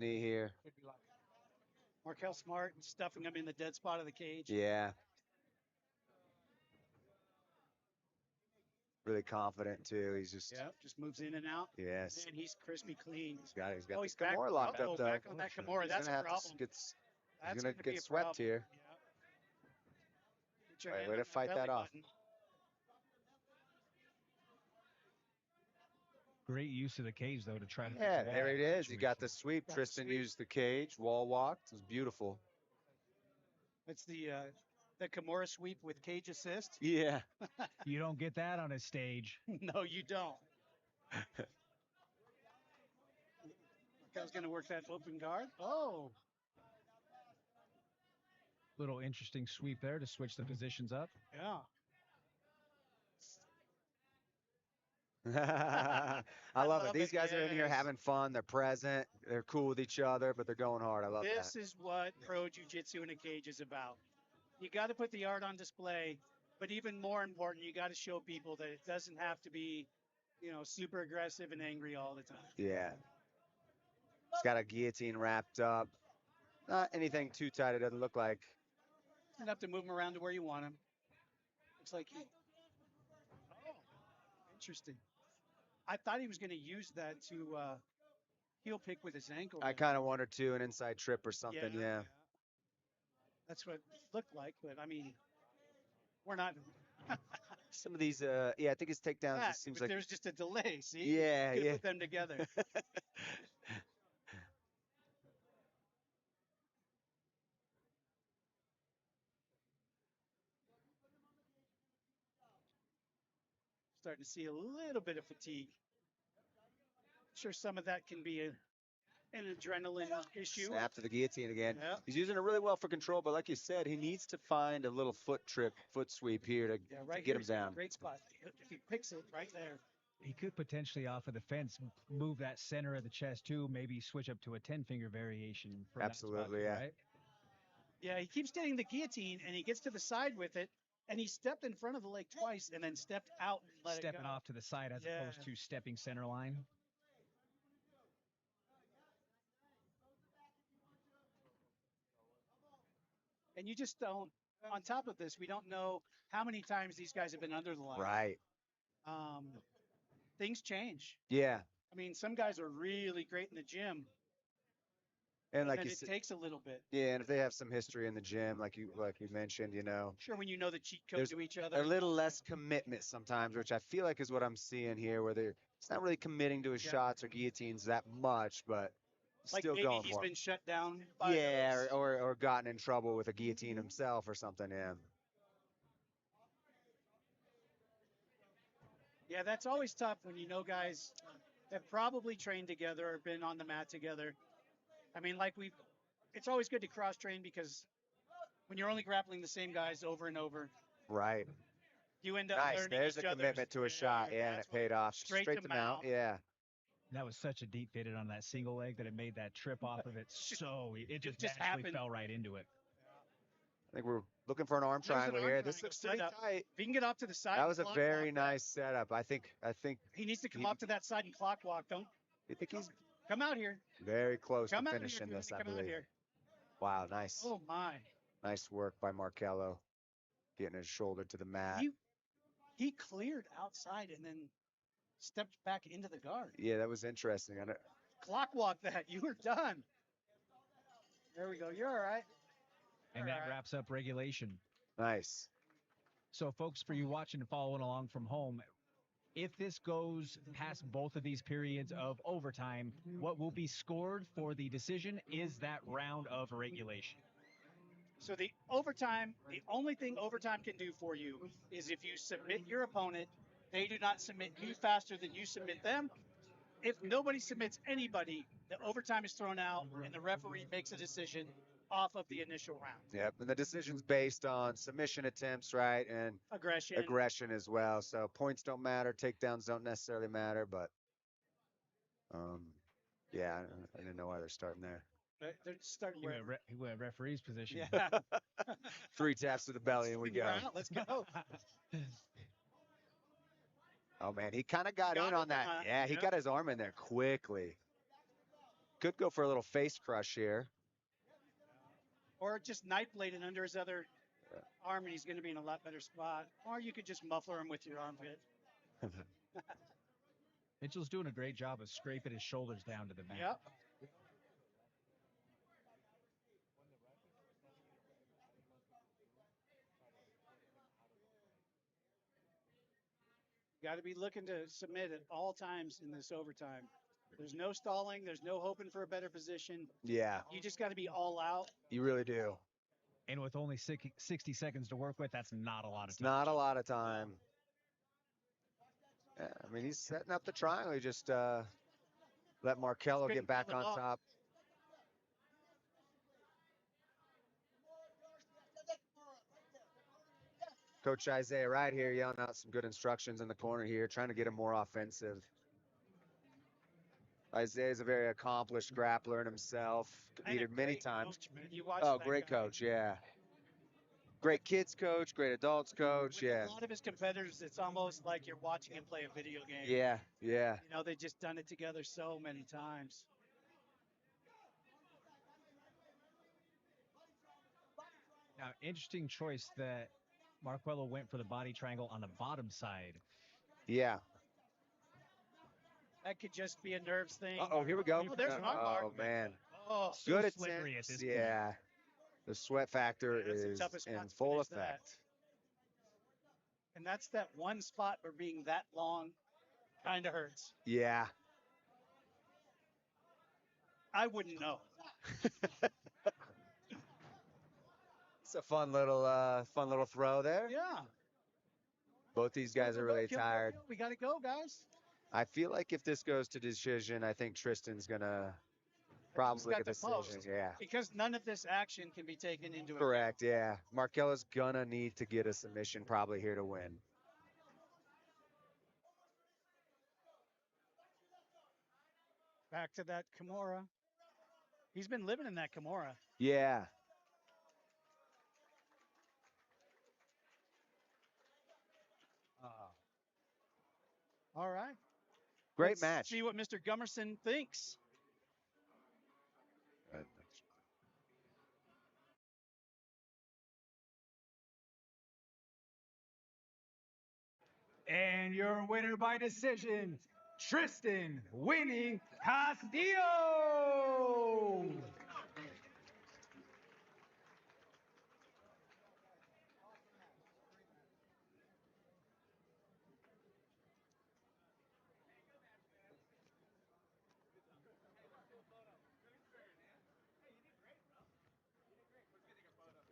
knee here. Markel smart and stuffing him in the dead spot of the cage. Yeah. Really confident too. He's just just moves in and out. yes. And he's crispy clean. He's got Oh, the he's back. Kimura locked up though. Back on that Kimura. That's a problem. He's That's gonna be get a swept problem. here. Put your Right, hand way on to fight belly that off. button. Great use of the cage though to try to. Yeah, there it is. He got situation. the sweep. Got the Tristan sweep. used the cage, wall walked. It was beautiful. It's the Kimura sweep with cage assist. Yeah. You don't get that on a stage. No, you don't. I was going to work that open guard. Oh, Little interesting sweep there to switch the positions up. yeah. I love it. love These it, guys are in here yes. having fun. They're present. They're cool with each other, but they're going hard. I love This that. is what pro jiu-jitsu in a cage is about. You got to put the art on display, but even more important, you got to show people that it doesn't have to be, super aggressive and angry all the time. Yeah. He's got a guillotine wrapped up. Not anything too tight. It doesn't look like. Enough to move him around to where you want him. Looks like oh, interesting. I thought he was going to use that to heel pick with his ankle. I kind of wondered too, an inside trip or something. Yeah. That's what it looked like, but I mean, we're not. Some of these, yeah, I think his takedowns That, just seems but like. there's just a delay. See? Yeah, You could yeah. put them together. Starting to see a little bit of fatigue. Sure, some of that can be an adrenaline issue. Snap to the guillotine again. Yeah. He's using it really well for control, but like you said, he needs to find a little foot sweep here to Right get him here's a down. Great spot. If he picks it right there. He could potentially off of the fence move that center of the chest too, maybe switch up to a 10-finger variation. From that spot, Absolutely, yeah. Right? Yeah, he keeps getting the guillotine, and he gets to the side with it, and he stepped in front of the leg twice, and then stepped out and let Stepping it go. off to the side as opposed to stepping center line. And you just don't. On top of this, we don't know how many times these guys have been under the line. Right. Things change. Yeah. I mean, some guys are really great in the gym, And like and you it said, takes a little bit. yeah, and if they have some history in the gym, like you mentioned, Sure, when you know the cheat code there's to each other. a little less commitment sometimes, which I feel like is what I'm seeing here, where it's not really committing to his shots or guillotines that much, but like still maybe going he's for it. been shut down by Yeah, those. or gotten in trouble with a guillotine himself or something. Yeah. Yeah, that's always tough when you know guys have probably trained together or been on the mat together. I mean, it's always good to cross train because when you're only grappling the same guys over and over, Right. you end up Nice. learning There's each a commitment to a shot. Yeah, and it that's what- paid off. straight Straight to to mount. mount. Yeah. That was such a deep fitted on that single leg that it made that trip off of it so it just just naturally happened. fell right into it. I think we're looking for an arm There's an triangle arm here. This triangle looks pretty setup. tight. If he can get off to the side, That and was a clock very walk that, nice setup. I think he needs to come he- up to that side and clock walk. Don't I think he's come out here. very close Come to out finishing here. this, I Come out believe. here. Wow, nice. Oh my! Nice work by Markello. Getting his shoulder to the mat. He cleared outside and then stepped back into the guard. Yeah, that was interesting. Clock walk that. You were done. There we go. You're all right. And that wraps up regulation. Nice. So, folks, for you watching and following along from home, if this goes past both of these periods of overtime, what will be scored for the decision is that round of regulation. So the overtime, the only thing overtime can do for you is if you submit your opponent, they do not submit you faster than you submit them. If nobody submits anybody, the overtime is thrown out and the referee makes a decision off of the initial round. Yep, and the decision's based on submission attempts, right, and Aggression as well. So points don't matter, takedowns don't necessarily matter, but yeah, I didn't know why they're starting there. They're starting He went referee's position. Yeah. 3 taps to the belly and we go. Let's go. Oh man, he kind of got in on that. Yeah, he got his arm in there quickly. Could go for a little face crush here. Or just knife blade it under his other arm, and he's going to be in a lot better spot. Or you could just muffler him with your armpit. Mitchell's doing a great job of scraping his shoulders down to the mat. Yep. Got to be looking to submit at all times in this overtime. There's no stalling. There's no hoping for a better position. Yeah, You just got to be all out. you really do. And with only 60 seconds to work with, that's not a lot of It's time. not a lot of time. Yeah, I mean, he's setting up the triangle. He just let Markello get back on top. Coach Isaiah right here yelling out some good instructions in the corner here, trying to get him more offensive. Isaiah's a very accomplished grappler in himself. Competed many times. Oh, great coach, yeah. Great kids coach, great adults coach, yeah. A lot of his competitors, it's almost like you're watching him play a video game. Yeah, yeah. You know, they've just done it together so many times. Now, interesting choice that Markello went for the body triangle on the bottom side. Yeah. That could just be a nerves thing. Uh-oh, here we go. Oh, there's an armbar. Oh, man. Oh, So Good slippery attempt. at this Yeah. The sweat factor Yeah, that's the is toughest in spot to full finish that. effect. And that's that one spot where being that long kind of hurts. Yeah. I wouldn't know. It's a fun little throw there. Yeah. Both these guys are really tired. We got to go, guys. I feel like if this goes to decision, I think Tristan's gonna probably got get a the decision. post. Yeah. Because none of this action can be taken into Correct. Yeah. Markello's gonna need to get a submission probably here to win. Back to that Kimura. He's been living in that Kimura. Yeah. All right. Great Let's match. See what Mr. Gummerson thinks. And your winner by decision, Tristan winning Castillo.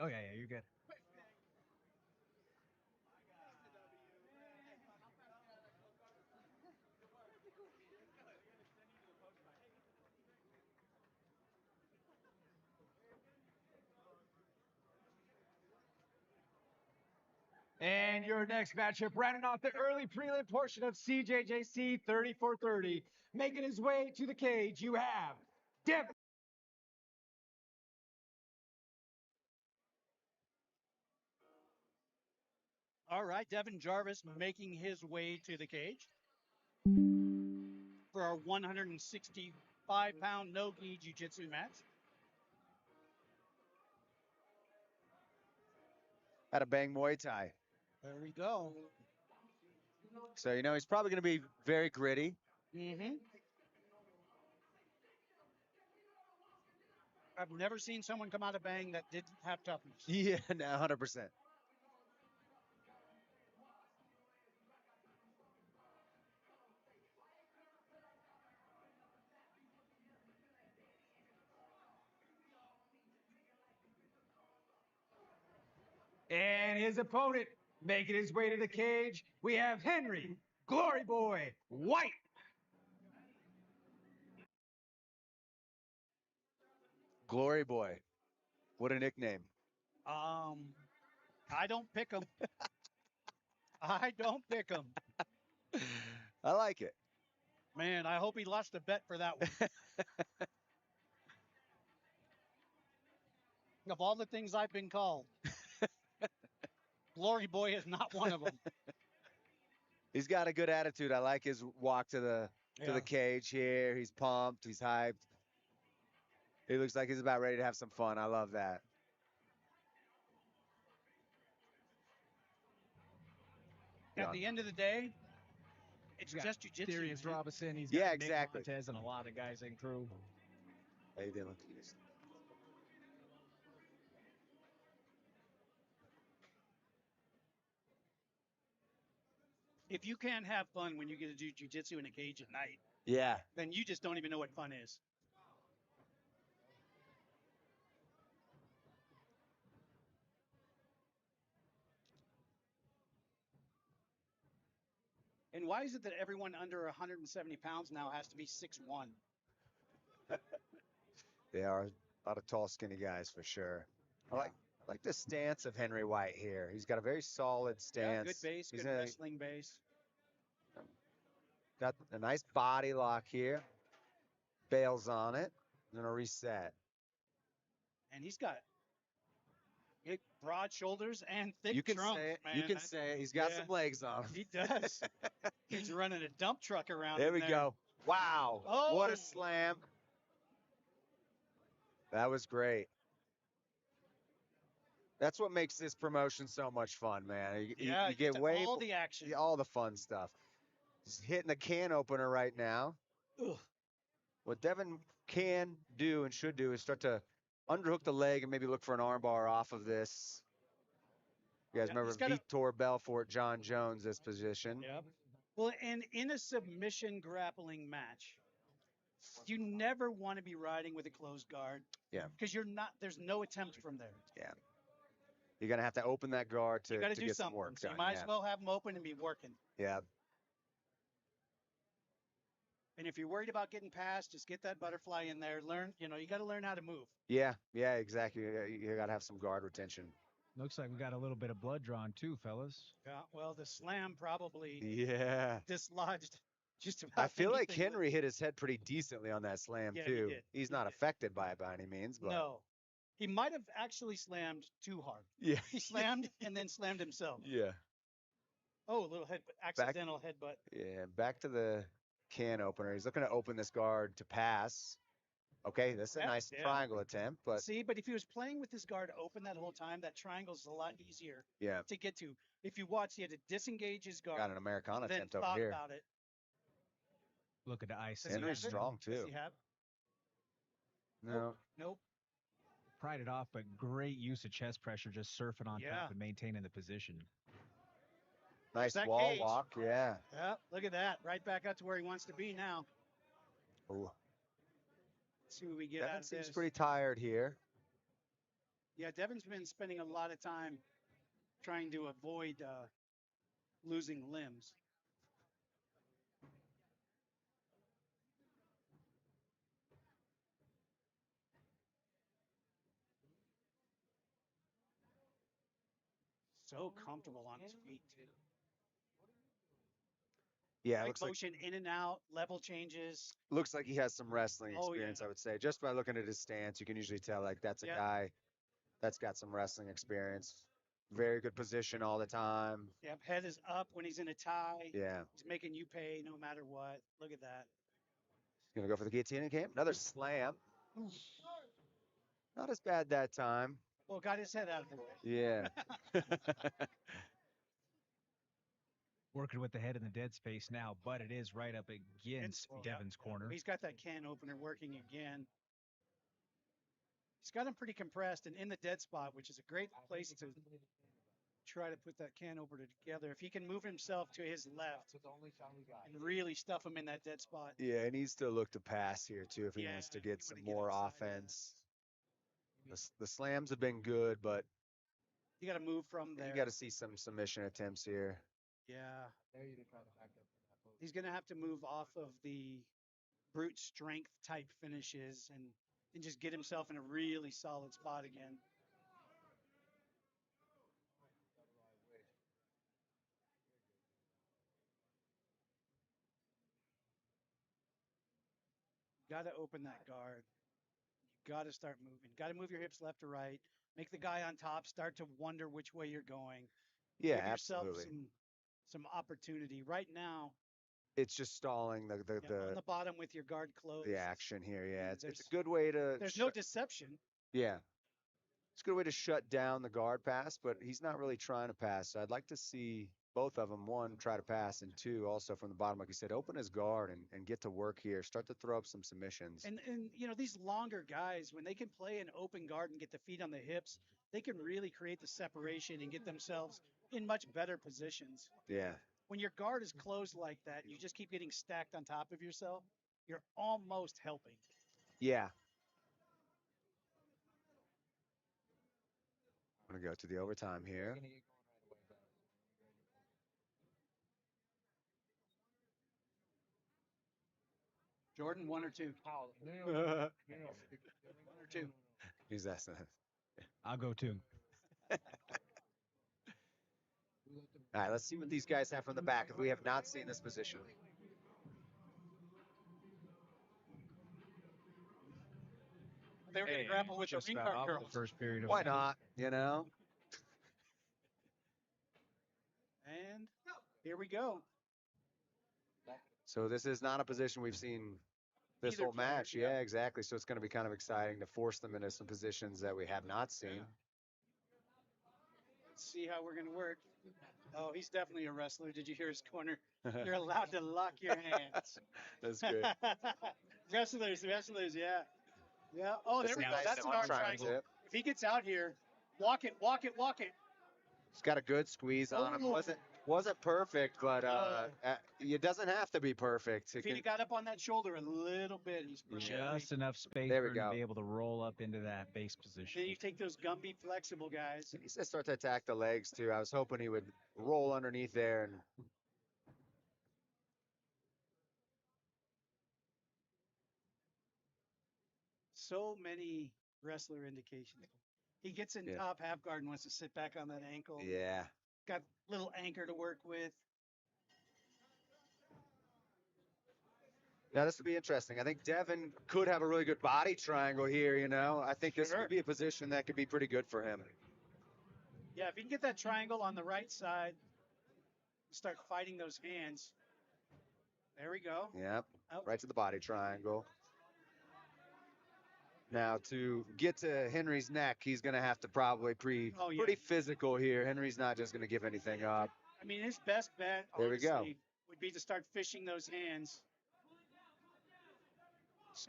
Oh, yeah, you're good. And your next matchup, rounding off the early prelim portion of CJJC 34-30, making his way to the cage, you have Devin. All right, Devin Jarvis making his way to the cage for our 165-pound no-gi jiu-jitsu match. At a bang Muay Thai. There we go. So, you know, he's probably going to be very gritty. Mm-hmm. I've never seen someone come out of Bang that didn't have toughness. Yeah, no, 100%. And his opponent making his way to the cage, we have Henry Glory Boy White. Glory Boy. What a nickname. I don't pick him. I don't pick him. I like it. Man, I hope he lost a bet for that one. Of all the things I've been called, Glory Boy is not one of them. He's got a good attitude. I like his walk to the cage here. He's pumped. He's hyped. He looks like he's about ready to have some fun. I love that. At the end of the day, it's just jujitsu. Darius man. Robinson. He's Yeah, got exactly. Nick Montez and a lot of guys in crew. How you doing? If you can't have fun when you get to do jujitsu in a cage at night, Yeah. then you just don't even know what fun is. And why is it that everyone under 170 pounds now has to be 6'1"? They are a lot of tall, skinny guys for sure. I like the stance of Henry White here. He's got a very solid stance. Yeah, good base, He's good wrestling base. Got a nice body lock here. Bails on it. Gonna reset. And he's got big, broad shoulders and thick You can trunks, say it. man. You can say it. He's got some legs on him. He does. He's running a dump truck around. There we go. Wow. Oh. What a slam. That was great. That's what makes this promotion so much fun, man. You get way all the action, all the fun stuff. He's hitting the can opener right now. Ugh. What Devin can do and should do is start to underhook the leg and maybe look for an armbar off of this. You guys remember Vitor Belfort, John Jones, this position. Yep. Well, and in a submission grappling match, you never want to be riding with a closed guard. Yeah. Because there's no attempt from there. Yeah. You're going to have to open that guard to get some work so done. You might as well have them open and be working. Yeah. And if you're worried about getting past, just get that butterfly in there. Learn, you got to learn how to move. Yeah, exactly. You got to have some guard retention. Looks like we got a little bit of blood drawn too, fellas. Yeah, well, the slam probably dislodged just about I feel like anything. Henry hit his head pretty decently on that slam, too. He did. He's not affected by it by any means. But... No. He might have actually slammed too hard. Yeah. He slammed and then slammed himself. Yeah. Oh, a little accidental headbutt. Yeah, back to the can opener. He's looking to open this guard to pass. Okay, that's a nice triangle attempt. But see, but if he was playing with his guard open that whole time, that triangle's a lot easier to get to. If you watch, he had to disengage his guard. Got an Americana then attempt over thought here. about it. Look at the ice. Henry's strong, too. Does he have? No. Nope. Pried it off, but great use of chest pressure, just surfing on top and maintaining the position. Nice wall walk, yeah. Yeah, look at that. Right back up to where he wants to be now. Ooh. Let's see what we get Devin out of seems this. pretty tired here. Yeah, Devin's been spending a lot of time trying to avoid losing limbs. So comfortable on his feet, too. Yeah, looks motion in and out, level changes. Looks like he has some wrestling experience, I would say. Just by looking at his stance, you can usually tell, like, that's a guy that's got some wrestling experience. Very good position all the time. Yep, head is up when he's in a tie. Yeah. He's making you pay no matter what. Look at that. He's going to go for the guillotine again. Another slam. Not as bad that time. Well, got his head out of the way. Yeah. Working with the head in the dead space now, but it is right up against Devin's corner. He's got that can opener working again. He's got him pretty compressed and in the dead spot, which is a great place to try to put that can opener together. If he can move himself to his left and really stuff him in that dead spot. Yeah, he needs to look to pass here, too, if he wants to get some more offense. The slams have been good, but you got to move from there. You got to see some submission attempts here. Yeah. He's going to have to move off of the brute strength type finishes and just get himself in a really solid spot again. Got to open that guard. You got to start moving. Got to move your hips left to right. Make the guy on top start to wonder which way you're going. Yeah, Give yourself absolutely. some opportunity. Right now, it's just stalling on the bottom with your guard closed. the action here. Yeah, it's a good way to. There's no deception. Yeah, it's a good way to shut down the guard pass, but he's not really trying to pass. So I'd like to see both of them. One, try to pass, and two, also from the bottom, like you said, open his guard and get to work here. Start to throw up some submissions. And you know, these longer guys, when they can play an open guard and get the feet on the hips, they can really create the separation and get themselves in much better positions. Yeah. When your guard is closed like that, you just keep getting stacked on top of yourself. You're almost helping. Yeah. I'm going to go to the overtime here. Jordan, one or two? One or two. He's asking that. I'll go two. All right, let's see what these guys have from the back if we have not seen this position. They were going to grapple with the ring card girls. The first period of Why not? You know? And here we go. So this is not a position we've seen this Either whole player, match. Yeah, exactly. So it's going to be kind of exciting to force them into some positions that we have not seen. Yeah. Let's see how we're going to work. Oh, he's definitely a wrestler. Did you hear his corner? You're allowed to lock your hands. That's good. wrestlers, yeah. Yeah. Oh, there we go. That's an arm triangle. If he gets out here, walk it. He's got a good squeeze on him. Wasn't perfect, but it doesn't have to be perfect. If he got up on that shoulder a little bit, he's just enough space there we for go. him to be able to roll up into that base position. Then you take those Gumby flexible guys. He needs to start to attack the legs too. I was hoping he would roll underneath there and. So many wrestler indications. He gets in top half guard and wants to sit back on that ankle. Yeah. Got little anchor to work with. Now, this would be interesting. I think Devin could have a really good body triangle here, you know. I think this could be a position that could be pretty good for him. Yeah, if he can get that triangle on the right side, start fighting those hands. There we go. Yep, right to the body triangle. Now, to get to Henry's neck, he's going to have to probably pretty physical here. Henry's not just going to give anything up. I mean, his best bet, honestly, would be to start fishing those hands.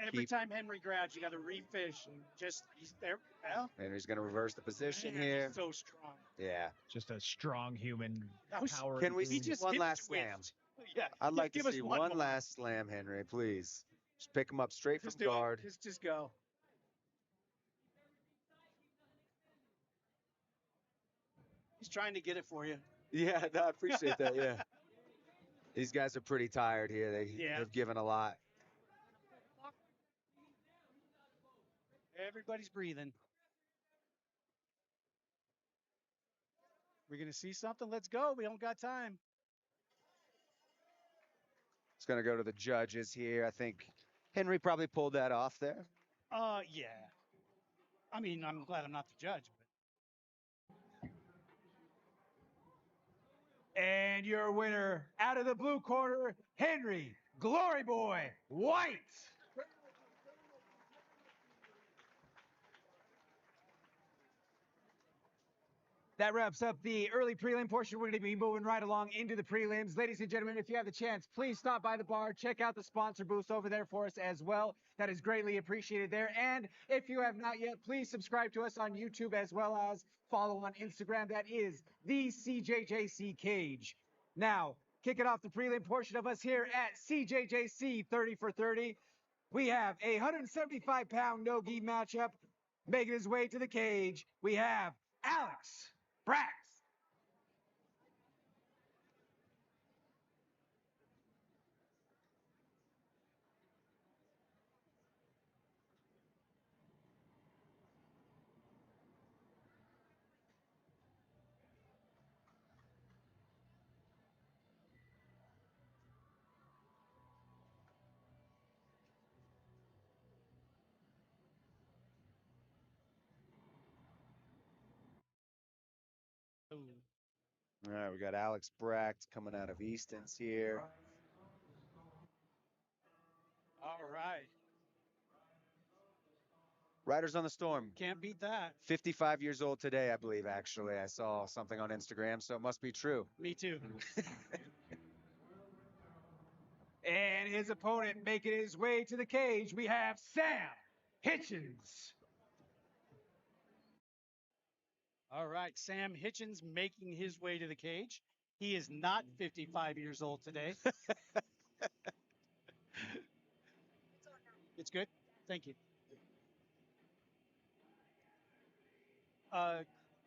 Every time Henry grabs, you got to refish. He's there. Well, Henry's going to reverse the position here. He's so strong. Yeah. Just a strong human power. Can we see just one last slam? Yeah. I'd like to see one last slam, Henry, please. Just pick him up straight from guard. Just go. He's trying to get it for you. Yeah, no, I appreciate that, yeah. These guys are pretty tired here. They've given a lot. Everybody's breathing. We're going to see something? Let's go. We don't got time. It's going to go to the judges here. I think Henry probably pulled that off there. Yeah. I mean, I'm glad I'm not the judge. And your winner out of the blue corner, Henry Glory Boy White. That wraps up the early prelim portion. We're going to be moving right along into the prelims. Ladies and gentlemen, if you have the chance, please stop by the bar. Check out the sponsor booths over there for us as well. That is greatly appreciated there. And if you have not yet, please subscribe to us on YouTube as well as follow on Instagram. That is the CJJC Cage. Now, kicking off the prelim portion of us here at CJJC 30 for 30. We have a 175-pound no-gi matchup. Making his way to the cage, we have Alex Spratte. All right, we got Alex Bracht coming out of Easton's here. All right. Riders on the Storm. Can't beat that. 55 years old today, I believe, actually. I saw something on Instagram, so it must be true. Me too. And his opponent making his way to the cage, we have Sam Hitchens. All right. Sam Hitchens making his way to the cage. He is not 55 years old today. It's good. Thank you.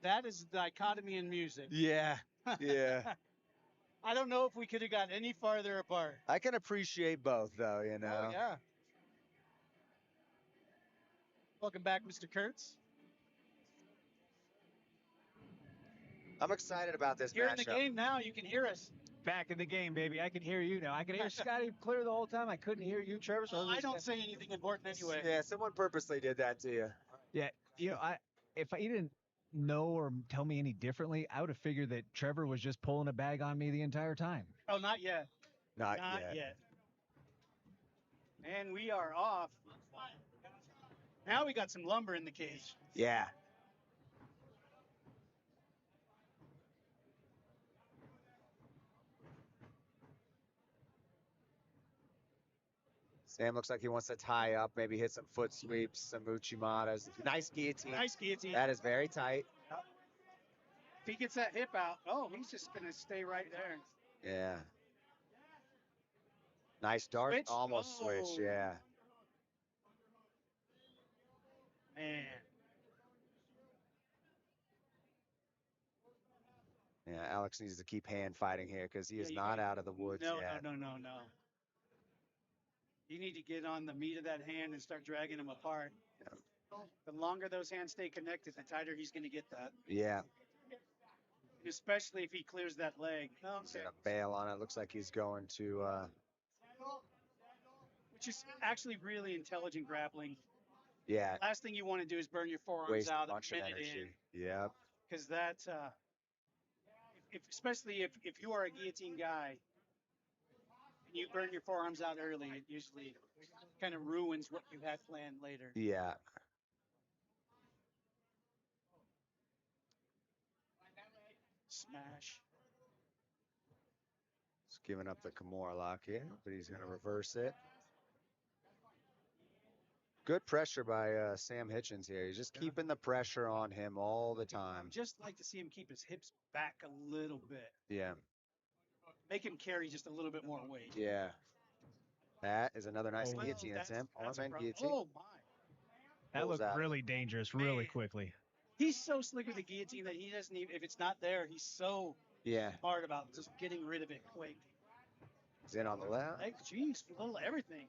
That is the dichotomy in music. Yeah, yeah. I don't know if we could have got any farther apart. I can appreciate both, though, you know. Oh, yeah. Welcome back, Mr. Kurtz. I'm excited about this You're matchup. in the game now. You can hear us. Back in the game, baby. I can hear you now. I can hear Scotty clear the whole time. I couldn't hear you, Trevor. So I don't say anything important anyway. Yeah, someone purposely did that to you. Yeah, if he didn't know or tell me any differently, I would have figured that Trevor was just pulling a bag on me the entire time. Oh, not yet. Not yet. And we are off. Now we got some lumber in the cage. Yeah. Sam looks like he wants to tie up, maybe hit some foot sweeps, some Uchimatas. Nice guillotine. Nice guillotine. That is very tight. If he gets that hip out, oh, he's just going to stay right there. Yeah. Nice dart. Switch? Almost switch, yeah. Man. Yeah, Alex needs to keep hand fighting here because he is not out of the woods yet. No. You need to get on the meat of that hand and start dragging him apart. Yeah. The longer those hands stay connected, the tighter he's going to get that. Yeah. Especially if he clears that leg. Oh, he's going to bail on it. Looks like he's going to... Which is actually really intelligent grappling. Yeah. Last thing you want to do is burn your forearms waste out a bunch of energy. Yep. Because that, especially if you are a guillotine guy, and you burn your forearms out early, it usually kind of ruins what you had planned later. Yeah. Smash. He's giving up the Kimura lock here, but he's going to reverse it. Good pressure by Sam Hitchens here. He's just keeping the pressure on him all the time. Just like to see him keep his hips back a little bit. Yeah. Make him carry just a little bit more weight. Yeah. That is another nice guillotine attempt. Arm-end guillotine. Oh, my. That looked really dangerous really quickly. He's so slick with the guillotine that he doesn't even, if it's not there, he's so smart about just getting rid of it quick. He's in on the left. Like, geez, a little everything.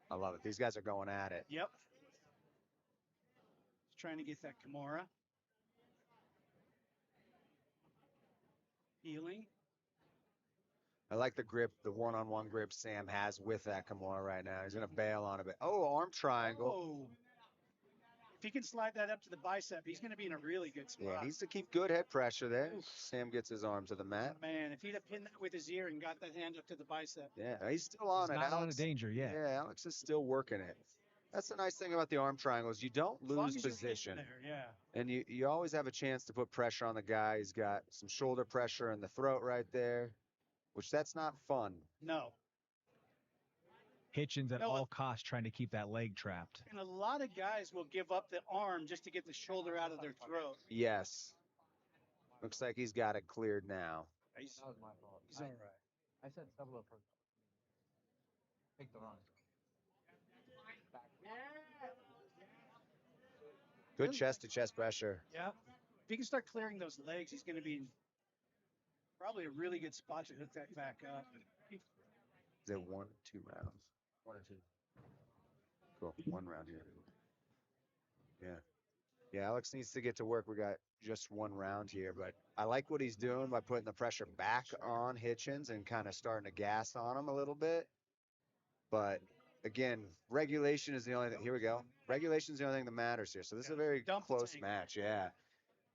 I love it. These guys are going at it. Yep. He's trying to get that Kimura. Healing. I like the grip, the one-on-one grip Sam has with that Kimura right now. He's going to bail on a bit. Oh, arm triangle. Oh. If he can slide that up to the bicep, he's going to be in a really good spot. Yeah, he needs to keep good head pressure there. Sam gets his arm to the mat. Man, if he'd have pinned that with his ear and got that hand up to the bicep. Yeah, he's still on it. Not out of danger, yeah. Yeah, Alex is still working it. That's the nice thing about the arm triangles. You don't lose position. And you always have a chance to put pressure on the guy. He's got some shoulder pressure in the throat right there, which that's not fun. No. Hitchens at all costs trying to keep that leg trapped. And a lot of guys will give up the arm just to get the shoulder out of their throat. Yes. Looks like he's got it cleared now. He's all right. I said double up. Take the run. Good chest-to-chest pressure. Yeah. If he can start clearing those legs, he's going to be in probably a really good spot to hook that back up. Is it 1 or 2 rounds? 1 or 2. Cool. 1 round here. Yeah. Yeah, Alex needs to get to work. We got just 1 round here, but I like what he's doing by putting the pressure back on Hitchens and kind of starting to gas on him a little bit. But again, regulation is the only thing. Here we go. Regulation is the only thing that matters here. So this is a very close match. Yeah.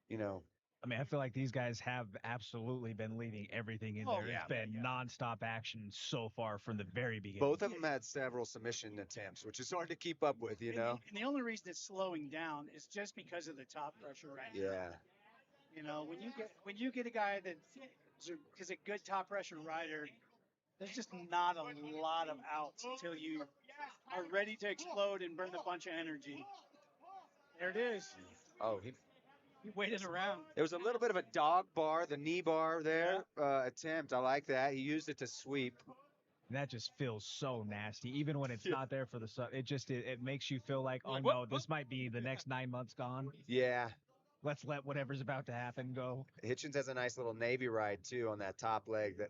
You know, I mean, I feel like these guys have absolutely been leaving everything in there. It's been nonstop action so far from the very beginning. Both of them had several submission attempts, which is hard to keep up with, you know? And the only reason it's slowing down is just because of the top pressure right now. Yeah. You know, when you get a guy that is a good top pressure rider, there's just not a lot of outs until you are ready to explode and burn a bunch of energy. There it is. Oh, he waited around. It was a little bit of a dog bar, the knee bar there attempt. I like that. He used it to sweep. And that just feels so nasty. Even when it's not there for the sun, it makes you feel like, oh no, this might be the next 9 months gone. Yeah. Let's let whatever's about to happen go. Hitchens has a nice little Navy ride too on that top leg. That.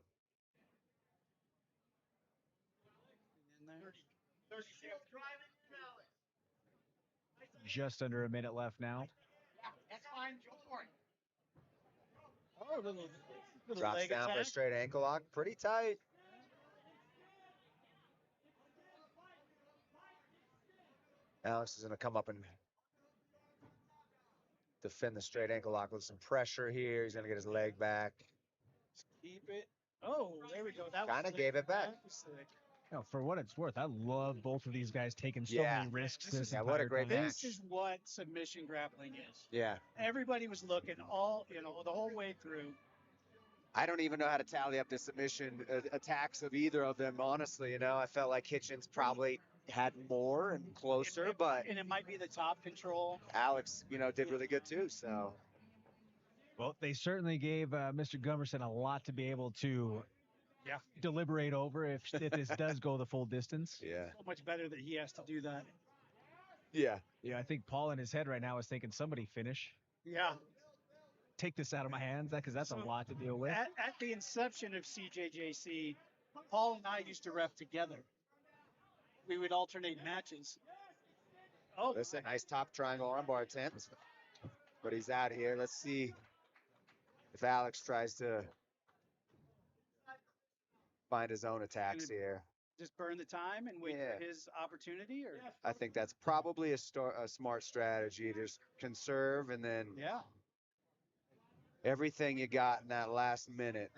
Just under a minute left now. That's fine. Go for it. Oh, little drops leg down attack. for a straight ankle lock. Pretty tight. Alex is going to come up and defend the straight ankle lock with some pressure here. He's going to get his leg back. Keep it. Oh, there we go. That kind of gave it back. No, for what it's worth, I love both of these guys taking so many risks. What a great match. This is what submission grappling is. Yeah. Everybody was looking the whole way through. I don't even know how to tally up the submission attacks of either of them, honestly. You know, I felt like Hitchens probably had more and closer, and it might be the top control. Alex, did really good too, so. Well, they certainly gave Mr. Gummerson a lot to be able to deliberate over if this does go the full distance. Yeah. So much better that he has to do that. Yeah. Yeah, I think Paul in his head right now is thinking, somebody finish. Yeah. Take this out of my hands, because that's a lot to deal with. At the inception of CJJC, Paul and I used to ref together. We would alternate matches. Oh, listen, nice top triangle armbar attempt, but he's out here. Let's see if Alex tries to find his own attacks here. Just burn the time and wait for his opportunity, or I think that's probably a smart strategy. Just conserve and then everything you got in that last minute.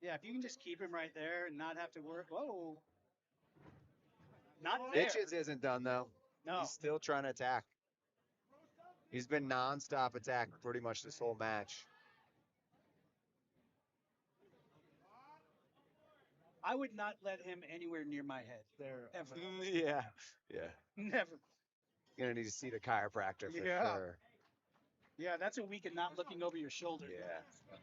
Yeah, if you can just keep him right there and not have to work. Whoa. Not there. Hitchens isn't done, though. No. He's still trying to attack. He's been nonstop attack pretty much this whole match. I would not let him anywhere near my head. There, ever. Yeah. Never. You're going to need to see the chiropractor for sure. Yeah, that's a week of not looking over your shoulder. Yeah.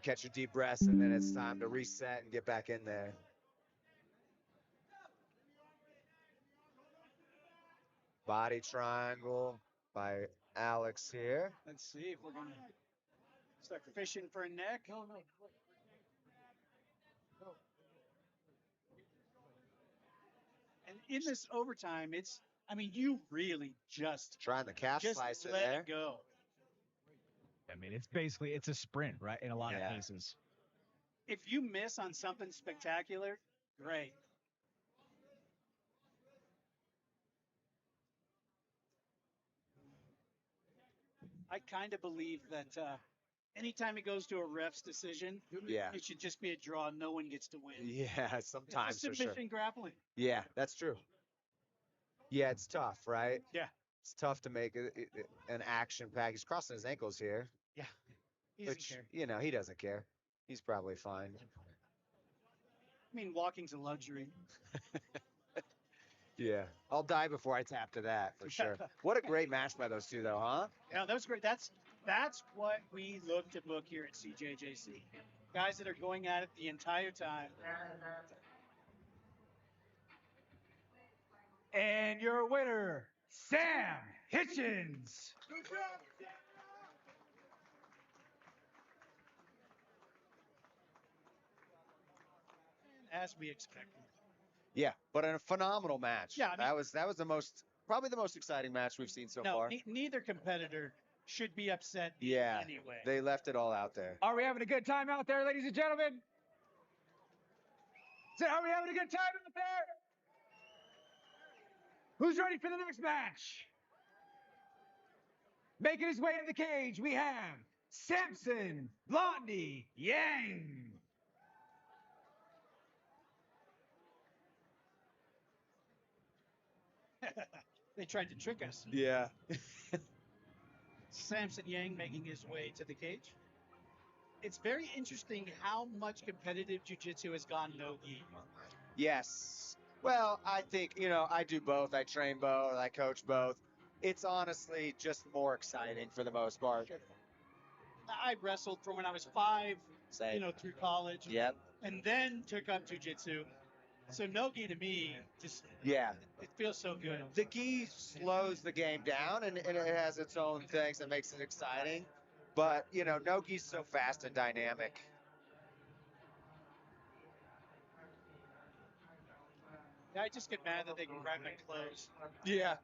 Catch your deep breaths, and then it's time to reset and get back in there. Body triangle by Alex here. Let's see if we're going to start fishing for a neck. And in this overtime, you really just trying the calf slicer let there. It go. I mean, it's a sprint, right? In a lot of cases. If you miss on something spectacular, great. I kind of believe that anytime it goes to a ref's decision, it should just be a draw. No one gets to win. Yeah, sometimes it's submission grappling. Yeah, that's true. Yeah, it's tough, right? Yeah. It's tough to make an action pack. He's crossing his ankles here. Yeah. He doesn't care. He doesn't care. He's probably fine. I mean, walking's a luxury. Yeah. I'll die before I tap to that, for sure. What a great match by those two, though, huh? Yeah, that was great. That's what we look to book here at CJJC. Guys that are going at it the entire time. And your winner, Sam Hitchens. As we expected. Yeah, but a phenomenal match. Yeah, that was probably the most exciting match we've seen so far. Neither competitor should be upset anyway. They left it all out there. Are we having a good time out there, ladies and gentlemen? Are we having a good time out there? Who's ready for the next match? Making his way to the cage, we have Samson Blondie Yang. They tried to trick us. Yeah. Samson Yang making his way to the cage. It's very interesting how much competitive jiu-jitsu has gone no-gi. Yes. Well, I think, I do both. I train both. I coach both. It's honestly just more exciting for the most part. I wrestled from when I was 5, Same. through college. Yep. And then took up jiu-jitsu. So no-gi to me, just Yeah. it feels so good. The gi slows the game down, and it has its own things that makes it exciting. But, no gi's so fast and dynamic. I just get mad that they can grab my clothes. Yeah.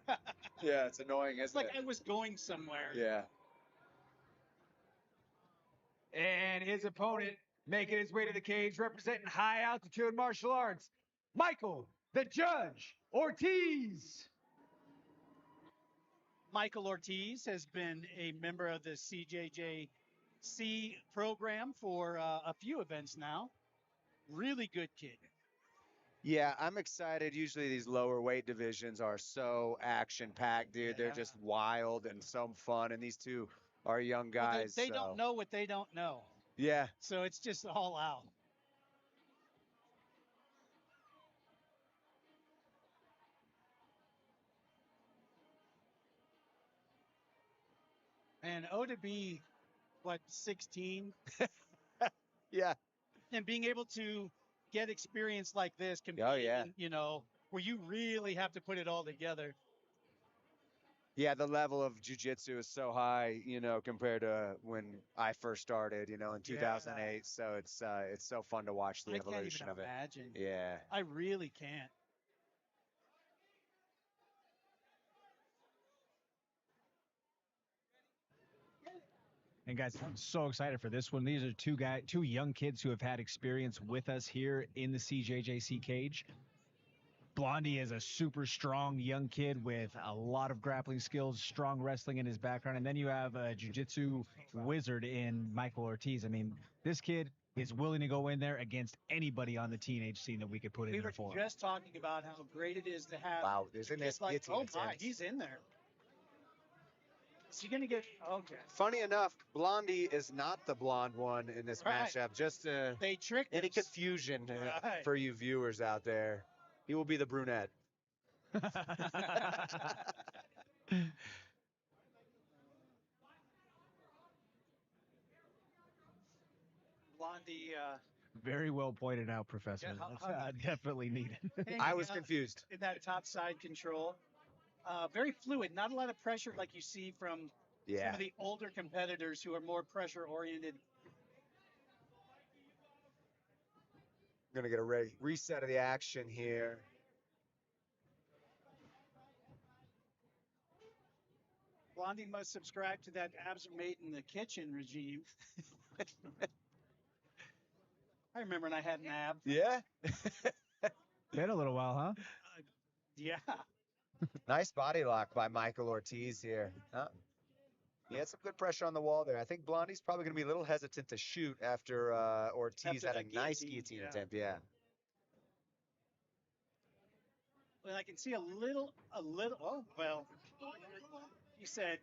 Yeah, it's annoying, It's like I was going somewhere. Yeah. And his opponent making his way to the cage, representing high altitude martial arts, Michael the Judge Ortiz. Michael Ortiz has been a member of the CJJC program for a few events now. Really good kid. Yeah, I'm excited. Usually these lower weight divisions are so action-packed, dude. They're just wild and so fun. And these two are young guys. Well, they don't know what they don't know. Yeah. So it's just all out. And O to be, 16? Yeah. And being able to get experience like this, competing, where you really have to put it all together. Yeah, the level of jiu-jitsu is so high, compared to when I first started, in 2008. So it's so fun to watch the evolution of it. I can't even imagine. Yeah. I really can't. And guys, I'm so excited for this one. These are two young kids who have had experience with us here in the CJJC cage. Blondie is a super strong young kid with a lot of grappling skills, strong wrestling in his background. And then you have a jiu-jitsu wizard in Michael Ortiz. I mean, this kid is willing to go in there against anybody on the teenage scene that we could put in there for. We were just talking about how great it is to have. Wow, isn't this like, he's in there. Is he going to get, okay. Funny enough, Blondie is not the blonde one in this matchup. Just they tricked any us. confusion for you viewers out there. He will be the brunette. Blondie. Very well pointed out, Professor. That's definitely needed. I was confused. In that top side control. Very fluid. Not a lot of pressure like you see from some of the older competitors who are more pressure oriented. Going to get a reset of the action here. Blondie must subscribe to that abs are made in the kitchen regime. I remember when I had an ab. Yeah. Been a little while, huh? Yeah. Nice body lock by Michael Ortiz here. He had some good pressure on the wall there. I think Blondie's probably going to be a little hesitant to shoot after Ortiz had a nice guillotine attempt. Yeah. Well, I can see a little. Oh, well. You said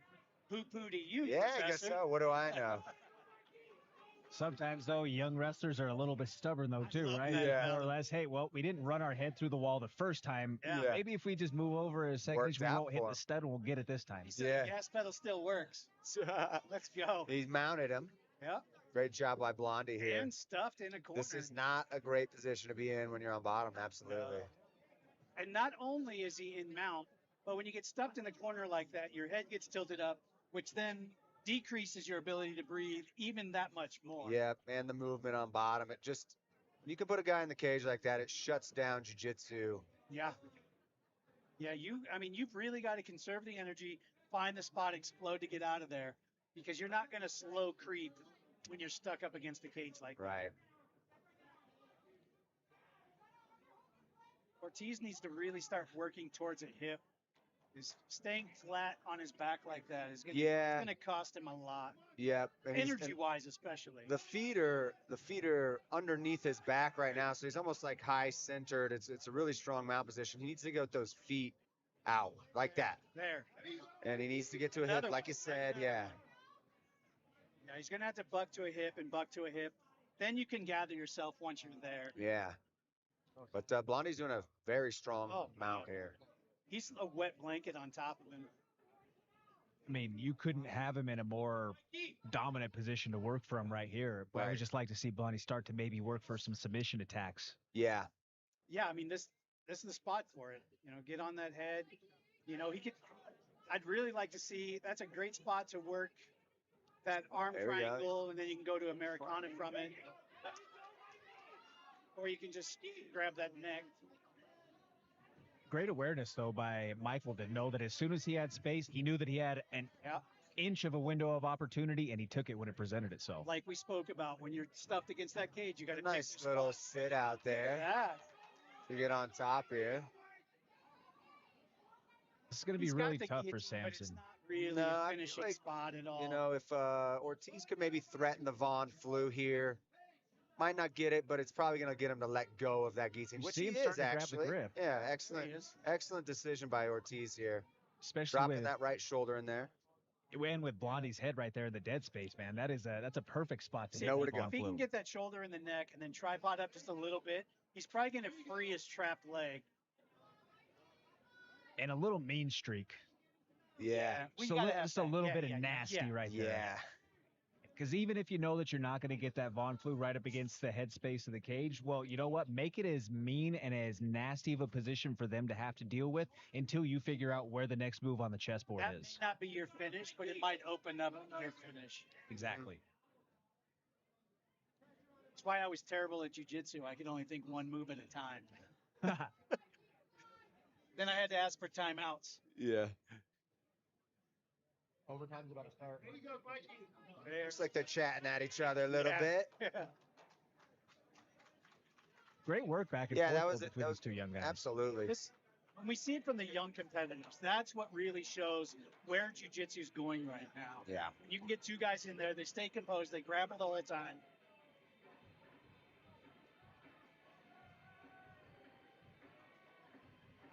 poo-poo to you, Yeah, Professor. I guess so. What do I know? Sometimes, though, young wrestlers are a little bit stubborn, though, too, right? Yeah. More or less, hey, well, we didn't run our head through the wall the first time. Yeah. Maybe if we just move over a second, we won't hit the stud and we'll get it this time. The gas pedal still works. Let's go. He's mounted him. Yeah. Great job by Blondie here. And stuffed in a corner. This is not a great position to be in when you're on bottom, absolutely. No. And not only is he in mount, but when you get stuffed in a corner like that, your head gets tilted up, which then decreases your ability to breathe even that much more. Yeah, and the movement on bottom. It just, you can put a guy in the cage like that, it shuts down jiu-jitsu. Yeah. Yeah, you've really got to conserve the energy, find the spot, explode to get out of there, because you're not going to slow creep when you're stuck up against the cage like that. Right. Ortiz needs to really start working towards a hip. is staying flat on his back like that is going to cost him a lot. Yep. Energy-wise, especially. The feeder underneath his back right now, so he's almost like high centered. It's a really strong mount position. He needs to go with those feet out like that. There. And he needs to get to a hip, like you said. Yeah. Yeah, he's going to have to buck to a hip and buck to a hip. Then you can gather yourself once you're there. Yeah. But Blondie's doing a very strong mount here. He's a wet blanket on top of him. I mean, you couldn't have him in a more dominant position to work from right here. But I would just like to see Blondie start to maybe work for some submission attacks. Yeah. Yeah, I mean, this is the spot for it. You know, get on that head. You know, I'd really like to see, that's a great spot to work that arm triangle, and then you can go to Americana from it. Or you can just grab that neck. Great awareness, though, by Michael to know that as soon as he had space, he knew that he had an inch of a window of opportunity, and he took it when it presented itself. Like we spoke about, when you're stuffed against that cage, you got to nice little sit out there. Yeah. To get on top here. This is going to be really tough for Samson. It's not really a finishing spot at all. You know, if Ortiz could maybe threaten the Von Flu here, might not get it, but it's probably going to get him to let go of that guillotine, which he is actually. Yeah, excellent decision by Ortiz here. Especially dropping that right shoulder in there. And with Blondie's head right there in the dead space, man, that's a perfect spot to know where to go. If he can get that shoulder in the neck and then tripod up just a little bit, he's probably going to free his trapped leg. And a little mean streak. Yeah. So just a little bit of nasty right there. Yeah. Because even if you know that you're not going to get that Von Flu right up against the headspace of the cage, well, you know what? Make it as mean and as nasty of a position for them to have to deal with until you figure out where the next move on the chessboard is. That may not be your finish, but it might open up your finish. Exactly. That's why I was terrible at jiu-jitsu. I could only think one move at a time. Then I had to ask for timeouts. Yeah. Overtime's about to start. Looks like they're chatting at each other a little bit. Great work back and forth between these two young guys. Absolutely. When we see it from the young competitors, that's what really shows where jiu-jitsu is going right now. Yeah. You can get two guys in there, they stay composed, they grab it the whole time.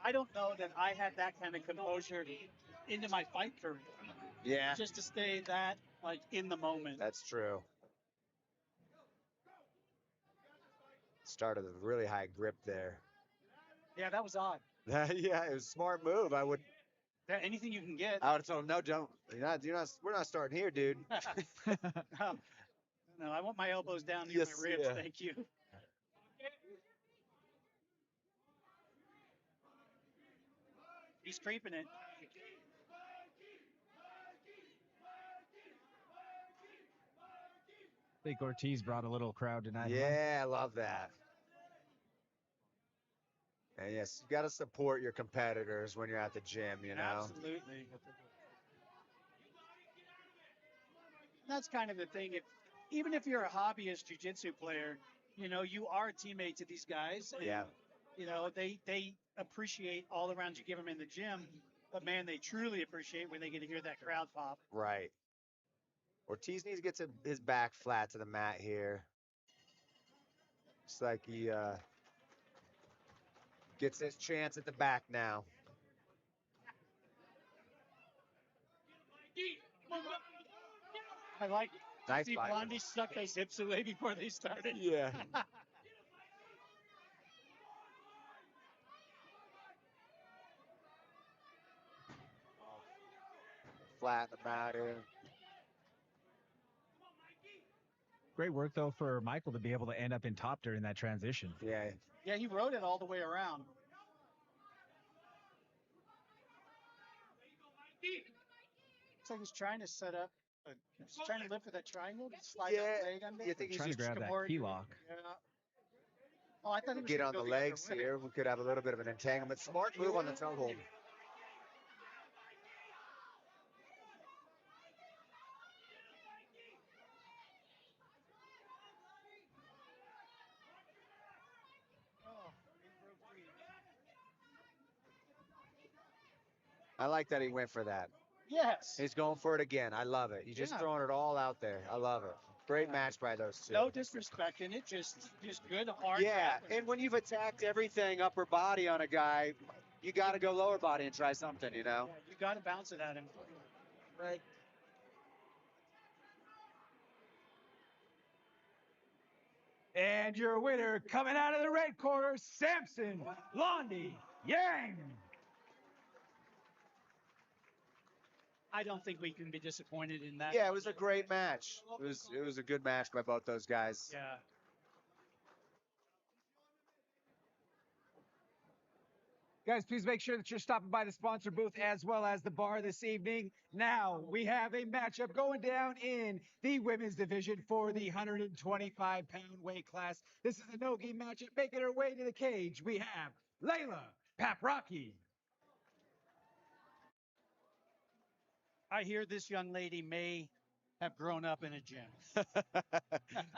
I don't know that I had that kind of composure into my fight career. Yeah. Just to stay that, like, in the moment. That's true. Started a really high grip there. Yeah, that was odd. Yeah, it was a smart move. I would. Yeah, anything you can get. I would have told him, no, don't. We're not starting here, dude. No, I want my elbows down near my ribs. Yeah. Thank you. He's creeping it. I think Ortiz brought a little crowd tonight. Yeah, I love that. And yes, you got to support your competitors when you're at the gym, you know? Absolutely. That's kind of the thing. Even if you're a hobbyist jiu-jitsu player, you know, you are a teammate to these guys. And, you know, they appreciate all around you give them in the gym, but man, they truly appreciate when they get to hear that crowd pop. Right. Ortiz needs to get his back flat to the mat here. Looks like he gets his chance at the back now. I like nice see Blondie stuck those hips away before they started. Yeah. Flat in the mat here. Great work, though, for Michael to be able to end up in top during that transition. Yeah. Yeah, he rode it all the way around. Looks like he's trying to set up. He's trying to lift for that triangle. Slide that leg under. You think he's trying to grab that key lock? Yeah. Oh, I thought he was get on the legs here. We could have a little bit of an entanglement. Smart move on the toe hold. I like that he went for that. Yes. He's going for it again. I love it. He's just throwing it all out there. I love it. Great match by those two. No disrespect in it, just good, hard. Yeah, and when you've attacked everything upper body on a guy, you got to go lower body and try something, you know? Yeah, you got to bounce it at him. Right. And your winner, coming out of the red corner, Samson Londi Yang. I don't think we can be disappointed in that. Yeah, it was a great match. It was a good match by both those guys. Yeah. Guys, please make sure that you're stopping by the sponsor booth as well as the bar this evening. Now, we have a matchup going down in the women's division for the 125-pound weight class. This is a no-gi matchup. Making her way to the cage, we have Layla Paprocki. I hear this young lady may have grown up in a gym.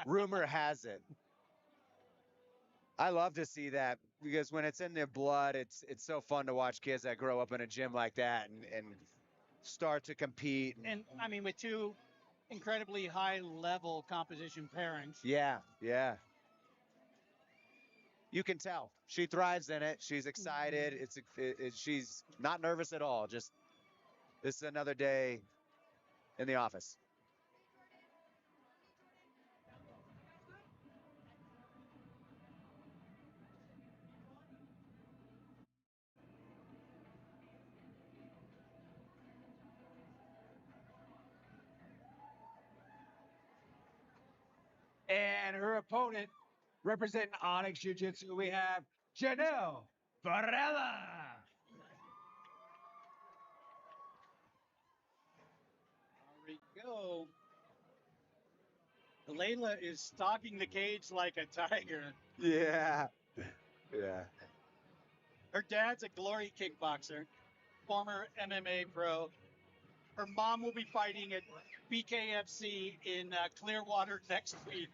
Rumor has it. I love to see that because when it's in their blood, it's so fun to watch kids that grow up in a gym like that and start to compete. And I mean, with two incredibly high-level competition pairings. Yeah, yeah. You can tell she thrives in it. She's excited. She's not nervous at all. Just this is another day in the office. And her opponent, representing Onyx Jiu-Jitsu, we have Janelle Varela. Here we go. Layla is stalking the cage like a tiger. Yeah, yeah. Her dad's a glory kickboxer, former MMA pro. Her mom will be fighting at BKFC in Clearwater next week.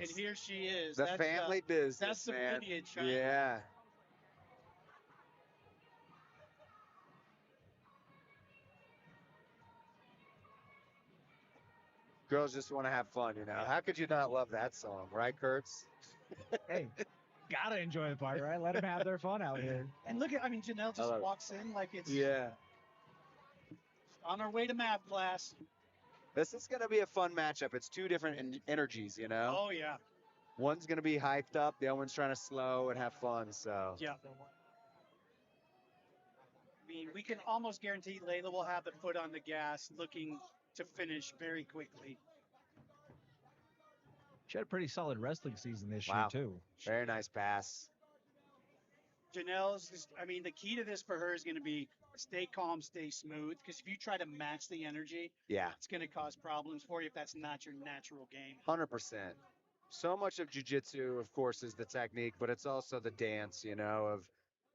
And here she is. The family business, that's the man. lineage, right? Yeah. Girls just want to have fun, you know. How could you not love that song, right, Kurtz? Hey, gotta enjoy the party, right? Let them have their fun out here. And look at, I mean, Janelle just walks in like it's on her way to math class. This is going to be a fun matchup. It's two different energies, you know. Oh, yeah. One's going to be hyped up. The other one's trying to slow and have fun, so. Yeah. I mean, we can almost guarantee Layla will have the foot on the gas looking to finish very quickly. She had a pretty solid wrestling season this year, too. Very nice pass. Janelle's, I mean, the key to this for her is going to be stay calm, stay smooth. Because if you try to match the energy, it's going to cause problems for you if that's not your natural game. 100%. So much of jiu-jitsu, of course, is the technique, but it's also the dance, you know, of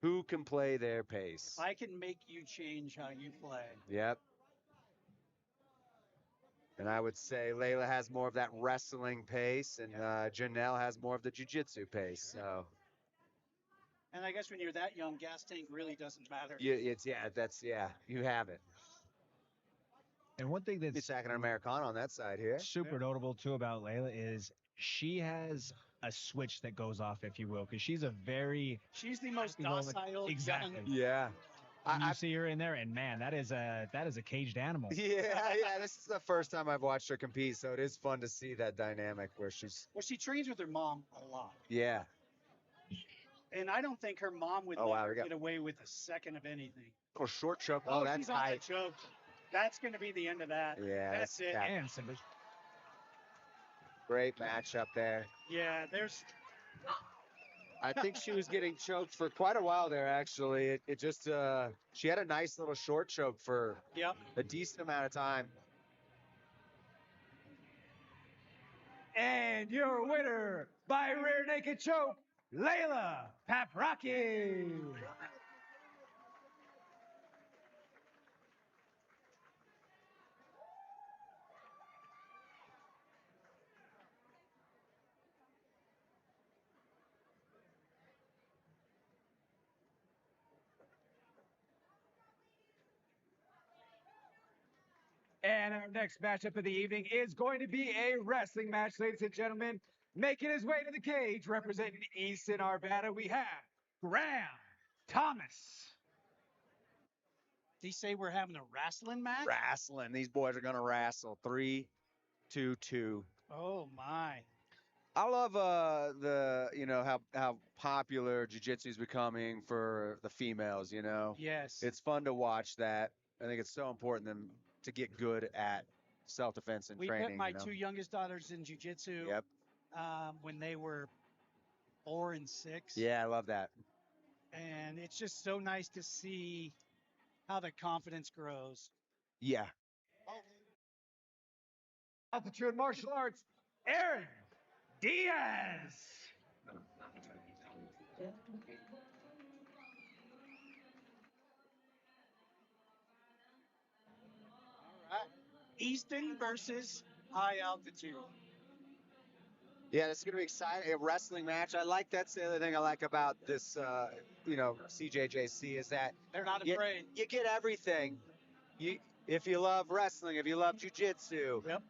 who can play their pace. I can make you change how you play. Yep. And I would say Layla has more of that wrestling pace, and Janelle has more of the jiu-jitsu pace. So. And I guess when you're that young, gas tank really doesn't matter. You have it. And one thing that's You're attacking an Americano on that side here. Super notable too about Layla is she has a switch that goes off, if you will, because she's the most docile. Exactly. Yeah. You see her in there, and man, that is a caged animal. Yeah. This is the first time I've watched her compete, so it is fun to see that dynamic where she's. Well, she trains with her mom a lot. Yeah. And I don't think her mom would let her get away with a second of anything. Oh, short choke. Oh, that's she's on high. that choke. That's going to be the end of that. Yeah. That's it. And great matchup there. Yeah, there's. I think she was getting choked for quite a while there, actually. It just, she had a nice little short choke for a decent amount of time. And your winner by rear naked choke, Layla Paprocki. And our next matchup of the evening is going to be a wrestling match, ladies and gentlemen. Making his way to the cage, representing Easton, Arvada, we have Graham Thomas. Did he say we're having a wrestling match? Wrestling. These boys are gonna wrestle. 3, 2, 2. Oh my. I love how popular jiu-jitsu is becoming for the females. Yes. It's fun to watch that. I think it's so important them to get good at self-defense and We training. met my two youngest daughters in jiu-jitsu. Yep. When they were 4 and 6. Yeah, I love that. And it's just so nice to see how the confidence grows. Yeah. Altitude Martial Arts, Aaron Diaz. All right. Easton versus High Altitude. Yeah, this is gonna be exciting. A wrestling match. I like that's the other thing I like about this CJJC is that They're not afraid. you get everything. If you love wrestling, if you love jiu-jitsu, Yep.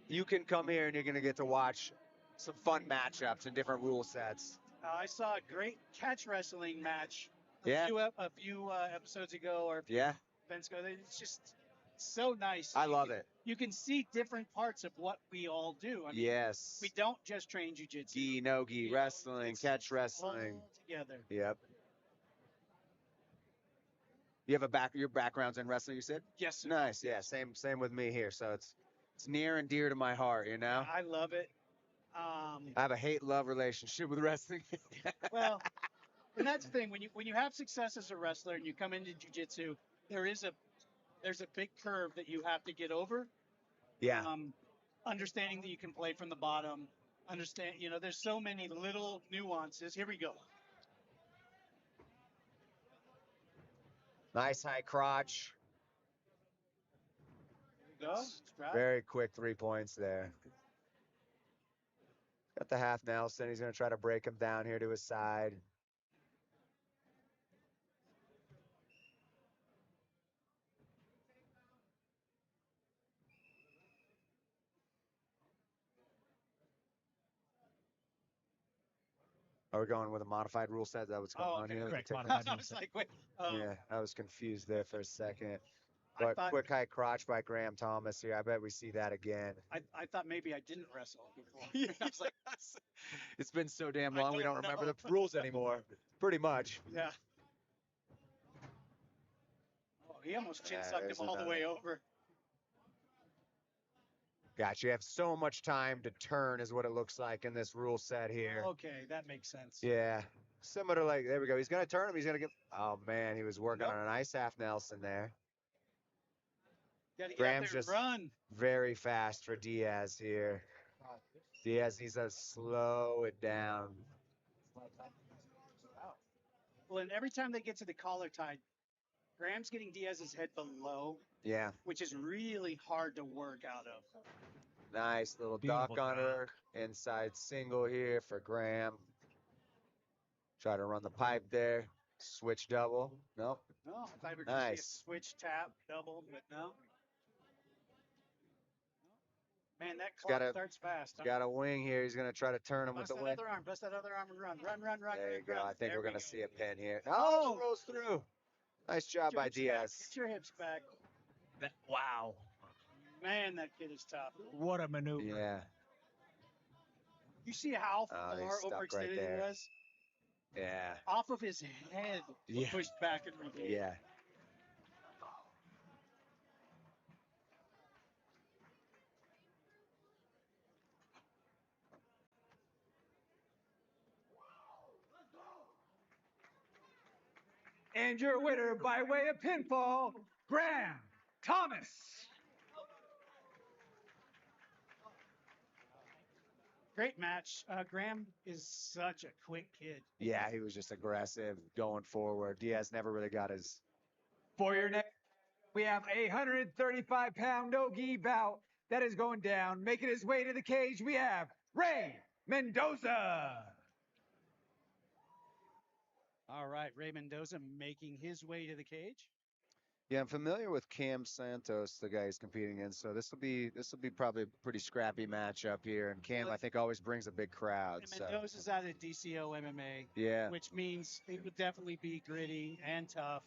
you can come here and you're gonna get to watch some fun matchups and different rule sets. I saw a great catch wrestling match Yeah. a few episodes ago or Yeah. events ago. It's just so nice. I love it. You can see different parts of what we all do. I mean, Yes. we don't just train jiu-jitsu. Gi, no gi, wrestling, It's catch wrestling. all together. Yep. You have your background's in wrestling, you said? Yes, sir. Nice. Yeah. Same with me here. So it's near and dear to my heart. I love it. I have a hate-love relationship with wrestling. Well, and that's the thing when you have success as a wrestler and you come into jiu-jitsu, there's a big curve that you have to get over. Yeah. Understanding that you can play from the bottom. There's so many little nuances. Here we go. Nice high crotch. Here we go. Spratte. Very quick 3 points there. Got the half Nelson. He's going to try to break him down here to his side. Are we going with a modified rule set? Is that what's going on here? Correct. I was like, wait. Yeah, I was confused there for a second. But quick high crotch by Graham Thomas here. I bet we see that again. I thought maybe I didn't wrestle before. I was like, it's been so damn long we don't remember the rules anymore. Pretty much. yeah. Oh, he almost chin sucked him all the way over. Gotcha. You have so much time to turn is what it looks like in this rule set here. Okay, that makes sense. Yeah. Similar to there we go. He's going to turn him. He's going to get, oh man, he was working on a nice half Nelson there. Graham's just run. very fast for Diaz here. Diaz needs to slow it down. Well, and every time they get to the collar tie, Graham's getting Diaz's head below. Yeah. Which is really hard to work out of. Nice little Beautiful duck on her. Inside single here for Graham. Try to run the pipe there. Switch double. Nope. No, I thought we were going to Nice. see a switch tap, double, but no. Man, that clock starts fast. Got a wing here. He's going to try to turn him with the wing. Bust that other arm and run. Run. There you go. I think we're going to see a pin here. Oh! Rolls through. Nice job by Diaz. Get your hips back. Wow. Man, that kid is tough. What a maneuver. Yeah. You see how Oh, he's far stuck right overextended there. he was? Yeah. Off of his head, Yeah. pushed back and regained. Yeah. And your winner by way of pinfall, Graham Thomas. Great match. Graham is such a quick kid. Yeah, he was just aggressive going forward. Diaz never really got his. For your next, we have a 135-pound no-gi bout that is going down. Making his way to the cage, we have Ray Mendoza. All right, Ray Mendoza making his way to the cage. Yeah, I'm familiar with Cam Santos, the guy he's competing in. So this will be probably a pretty scrappy matchup here. And Cam, I think, always brings a big crowd. And So Mendoza's out of DCO MMA, yeah, which means it would definitely be gritty and tough.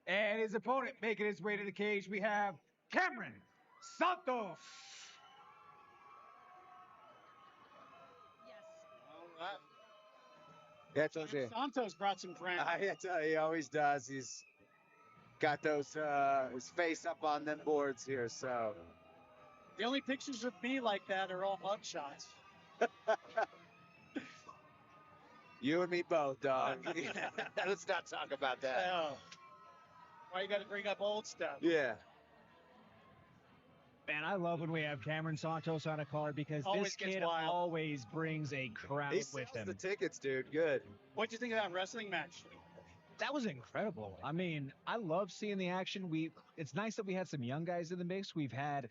And his opponent making his way to the cage, we have Cameron Santos. yeah, I told you. Santos brought some friends. I tell you, he always does. He's got those his face up on them boards here. So The only pictures of me like that are all mug shots. you and me both, dog. Let's not talk about that. Oh. Why you got to bring up old stuff? Yeah. Man, I love when we have Cameron Santos on a card because Always this gets kid wild. always brings a crowd He with sells him. the tickets, dude. Good. What'd you think of that wrestling match? That was incredible. I mean, I love seeing the action. It's nice that we had some young guys in the mix. We've had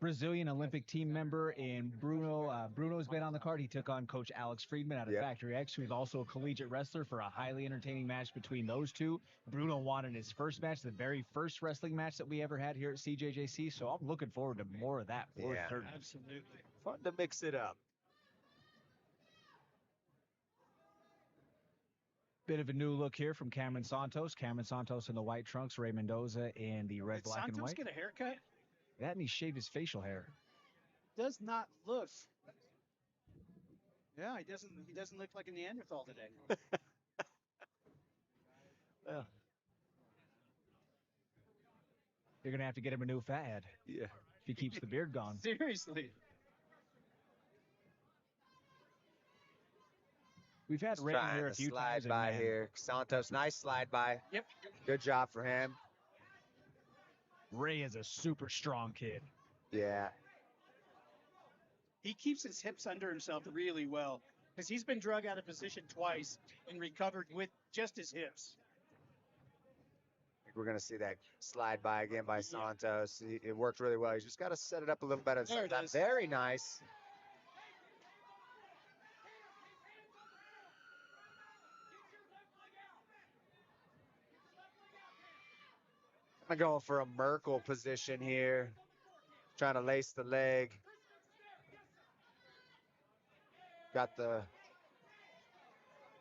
Brazilian Olympic team member in Bruno. Bruno's been on the card. He took on Coach Alex Friedman out of Yep. Factory X. We've also a collegiate wrestler for a highly entertaining match between those two. Bruno won in his first match, the very first wrestling match that we ever had here at CJJC. So I'm looking forward to more of that for Yeah. certain. Absolutely. Fun to mix it up. Bit of a new look here from Cameron Santos. Cameron Santos in the white trunks, Ray Mendoza in the red, Did black, Santos and white. get a haircut? That and he shaved his facial hair. Does not look. Yeah, he doesn't look like a Neanderthal today. Well, you're gonna have to get him a new fat head Yeah. if he keeps the beard gone. Seriously. We've had Ray in Trying here a to few slide times. and by man, here. Santos, nice slide by. Yep. Good job for him. Ray is a super strong kid. Yeah. He keeps his hips under himself really well because he's been drug out of position twice and recovered with just his hips. I think we're going to see that slide by again by Santos. It worked really well. He's just got to set it up a little better. There it is. Very nice. I'm going for a Merkel position here. Trying to lace the leg. Got the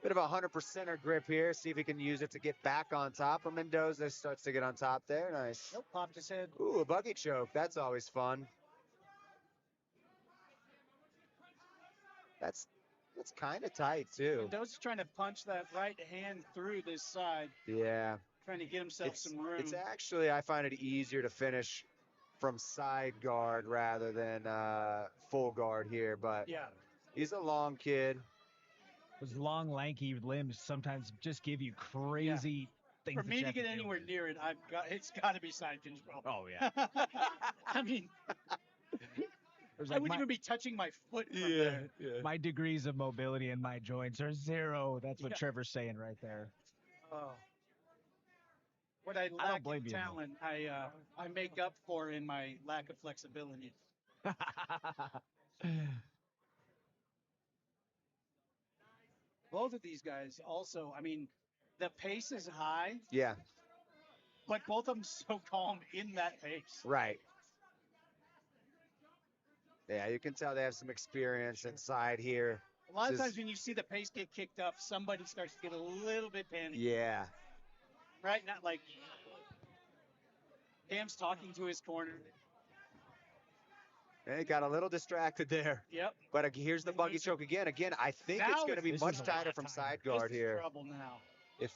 bit of a 100%er grip here. See if he can use it to get back on top of Mendoza. Starts to get on top there. Nice. Nope, popped his head. Ooh, a buggy choke. That's always fun. That's kind of tight too. Mendoza's trying to punch that right hand through this side, Yeah. trying to get himself some room. It's actually, I find it easier to finish from side guard rather than full guard here, but Yeah. he's a long kid. Those long, lanky limbs sometimes just give you crazy things. For that me you to have get do. anywhere near it, it's got to be side control. Oh yeah. I mean, There's I like wouldn't even be touching my foot from there. my degrees of mobility in my joints are 0. That's what Yeah. Trevor's saying right there. Oh. What I don't lack blame in you, though. talent, I make up for in my lack of flexibility. Both of these guys also, I mean, the pace is high, Yeah, but both of them so calm in that pace. right. Yeah, you can tell they have some experience inside here. A lot of Just- times when you see the pace get kicked up, somebody starts to get a little bit panicky. Yeah. Right? Not like Cam's talking to his corner. And he got a little distracted there. Yep. But here's the buggy choke again. Again, I think Now it's going to be this much is a lot tighter of from time. side This guard is here. trouble now. If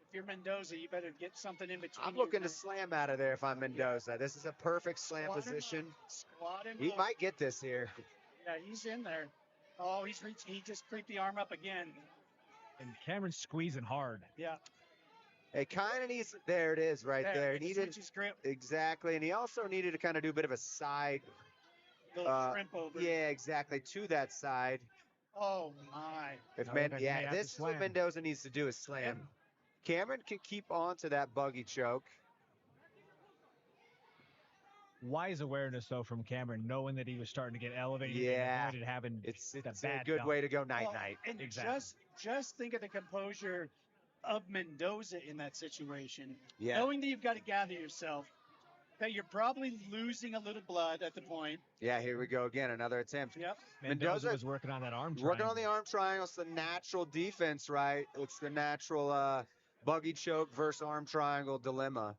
If you're Mendoza, you better get something in between. I'm your looking to legs. slam out of there if I'm Mendoza. This is a perfect slam Squat him position. up. Squat him He up. might get this here. Yeah, he's in there. Oh, he just creeped the arm up again. And Cameron's squeezing hard. Yeah. It kind of needs, there it is right there. He needed, switches grip, exactly. And he also needed to kind of do a bit of a side, little shrimp over. yeah, exactly, to that side. Oh my. If Oh, Men, look, yeah, they have to this is what slam. Mendoza needs to do is slam. Cameron can keep on to that buggy choke. Wise awareness, though, from Cameron, knowing that he was starting to get elevated Yeah. and avoided having It's the a bad good dump. way to go night Well, night. and Exactly. just think of the composure of Mendoza in that situation. Yeah. Knowing that you've got to gather yourself, that you're probably losing a little blood at the point. Yeah, here we go again, another attempt. Yep. Mendoza was working on that arm Working on the triangle. arm triangle. It's the natural defense, right? It's the natural buggy choke versus arm triangle dilemma.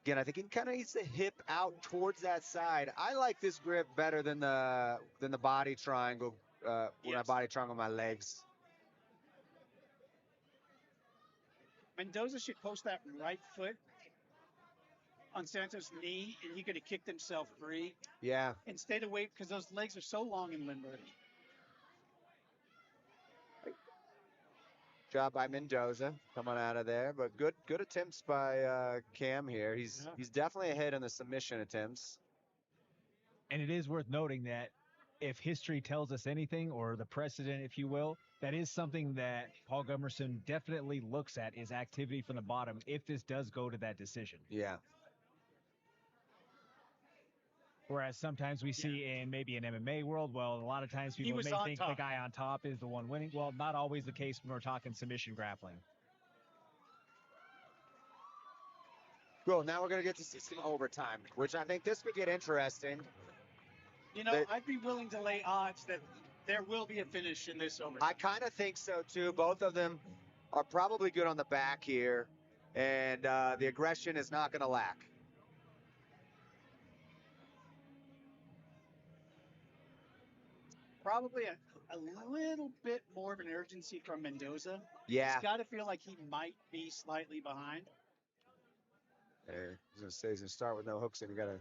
Again, I think he kind of needs to hip out towards that side. I like this grip better than the body triangle when I Yes. body triangle my legs. Mendoza should post that right foot on Santos' knee, and he could have kicked himself free Yeah. and stayed away because those legs are so long in limber. Job by Mendoza coming out of there, but good attempts by Cam here. He's definitely ahead in the submission attempts. And it is worth noting that if history tells us anything, or the precedent, if you will, that is something that Paul Gummerson definitely looks at, is activity from the bottom if this does go to that decision. Yeah. Whereas sometimes we see in maybe an MMA world, well, a lot of times people was may on think top. the guy on top is the one winning. Well, not always the case when we're talking submission grappling. Cool. Now we're going to get to see some overtime, which I think this could get interesting. You know, I'd be willing to lay odds that there will be a finish in this overtime. I kind of think so, too. Both of them are probably good on the back here, and the aggression is not going to lack. Probably a little bit more of an urgency from Mendoza. Yeah. He's got to feel like he might be slightly behind. I was going to say, he's going to start with no hooks, and you got to...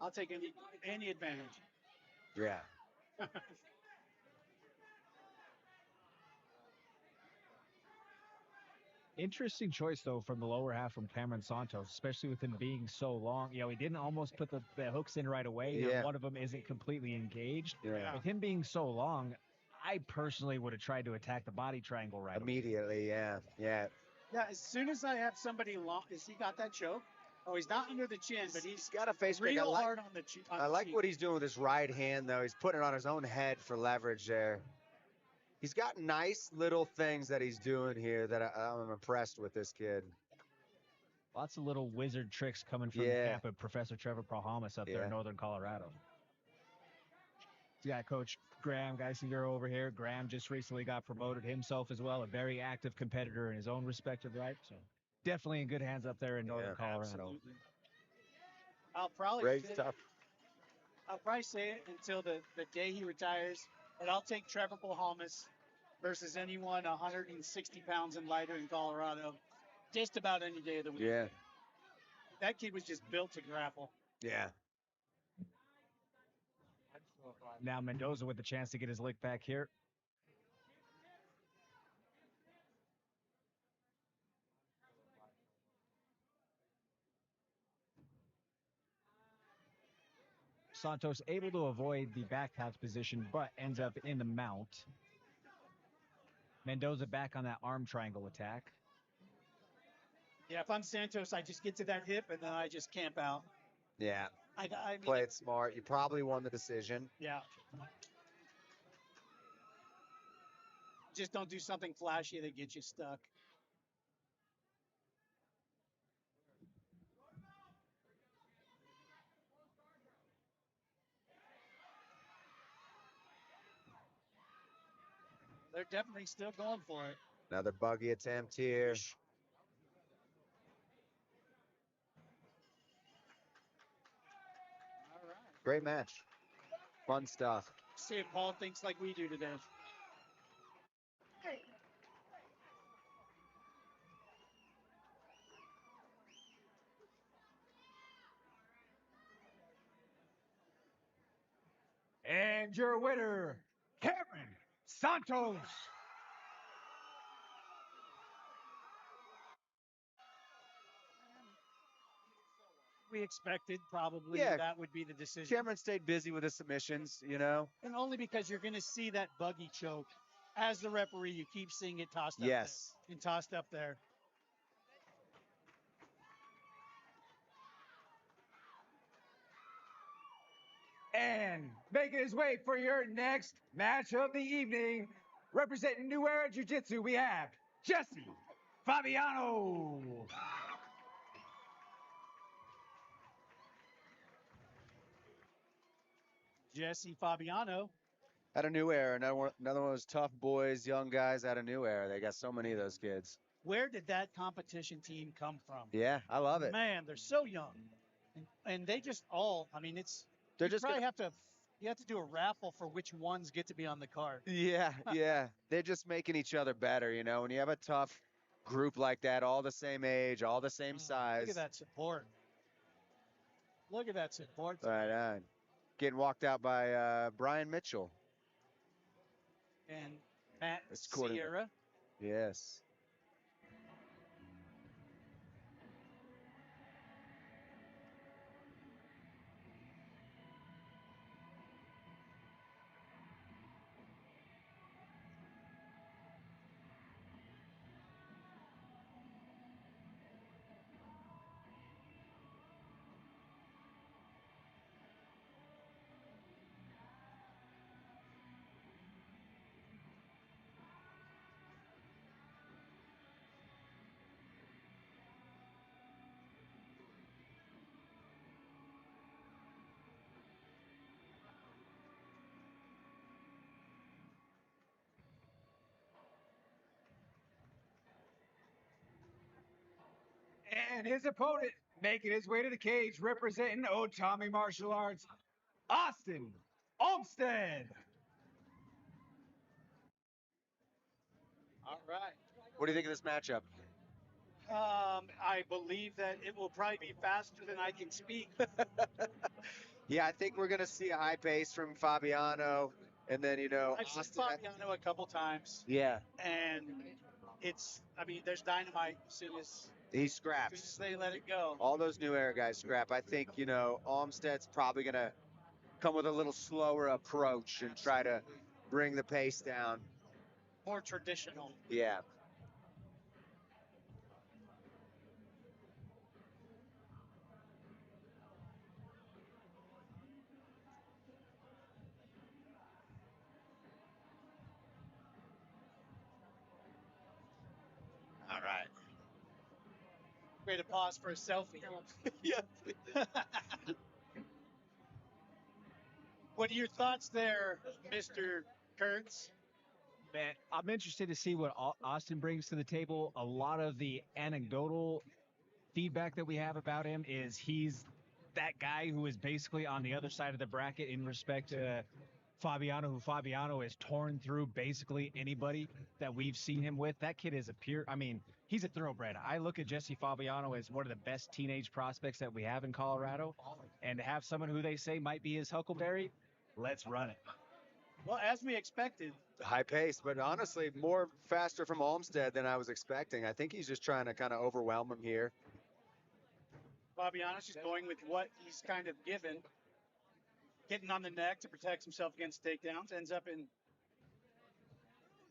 I'll take any advantage. Yeah. Interesting choice, though, from the lower half from Cameron Santos, especially with him being so long. You know, he didn't almost put the hooks in right away. Yeah. One of them isn't completely engaged. Yeah. With him being so long, I personally would have tried to attack the body triangle right Immediately, yeah. Yeah, as soon as I have somebody long, has he got that choke? Oh, he's not under the chin, but he's got a face break. real hard on the chin. I like what he's doing with his right hand, though. He's putting it on his own head for leverage there. He's got nice little things that he's doing here that I'm impressed with this kid. Lots of little wizard tricks coming from the camp of Professor Trevor Prohamas up there in northern Colorado. We got Coach Graham Geisinger over here. Graham just recently got promoted himself as well, a very active competitor in his own respective right. So definitely in good hands up there in northern Colorado. Absolutely. I'll probably say it until the day he retires, but I'll take Trevor Prohamas versus anyone 160 pounds and lighter in Colorado just about any day of the week. Yeah. That kid was just built to grapple. Yeah. Now Mendoza with the chance to get his lick back here. Santos able to avoid the back touch position, but ends up in the mount. Mendoza back on that arm triangle attack. Yeah, if I'm Santos, I just get to that hip and then I just camp out. Yeah. I mean, play it smart. You probably won the decision. Yeah. Just don't do something flashy that gets you stuck. They're definitely still going for it. Another buggy attempt here. All right. Great match. Fun stuff. See if Paul thinks like we do today. And your winner, Cameron Santos. we expected, probably Yeah. that would be the decision. Cameron stayed busy with his submissions, you know. And only because you're going to see that buggy choke. As the referee, you keep seeing it tossed up Yes. there. And tossed up there. And making his way for your next match of the evening, representing New Era Jiu-Jitsu, we have Jesse Fabiano. Jesse Fabiano. Out of New Era, another one of those tough boys, young guys out of New Era. They got so many of those kids. Where did that competition team come from? Yeah, I love it. Man, they're so young. And they just all, I mean, They're you just probably you have to do a raffle for which ones get to be on the card. Yeah, yeah. They're just making each other better, you know. When you have a tough group like that, all the same age, all the same size. Look at that support. Look at that support. Right on. Getting walked out by Brian Mitchell. And Matt That's quarterback. Sierra. Yes. And his opponent making his way to the cage, representing Otami Martial Arts, Austin Olmstead. All right. What do you think of this matchup? I believe that it will probably be faster than I can speak. Yeah, I think we're going to see a high pace from Fabiano. And then, you know, I've seen Austin. Fabiano a couple times. Yeah. And there's dynamite as soon as He scraps. they let it go. All those New Era guys scrap. I think, you know, Olmstead's probably going to come with a little slower approach and try to bring the pace down. More traditional. Yeah. All right. Way to pause for a selfie. Yeah. What are your thoughts there, Mr. Kurtz? Man, I'm interested to see what Austin brings to the table. A lot of the anecdotal feedback that we have about him is he's that guy who is basically on the other side of the bracket in respect to Fabiano, who Fabiano has torn through basically anybody that we've seen him with. That kid is he's a thoroughbred. I look at Jesse Fabiano as one of the best teenage prospects that we have in Colorado, and to have someone who they say might be his Huckleberry, let's run it. Well, as we expected. High pace, but honestly, more faster from Olmstead than I was expecting. I think he's just trying to kind of overwhelm him here. Fabiano's just going with what he's kind of given. Getting on the neck to protect himself against takedowns. Ends up in.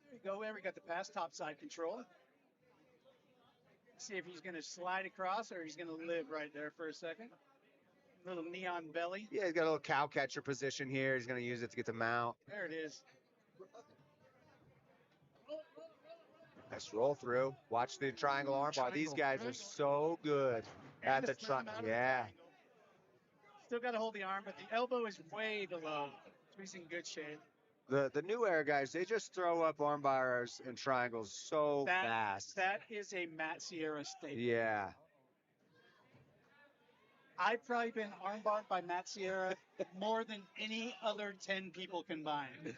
There you go. There we got the pass, top side control. See if he's going to slide across or he's going to live right there for a second. Little neon belly. Yeah, he's got a little cow catcher position here. He's going to use it to get the mount. There it is. Nice roll through. Watch the triangle armbar. These guys are so good at the triangle. Yeah. Still got to hold the arm, but the elbow is way below. So he's in good shape. The New Era guys, they just throw up arm bars and triangles so fast. That is a Matt Sierra staple. Yeah. I've probably been armbarred by Matt Sierra more than any other 10 people combined.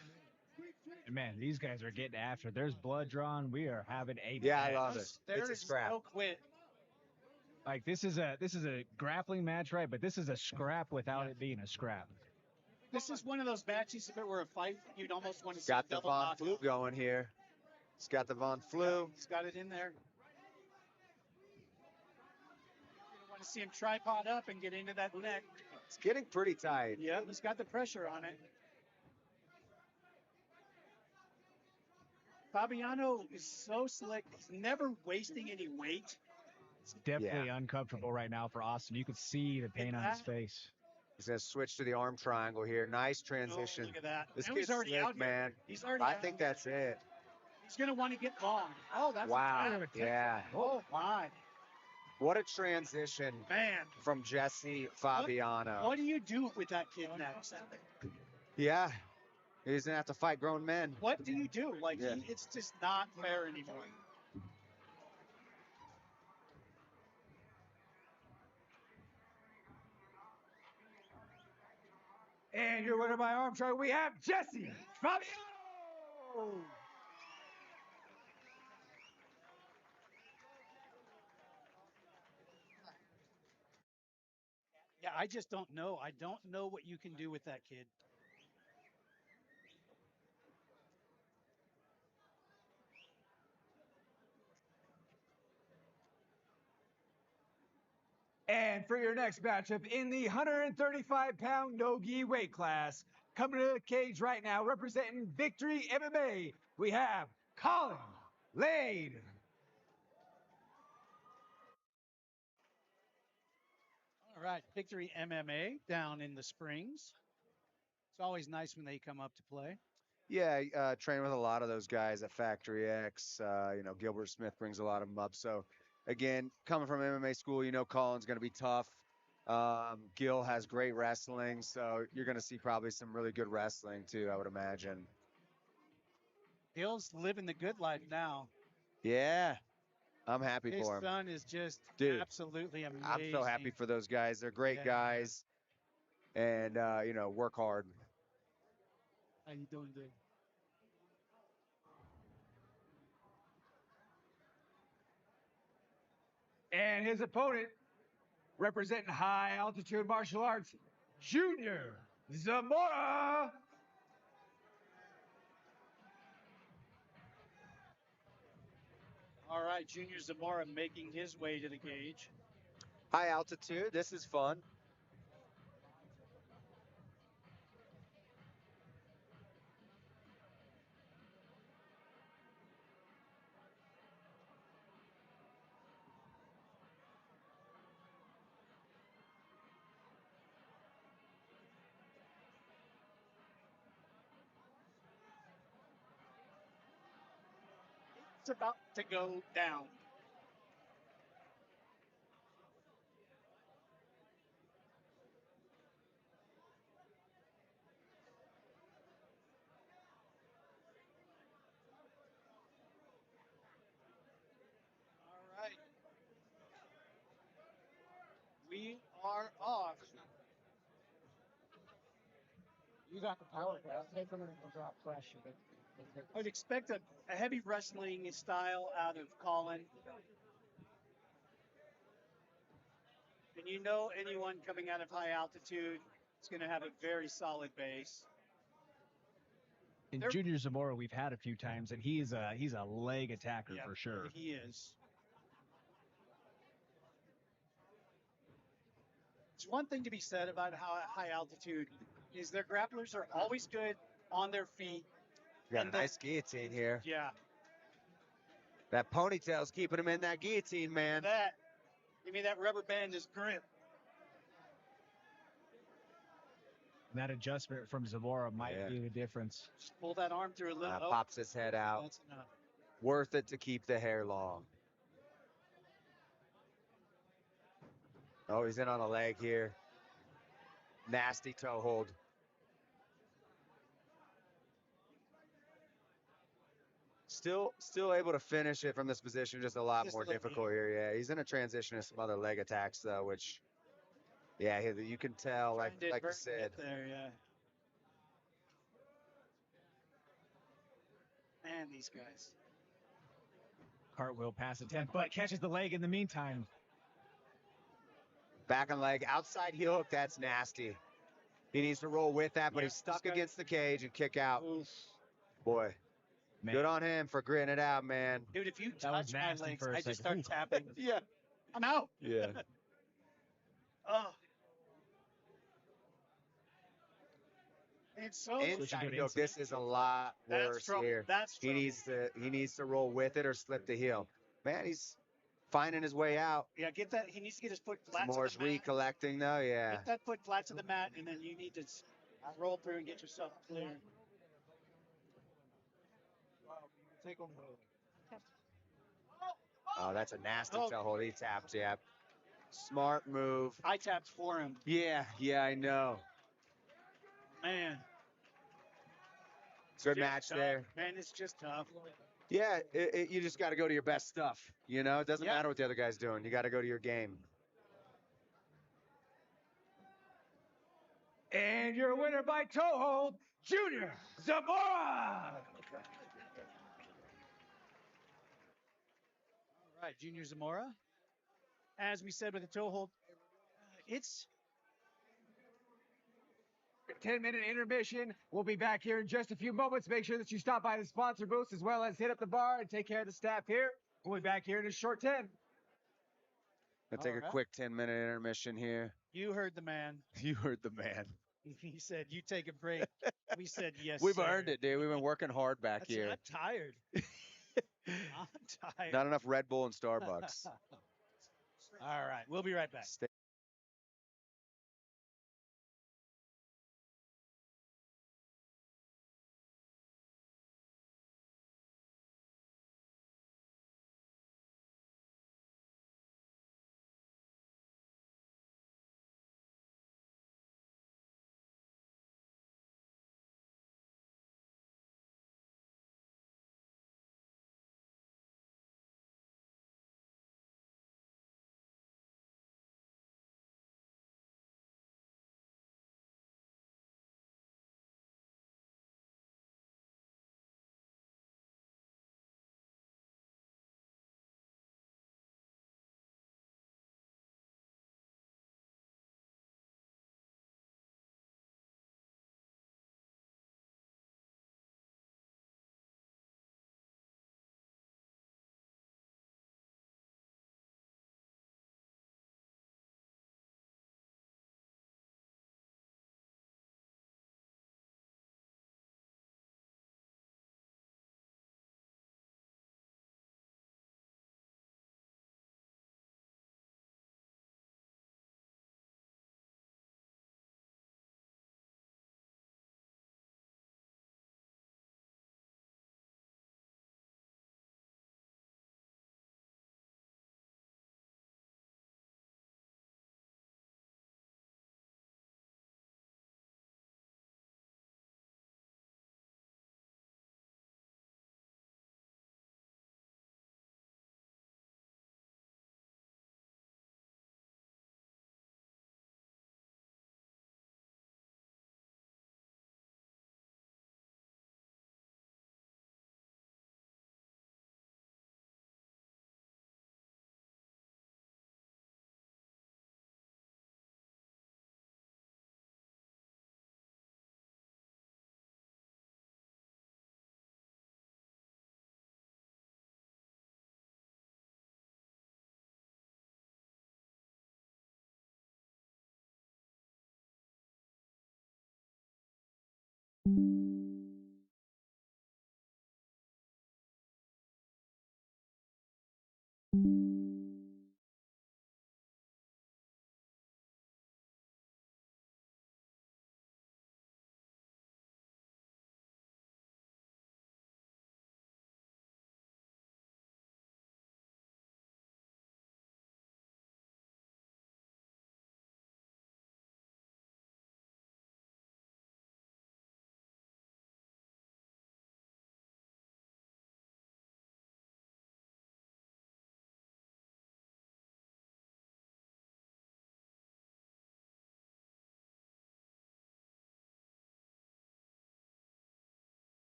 Man, these guys are getting after. There's blood drawn. We are having a I match. love it. It's a scrap. No quit. Like this is a grappling match, right? But this is a scrap without it being a scrap. This is one of those matches where a fight you'd almost want to see. Got the Von Flu going here. He's got the Von Flu. He's got it in there. to see him tripod up and get into that neck. It's getting pretty tight. Yeah, he's got the pressure on it. Fabiano is so slick. He's never wasting any weight. It's definitely uncomfortable right now for Austin. You could see the pain on his face. He's going to switch to the arm triangle here. Nice transition. Oh, look at that. This Now kid's he's already slick, out man. here. He's already I out. think that's it. He's going to want to get long. Oh, that's Wow. a Yeah. Oh, my. What a transition Man. from Jesse Fabiano. What do you do with that kid next? Yeah. He's going to have to fight grown men. What do you do? Like, it's just not fair anymore. And your winner by arm triangle, we have Jesse Fabiano. Yeah, I just don't know. I don't know what you can do with that kid. And for your next matchup in the 135-pound no-gi weight class, coming to the cage right now, representing Victory MMA, we have Colin Lade. All right, Victory MMA down in the Springs. It's always nice when they come up to play. Yeah, train with a lot of those guys at Factory X. Gilbert Smith brings a lot of them up. So, again, coming from MMA school, Colin's going to be tough. Gil has great wrestling, so you're going to see probably some really good wrestling too, I would imagine. Gil's living the good life now. Yeah, I'm happy His for him. His son is just absolutely amazing. I'm so happy for those guys. They're great guys, and work hard. How you doing, dude? And his opponent, representing high altitude martial arts, Junior Zamora. All right, Junior Zamora making his way to the cage. High altitude, this is fun. It's about to go down. All right. We are off. You got the power grab. Take them and drop pressure. I would expect a heavy wrestling style out of Colin. And anyone coming out of high altitude is going to have a very solid base. In Junior Zamora, we've had a few times, and he's a leg attacker for sure. He is. It's one thing to be said about high altitude is their grapplers are always good on their feet. You got a nice guillotine here. Yeah. That ponytail's keeping him in that guillotine, man. Give me that rubber band is grip. And that adjustment from Zamora might be the difference. Just pull that arm through a little. Pops his head out. That's enough. Worth it to keep the hair long. Oh, he's in on a leg here. Nasty toe hold. Still able to finish it from this position, just a lot more difficult here. Yeah, he's in a transition to some other leg attacks though, which, you can tell, like you said. There, yeah. Man, these guys. Cartwheel pass attempt, but catches the leg in the meantime. Back on leg, outside heel hook, that's nasty. He needs to roll with that, but he's stuck against the cage and kick out. Oof. Boy, good on him for gritting it out, man. Dude, if you touch my legs, I just start second. tapping. Yeah. I'm out. Yeah. It's so Inside hook. This is a lot That's worse trouble. here. That's He trouble. needs to roll with it or slip the heel. Man, he's finding his way out. Yeah, get that. He needs to get his foot flat to Moore's the mat. recollecting though. Yeah. Get that foot flat to the mat, and then you need to roll through and get yourself clear. Take him. Oh, that's a nasty Oh. toe hold. He tapped. Yeah. Smart move. I tapped for him. Yeah. Yeah, I know. Man. Good Just match tough. there. Man, it's just tough. Yeah, you just got to go to your best stuff. You know, it doesn't Yeah. matter what the other guy's doing. You got to go to your game. And your winner by toe hold, Junior Zamora. All right, Junior Zamora. As we said with the toe hold, it's 10-minute intermission. We'll be back here in just a few moments. Make sure that you stop by the sponsor booths as well as hit up the bar and take care of the staff here. We'll be back here in a short 10. Gonna take a quick 10-minute intermission here. you heard the man. You heard the man. He said, "You take a break." We said, "Yes." We've sir. earned it, dude. We've been working hard back That's- here. I'm tired. I'm tired. Not enough Red Bull and Starbucks. All right, we'll be right back. Stay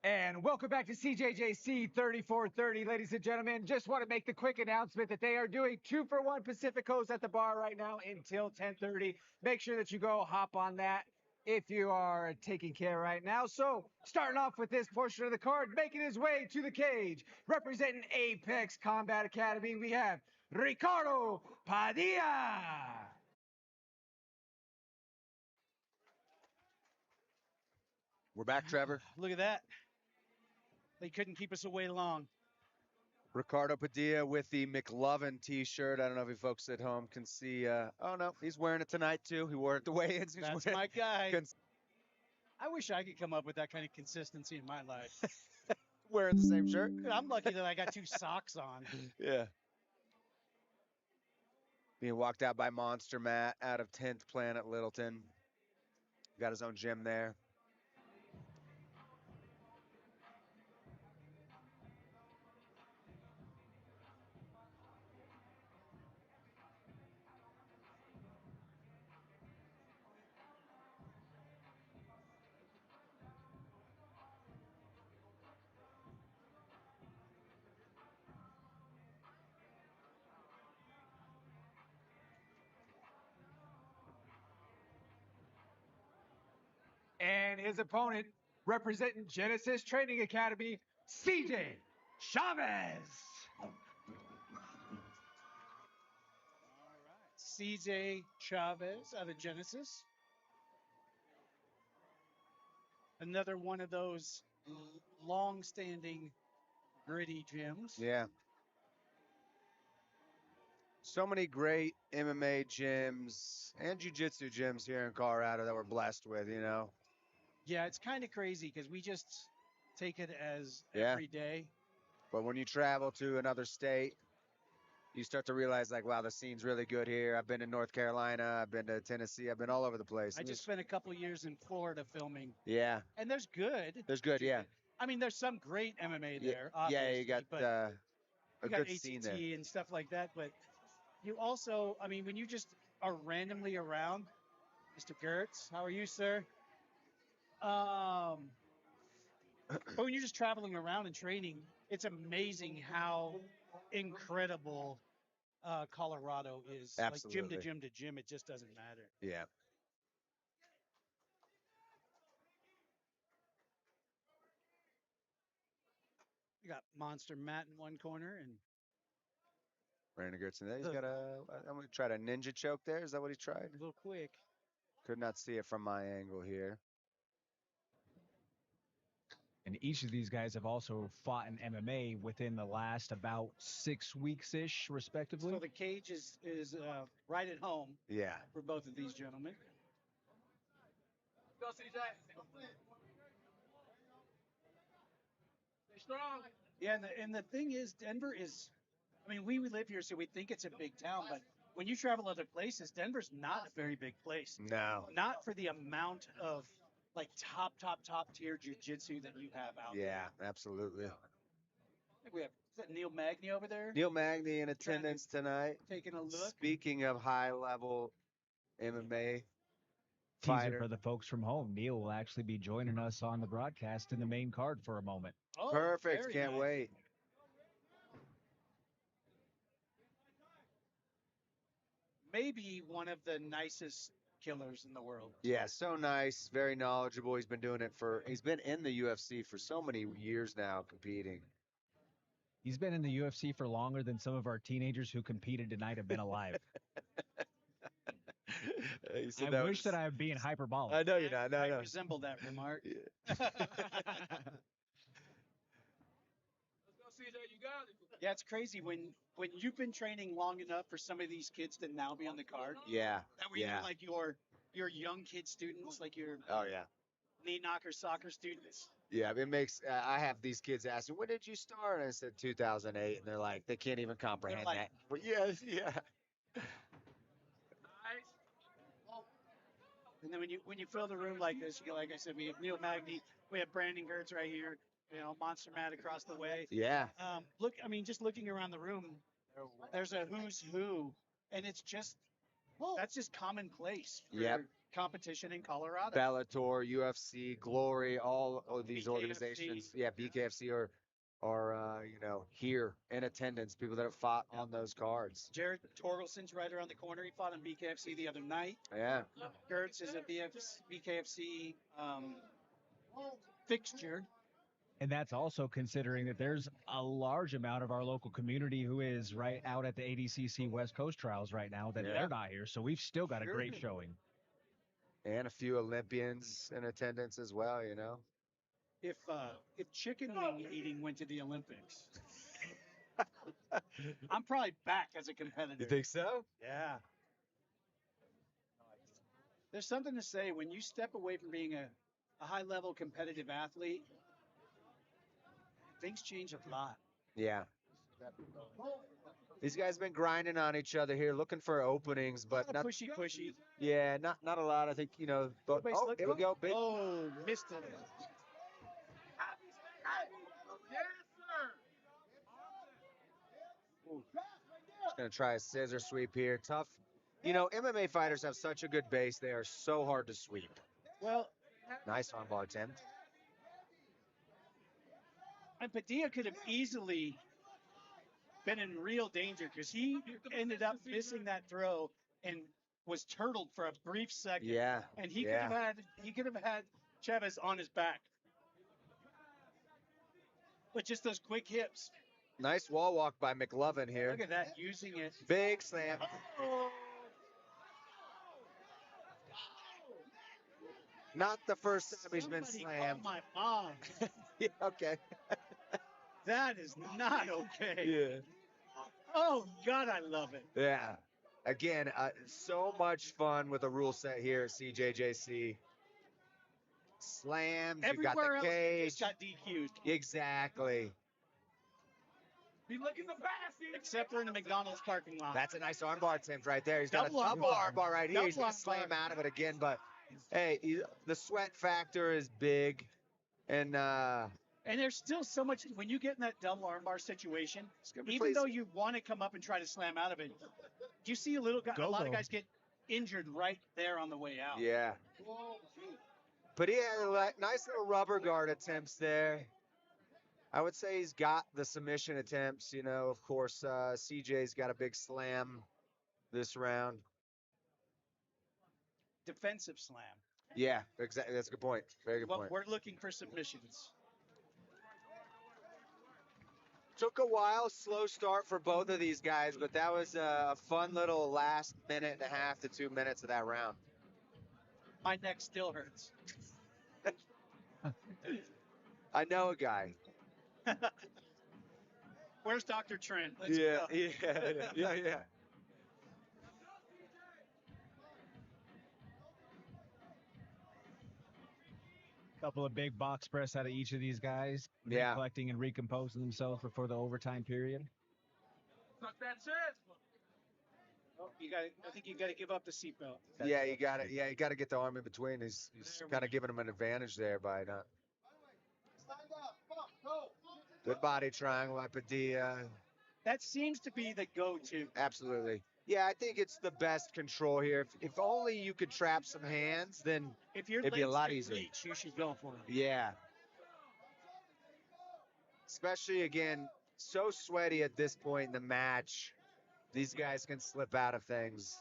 And welcome back to CJJC 3430, ladies and gentlemen. Just want to make the quick announcement that they are doing 2-for-1 Pacificos at the bar right now until 10:30. Make sure that you go hop on that if you are taking care right now. So, starting off with this portion of the card, making his way to the cage, representing Apex Combat Academy, we have Ricardo Padilla. We're back, Trevor. Look at that. They couldn't keep us away long. Ricardo Padilla with the McLovin t-shirt. I don't know if you folks at home can see. Oh, no, he's wearing it tonight, too. He wore it at the weigh-ins. That's my guy. I wish I could come up with that kind of consistency in my life. Wearing the same shirt. I'm lucky that I got 2 socks on. Yeah. Being walked out by Monster Matt out of 10th Planet Littleton. Got his own gym there. And his opponent, representing Genesis Training Academy, CJ Chavez. All right. CJ Chavez out of Genesis. Another one of those long-standing gritty gyms. Yeah. So many great MMA gyms and jiu-jitsu gyms here in Colorado that we're blessed with, you know. Yeah, it's kind of crazy because we just take it as Yeah. every day. But when you travel to another state, you start to realize, like, wow, the scene's really good here. I've been to North Carolina. I've been to Tennessee. I've been all over the place. I just spent a couple years in Florida filming. Yeah. And there's good. There's good, yeah. I mean, there's some great MMA there, Yeah, obviously. you got but a you got good ATT scene there. and stuff like that. But you also, I mean, when you just are randomly around, Mr. Kurtz, how are you, sir? But when you're just traveling around and training, it's amazing how incredible Colorado is. Absolutely. Like gym to gym to gym, it just doesn't matter. Yeah. You got Monster Matt in one corner and Brandon Gertzen there. He's got I'm going to try to ninja choke there. Is that what he tried? a little quick. Could not see it from my angle here. And each of these guys have also fought in MMA within the last about 6 weeks-ish, respectively. So the cage is right at home Yeah. for both of these gentlemen. Go, CJ. Stay strong. Yeah, and the thing is, Denver is, I mean, we live here, so we think it's a big town, but when you travel other places, Denver's not a very big place. No. Not for the amount of, like, top tier jiu-jitsu that you have out there. Yeah, absolutely. I think we have, is that Neil Magny over there? Neil Magny in attendance tonight. Taking a look. Speaking of high-level MMA Teaser fighter. for the folks from home. Neil will actually be joining us on the broadcast in the main card for a moment. Oh, Perfect. very Can't nice. wait. Maybe one of the nicest killers in the world. Yeah, so nice. Very knowledgeable. He's been doing it he's been in the UFC for so many years now competing. He's been in the UFC for longer than some of our teenagers who competed tonight have been alive. I wish that I was being hyperbolic. I know you're not. I No. resemble that remark. Yeah. Let's go, CJ. You got it. Yeah, it's crazy when you've been training long enough for some of these kids to now be on the card. Yeah. That were even like your young kid students, like your Oh, yeah. knee knocker soccer students. Yeah, it makes. I have these kids asking, "When did you start?" And I said 2008, and they're like, they can't even comprehend like- that. But yes, yeah. Nice. And then when you fill the room like this, you go, like I said, we have Neil Magny, we have Brandon Kurtz right here, you know, Monster Matt across the way. Yeah. Look, I mean, just looking around the room, there's a who's who, and it's just that's just commonplace for Yep. competition in Colorado. Bellator, UFC, Glory, all of these BKFC. organizations. Yeah, BKFC are you know, here in attendance. People that have fought on those cards. Jared Torgelson's right around the corner. He fought on BKFC the other night. Yeah. Kurtz is a BKFC fixture. And that's also considering that there's a large amount of our local community who is right out at the ADCC West Coast trials right now that they're not here. So we've still got a great showing. And a few Olympians in attendance as well, you know. If chicken wing eating went to the Olympics, I'm probably back as a competitor. You think so? Yeah. There's something to say when you step away from being a high-level competitive athlete, things change a lot. Yeah. These guys have been grinding on each other here, looking for openings, but not Pushy. Yeah, not a lot. I think, you know, but here we go. Big. Oh, missed it. Just gonna try a scissor sweep here. Tough. You know, MMA fighters have such a good base. They are so hard to sweep. Well, Nice armbar attempt. and Padilla could have easily been in real danger because he ended up missing that throw and was turtled for a brief second. Yeah. And he could have had Chavez on his back. But just those quick hips. Nice wall walk by McLovin here. Look at that, using it. Big slam. Not the first time he's been Somebody slammed. call my mom. Yeah, okay. That is not okay. Yeah. Oh, God, I love it. Yeah. Again, so much fun with the rule set here at CJJC. Slams, you got Everywhere the else cage. just got DQ'd. Exactly. Be looking the basket. Except for in the McDonald's parking lot. That's a nice armbar attempt right there. He's got Double a double armbar. armbar right here. He's Double going to slam armbar. out of it again, but hey, the sweat factor is big. And there's still so much, when you get in that double armbar situation, even though you want to come up and try to slam out of it, you see a lot of guys get injured right there on the way out. yeah. But he had nice little rubber guard attempts there. I would say he's got the submission attempts. You know, of course, CJ's got a big slam this round. Defensive slam. Yeah, exactly. That's a good point. Very good point. We're looking for submissions. Took a while, slow start for both of these guys, but that was a fun little last minute and a half to 2 minutes of that round. My neck still hurts. I know a guy. Where's Dr. Trent? Let's go. Yeah. Couple of big box press out of each of these guys. Yeah. Collecting and recomposing themselves before the overtime period. That's it. Oh, I think you got to give up the seatbelt. Yeah, you got it. Yeah, you got to get the arm in between. He's kind of giving him an advantage there by not. Good body triangle by Padilla. That seems to be the go-to. Absolutely. Yeah, I think it's the best control here. If only you could trap some hands, then If you're it'd be a lot late easier. reach, you should go for it. Yeah. Especially, again, so sweaty at this point in the match. These guys can slip out of things.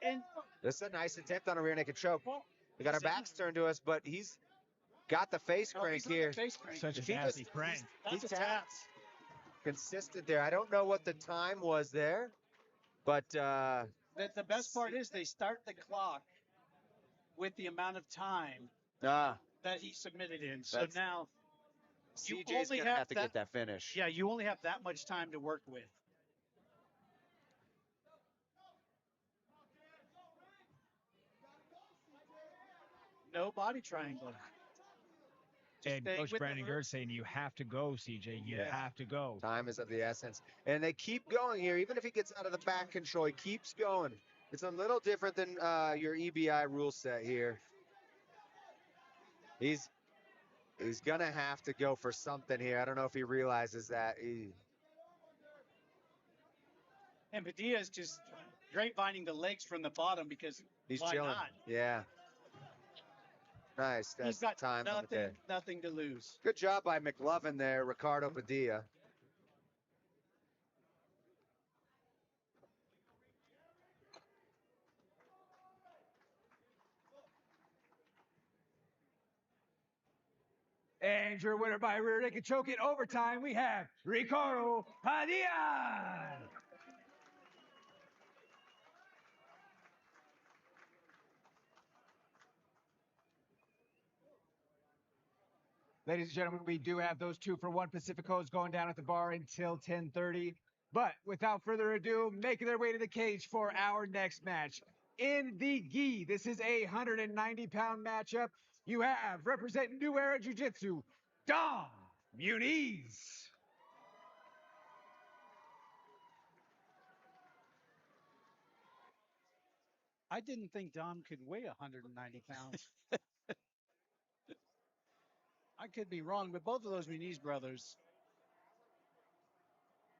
And This is a nice attempt on a rear naked choke. We got our backs turned to us, but he's got the face crank here. Face crank. Such He a nasty just- prank. That's a He tap. taps. Consistent there. I don't know what the time was there, but The best part is they start the clock with the amount of time that he submitted in. So That's- now, you CJ's only gonna have have to that- get that finish. yeah, you only have that much time to work with. No body triangle. Just And stay Coach with Brandon the- Gertz saying you have to go, CJ. You Yeah. have to go. Time is of the essence. And they keep going here. Even if he gets out of the back control, he keeps going. It's a little different than your EBI rule set here. He's going to have to go for something here. I don't know if he realizes that. And Padilla's just grapevining the legs from the bottom because He's why chilling. not? Yeah. Nice. He's That's got time limit there. nothing to lose. Good job by McLovin there, Ricardo Padilla. And your winner by rear naked choke in overtime, we have Ricardo Padilla. Ladies and gentlemen, we do have those 2-for-1 Pacificos going down at the bar until 10:30. But without further ado, making their way to the cage for our next match. In the gi, this is a 190-pound matchup. You have, representing New Era Jiu-Jitsu, Dom Muniz. I didn't think Dom could weigh 190 pounds. I could be wrong, but both of those Muniz brothers,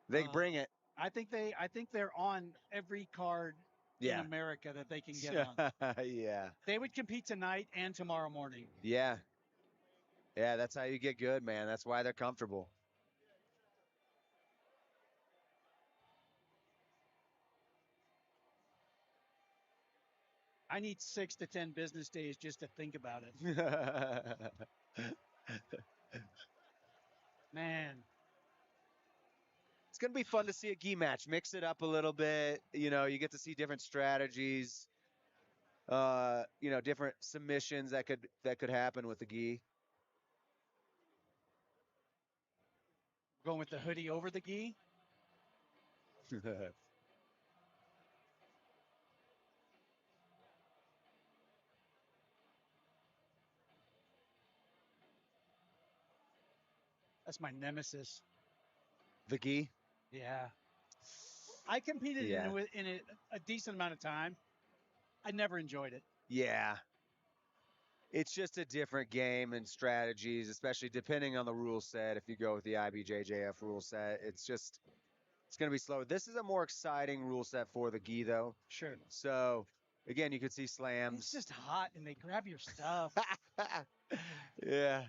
They bring it. I think they're on every card in America that they can get on. Yeah. They would compete tonight and tomorrow morning. Yeah. Yeah, that's how you get good, man. That's why they're comfortable. I need 6 to 10 business days just to think about it. Man. It's going to be fun to see a gi match. Mix it up a little bit. You know, you get to see different strategies. You know, different submissions that could happen with the gi. Going with the hoodie over the gi. That's my nemesis. The gi? Yeah. I competed in a decent amount of time. I never enjoyed it. Yeah. It's just a different game and strategies, especially depending on the rule set. If you go with the IBJJF rule set, it's going to be slower. This is a more exciting rule set for the gi, though. Sure. So, again, you could see slams. It's just hot, and they grab your stuff. Yeah.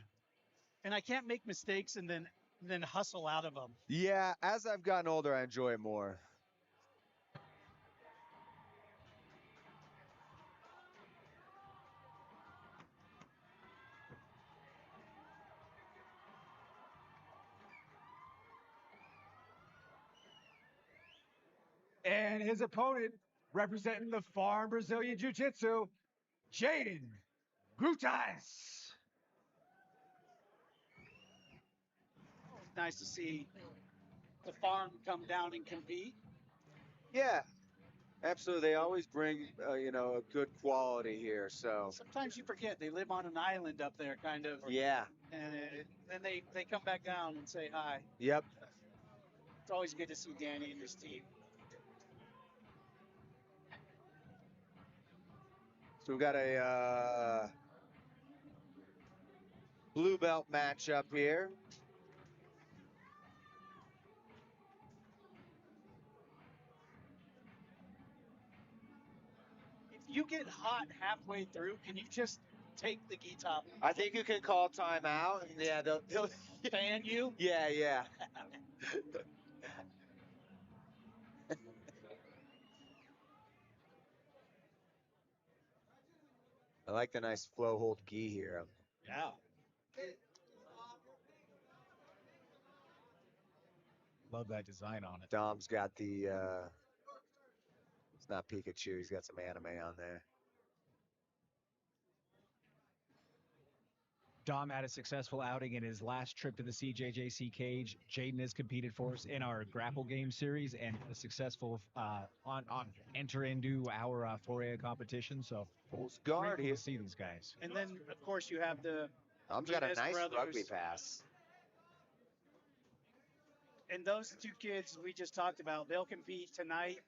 And I can't make mistakes and then hustle out of them. Yeah, as I've gotten older, I enjoy it more. And his opponent, representing the Farm Brazilian Jiu-Jitsu, Jaden Grutas. It's nice to see the farm come down and compete. Yeah, absolutely. They always bring, you know, a good quality here. So sometimes you forget they live on an island up there, kind of. Yeah. And then they come back down and say hi. Yep. It's always good to see Danny and his team. So we've got a blue belt matchup here. If you get hot halfway through, can you just take the gi top? I think you can call timeout. Yeah, they'll fan you. Yeah, yeah. I like the nice flow hold gi here. Yeah. Love that design on it. Dom's got the, it's not Pikachu, he's got some anime on there. Dom had a successful outing in his last trip to the CJJC cage. Jaden has competed for us in our grapple game series and a successful on enter into our foray competition. So guard here. To see these guys. And then of course you have the Dom's got a nice brothers. rugby pass. And those two kids we just talked about, they'll compete tonight,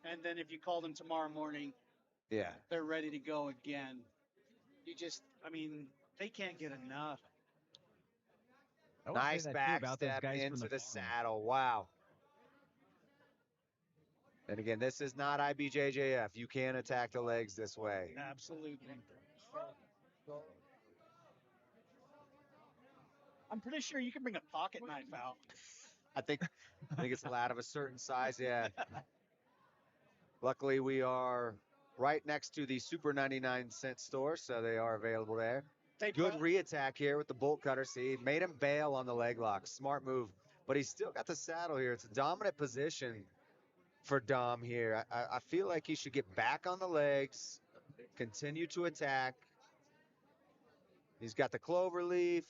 and then if you call them tomorrow morning, yeah, they're ready to go again. They can't get enough. Nice back step into the saddle. Wow. And again, this is not IBJJF. You can attack the legs this way. Absolutely. I'm pretty sure you can bring a pocket knife out. I think it's allowed of a certain size, yeah. Luckily, we are right next to the Super 99-cent store, so they are available there. Good re-attack here with the bolt cutter. See, made him bail on the leg lock. Smart move. But he's still got the saddle here. It's a dominant position for Dom here. I feel like he should get back on the legs, continue to attack. He's got the clover leaf.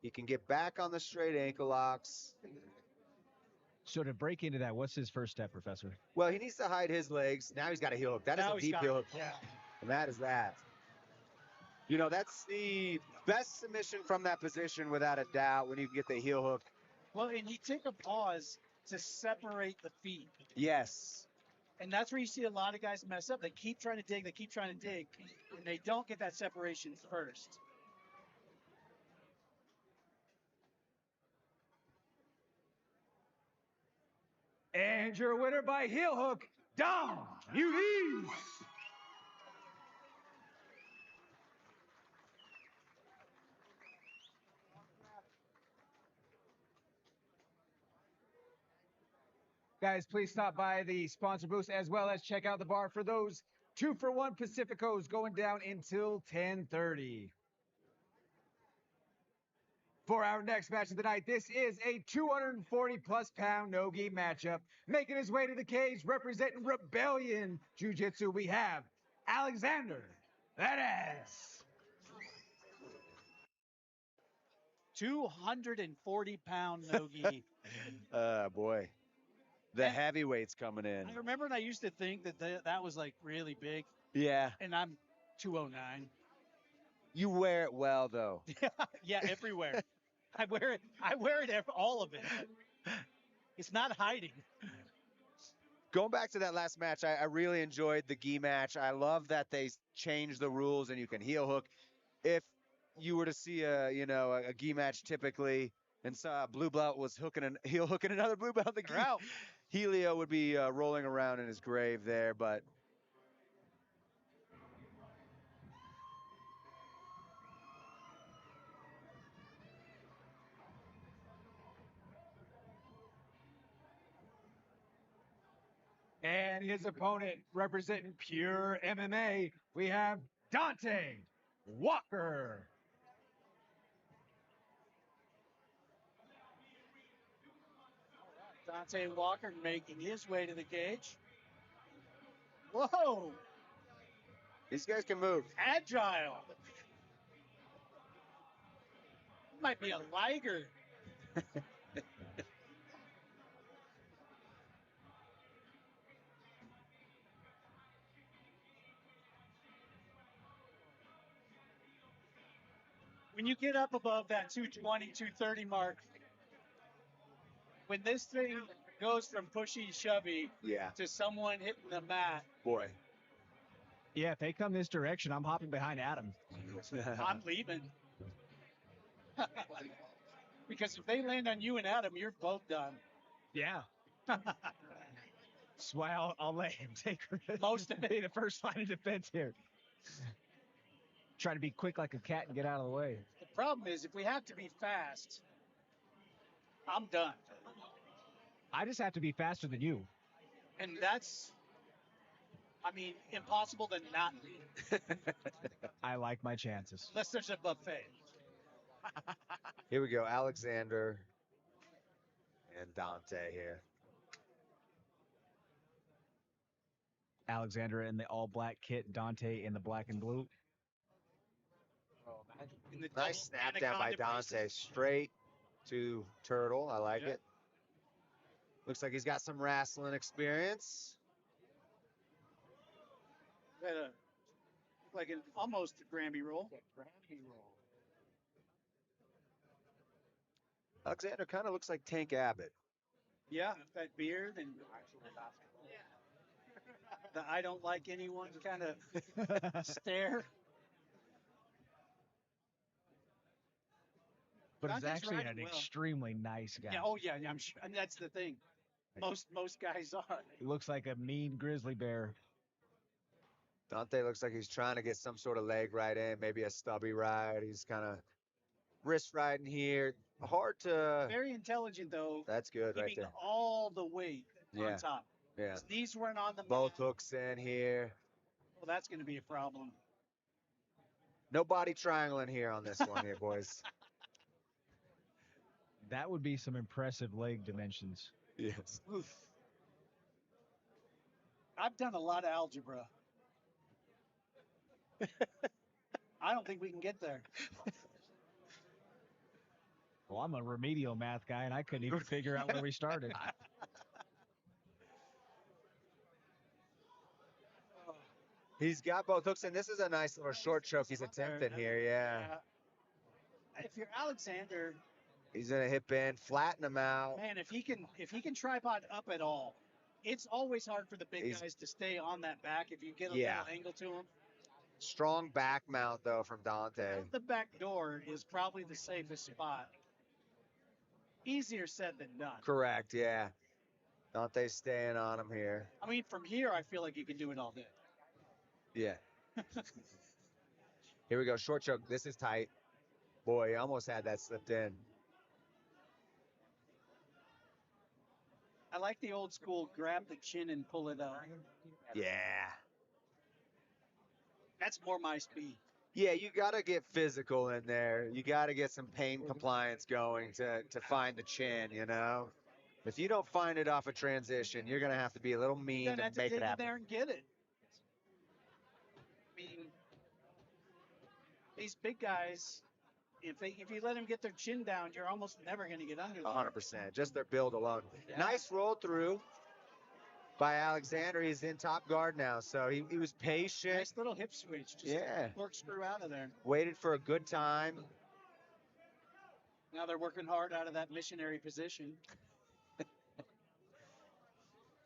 He can get back on the straight ankle locks. So to break into that, what's his first step, Professor? Well, he needs to hide his legs. Now he's got a heel hook. That is a deep heel hook. Yeah. And that is that. You know, that's the best submission from that position without a doubt when you get the heel hook. Well, and you take a pause to separate the feet. Yes. And that's where you see a lot of guys mess up. They keep trying to dig, and they don't get that separation first. And your winner by heel hook, Dom Muniz. Guys, please stop by the sponsor booth as well as check out the bar for those 2-for-1 Pacificos going down until 10:30. For our next match of the night, this is a 240-plus pound no-gi matchup. Making his way to the cage, representing Rebellion Jiu-Jitsu, we have Alexander. That is 240-pound no-gi. Boy. The heavyweights coming in. I remember when I used to think that that was like really big. Yeah. And I'm 209. You wear it well, though. Yeah, everywhere. I wear it all of it. It's not hiding. Going back to that last match, I really enjoyed the gi match. I love that they changed the rules and you can heel hook. If you were to see a gi match typically and saw a blue belt was heel hooking another blue belt, the gi, Helio would be rolling around in his grave there, but and his opponent representing pure MMA, we have Dante Walker. Dante Walker making his way to the cage. Whoa! these guys can move. Agile. Might be a Liger. When you get up above that 220, 230 mark, when this thing goes from pushy shovey to someone hitting the mat. Boy. Yeah, if they come this direction, I'm hopping behind Adam. I'm leaving. Because if they land on you and Adam, you're both done. Yeah. That's why I'll let him take most of it. Be the first line of defense here. Trying to be quick like a cat and get out of the way. The problem is, if we have to be fast, I'm done. I just have to be faster than you. And that's, impossible to not be. I like my chances. Unless there's a buffet. Here we go, Alexander and Dante here. Alexander in the all-black kit, Dante in the black and blue. Nice snap down by Dante, straight to Turtle. I like it. Looks like he's got some wrestling experience. Like almost a Grammy roll. Alexander kind of looks like Tank Abbott. Yeah, that beard and the I don't like anyone kind of stare. But he's actually an extremely nice guy. Yeah, oh yeah, I'm sure. And that's the thing. Most guys are. He looks like a mean grizzly bear. Dante looks like he's trying to get some sort of leg right in, maybe a stubby ride. He's kind of wrist riding here. Hard to. Very intelligent though. That's good right Keeping there. all the weight Yeah. on top. Yeah. His knees weren't on the Both mat. hooks in here. Well, that's going to be a problem. No body triangling here on this one here, boys. That would be some impressive leg dimensions. Yes. Oof. I've done a lot of algebra. I don't think we can get there. Well, I'm a remedial math guy, and I couldn't even figure out where we started. He's got both hooks, and this is a nice little short choke he's attempting here, yeah. If you're Alexander, He's in a hip bend, flatten him out. man, if he can tripod up at all, it's always hard for the big guys to stay on that back if you get a little angle to him. Strong back mount, though, from Dante. The back door is probably the safest spot. Easier said than done. Correct, yeah. Dante's staying on him here. I mean, from here, I feel like you can do it all day. Yeah. Here we go, short choke. This is tight. Boy, he almost had that slipped in. I like the old school grab the chin and pull it up. Yeah. That's more my speed. Yeah, you got to get physical in there. You got to get some pain compliance going to find the chin, you know? If you don't find it off a transition, you're going to have to be a little mean to make it happen. There and get it. I mean, these big guys, if you let them get their chin down, you're almost never going to get under them. 100%. Just their build alone. Yeah. Nice roll through by Alexander. He's in top guard now, so he was patient. Nice little hip switch. Just corkscrew out of there. Waited for a good time. Now they're working hard out of that missionary position.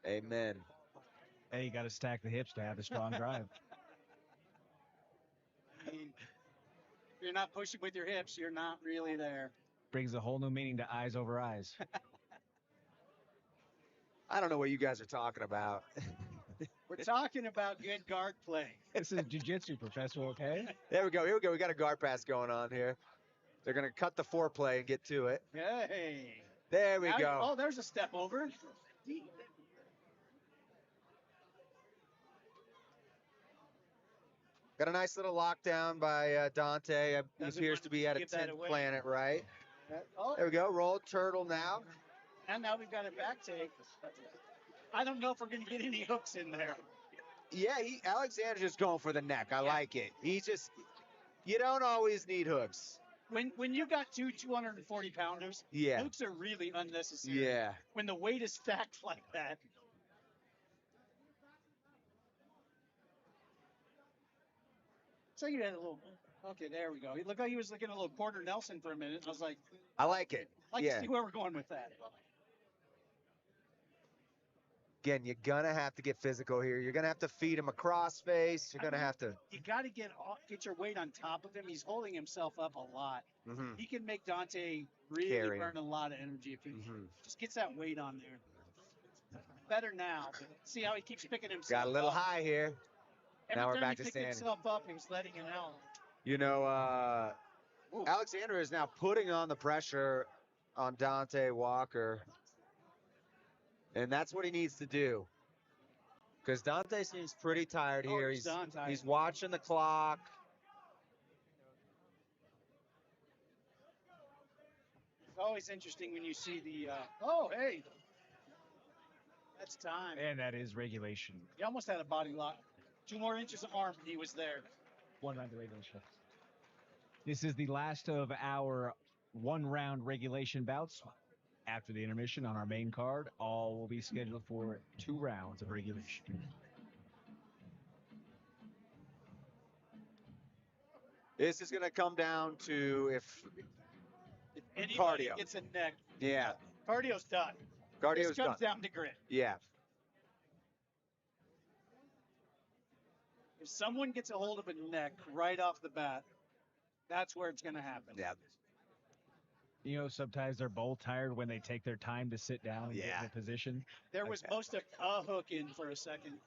Amen. Hey, you got to stack the hips to have a strong drive. I mean, if you're not pushing with your hips, you're not really there. Brings a whole new meaning to eyes over eyes. I don't know what you guys are talking about. We're talking about good guard play. This is jiu-jitsu, professor, okay? There we go. Here we go. We got a guard pass going on here. They're going to cut the foreplay and get to it. Hey. There we go. Oh, there's a step over. Got a nice little lockdown by Dante. He appears to be at a 10th planet, right? There we go. Roll turtle now. And now we've got a back take. I don't know if we're going to get any hooks in there. Yeah, Alexander's just going for the neck. I like it. You don't always need hooks. When you got two 240-pounders, hooks are really unnecessary. Yeah. When the weight is stacked like that. So you had a little. Okay, there we go. He looked like he was looking a little Porter Nelson for a minute. I was like, I like it. I like to see where we're going with that. Again, you're gonna have to get physical here. You're gonna have to feed him a crossface. You're gonna have to. You got to get your weight on top of him. He's holding himself up a lot. Mm-hmm. He can make Dante really burn a lot of energy if he just gets that weight on there. Better now. See how he keeps picking himself up. Got a little high here. Now we're back to standing. Himself up, he was letting it out. You know, Alexander is now putting on the pressure on Dante Walker. And that's what he needs to do. Because Dante seems pretty tired here. He's watching the clock. It's always interesting when you see the, oh, hey. That's time. And that is regulation. He almost had a body lock. 2 more inches of arm, he was there. 1 round regulation. This is the last of our 1-round regulation bouts. After the intermission on our main card, all will be scheduled for 2 rounds of regulation. This is going to come down to if anybody gets a neck. Yeah. Cardio's done. Cardio's done. This comes down to grit. Yeah. If someone gets a hold of a neck right off the bat, that's where it's going to happen. Yeah. You know, sometimes they're both tired when they take their time to sit down and get Yeah. in a position. There was most of a hook in for a second.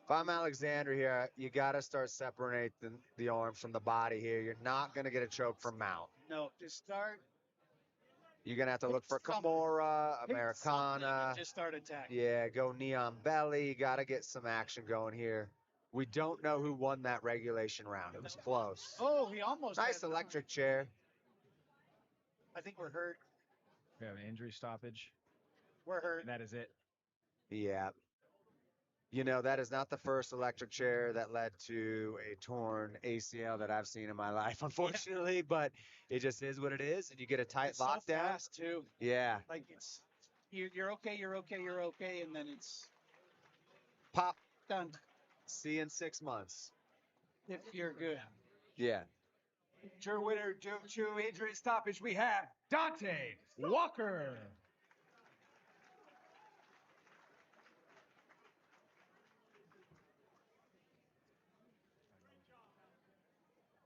If I'm Alexander here, you got to start separating the arms from the body here. You're not going to get a choke from mount. No, just start. You're going to have to look for Something. Kimura, Something Americana. and just start attacking. Yeah, go knee on belly. Got to get some action going here. We don't know who won that regulation round. It was close. Oh, he almost Nice had- electric chair. I think we're hurt. We have an injury stoppage. We're hurt. And that is it. Yeah. You know, that is not the first electric chair that led to a torn ACL that I've seen in my life, unfortunately, but it just is what it is. And you get a tight It's lockdown. so fast too. Yeah. Like it's you're okay, you're okay, you're okay, and then it's Pop. done. See you in 6 months. If you're good. Yeah. Your winner due to injury stoppage, we have Dante Walker.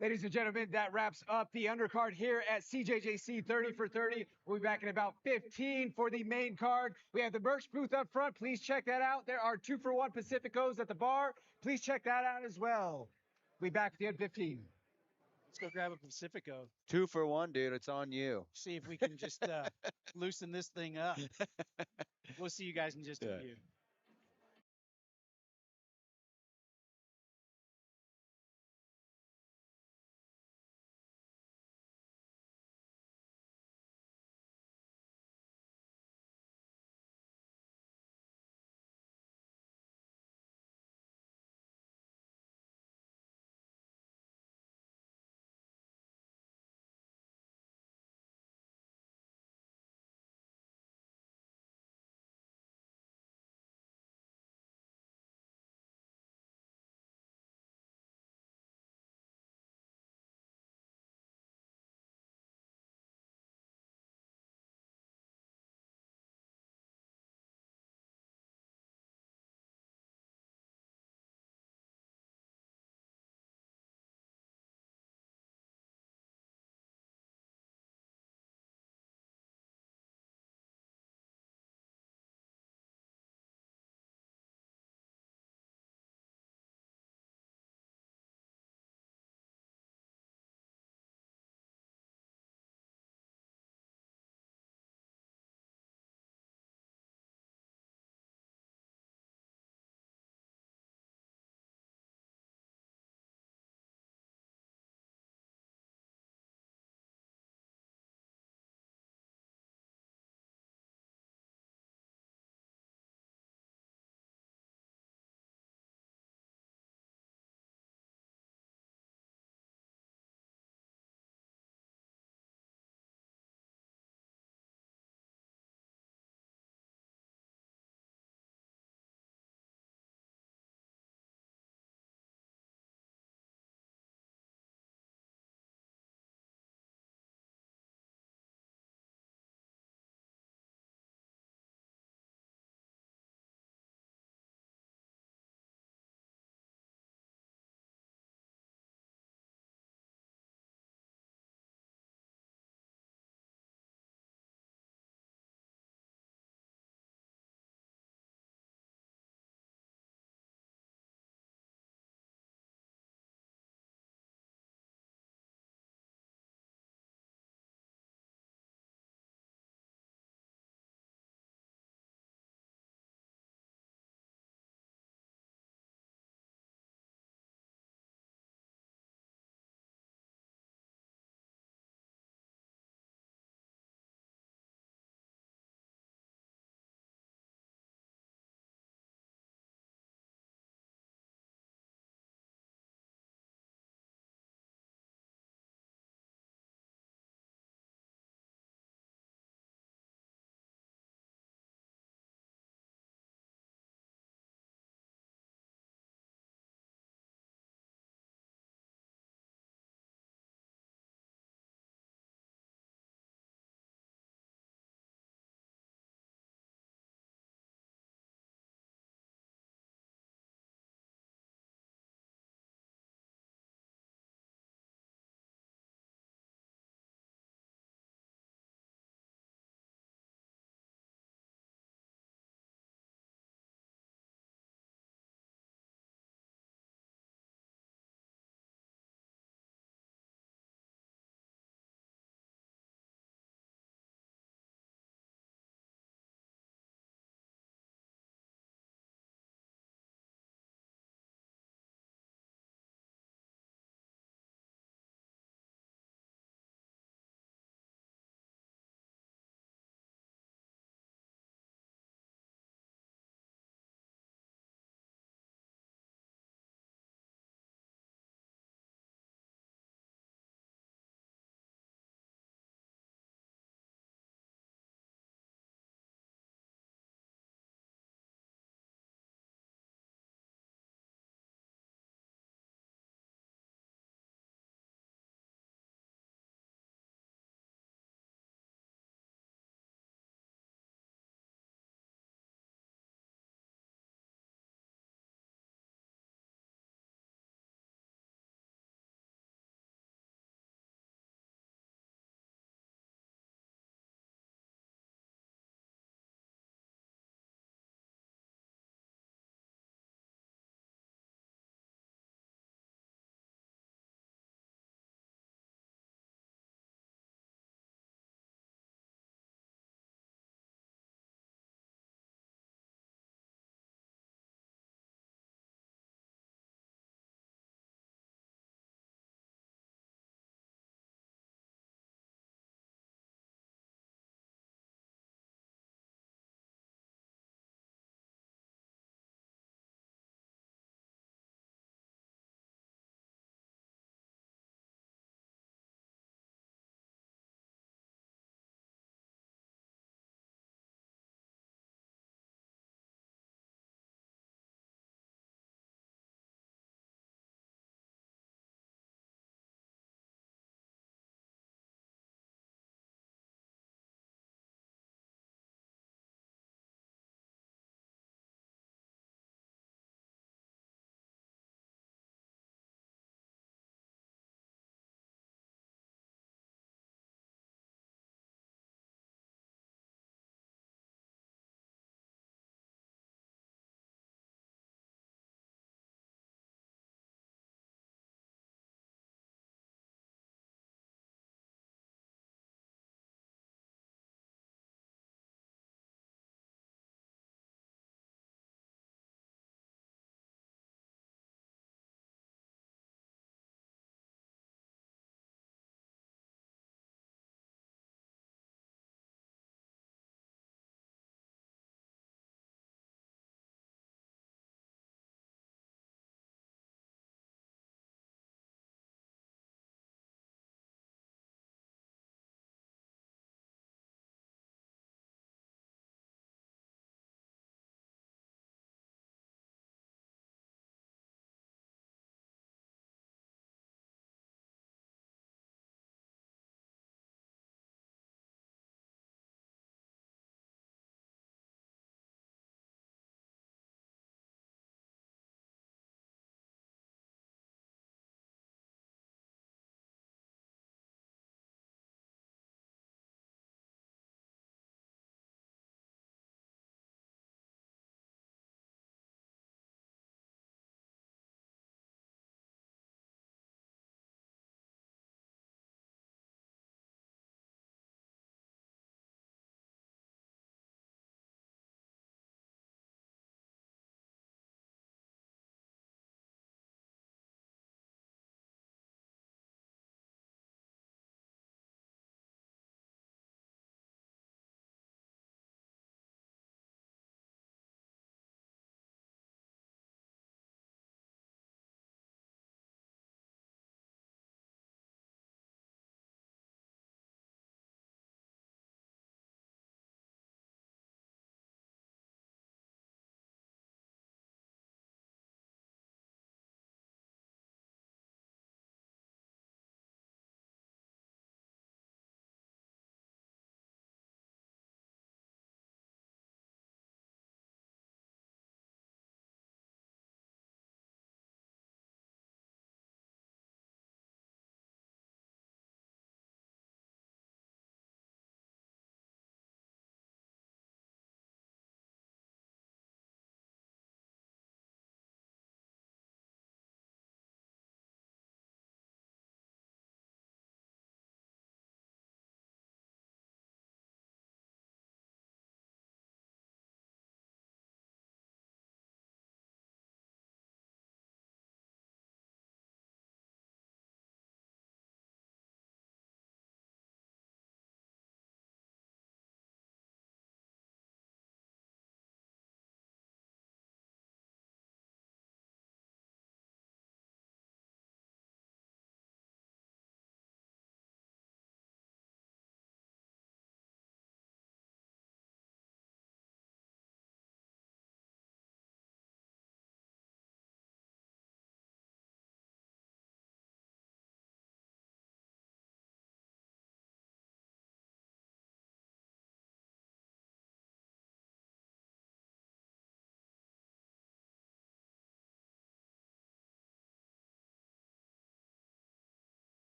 Ladies and gentlemen, that wraps up the undercard here at CJJC 30 for 30. We'll be back in about 15 for the main card. We have the merch booth up front. Please check that out. There are 2-for-1 Pacificos at the bar. Please check that out as well. We'll be back at the end 15. Let's go grab a Pacifico. 2 for 1, dude. It's on you. See if we can just loosen this thing up. We'll see you guys in just a few.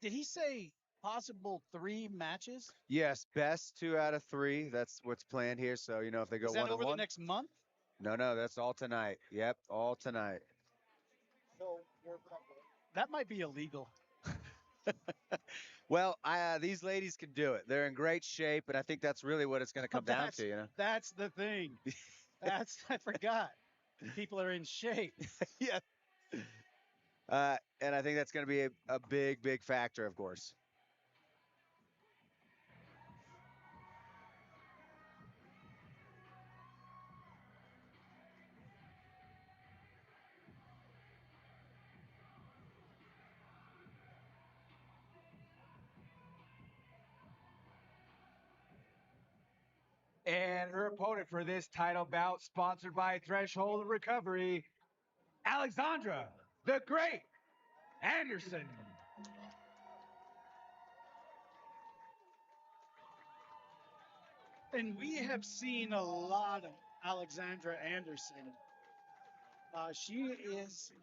Did he say possible 3 matches? Yes, best 2 out of 3. That's what's planned here. So, you know, if they go Is that one and over the one. next month? No, that's all tonight. Yep, all tonight. That might be illegal. Well, these ladies can do it. They're in great shape, and I think that's really what it's going to come down to, you know. That's the thing. I forgot. People are in shape. Yeah. And I think that's going to be a big factor, of course. And her opponent for this title bout, sponsored by Threshold Recovery, Alexandra the Great Anderson. And we have seen a lot of Alexandra Anderson. She is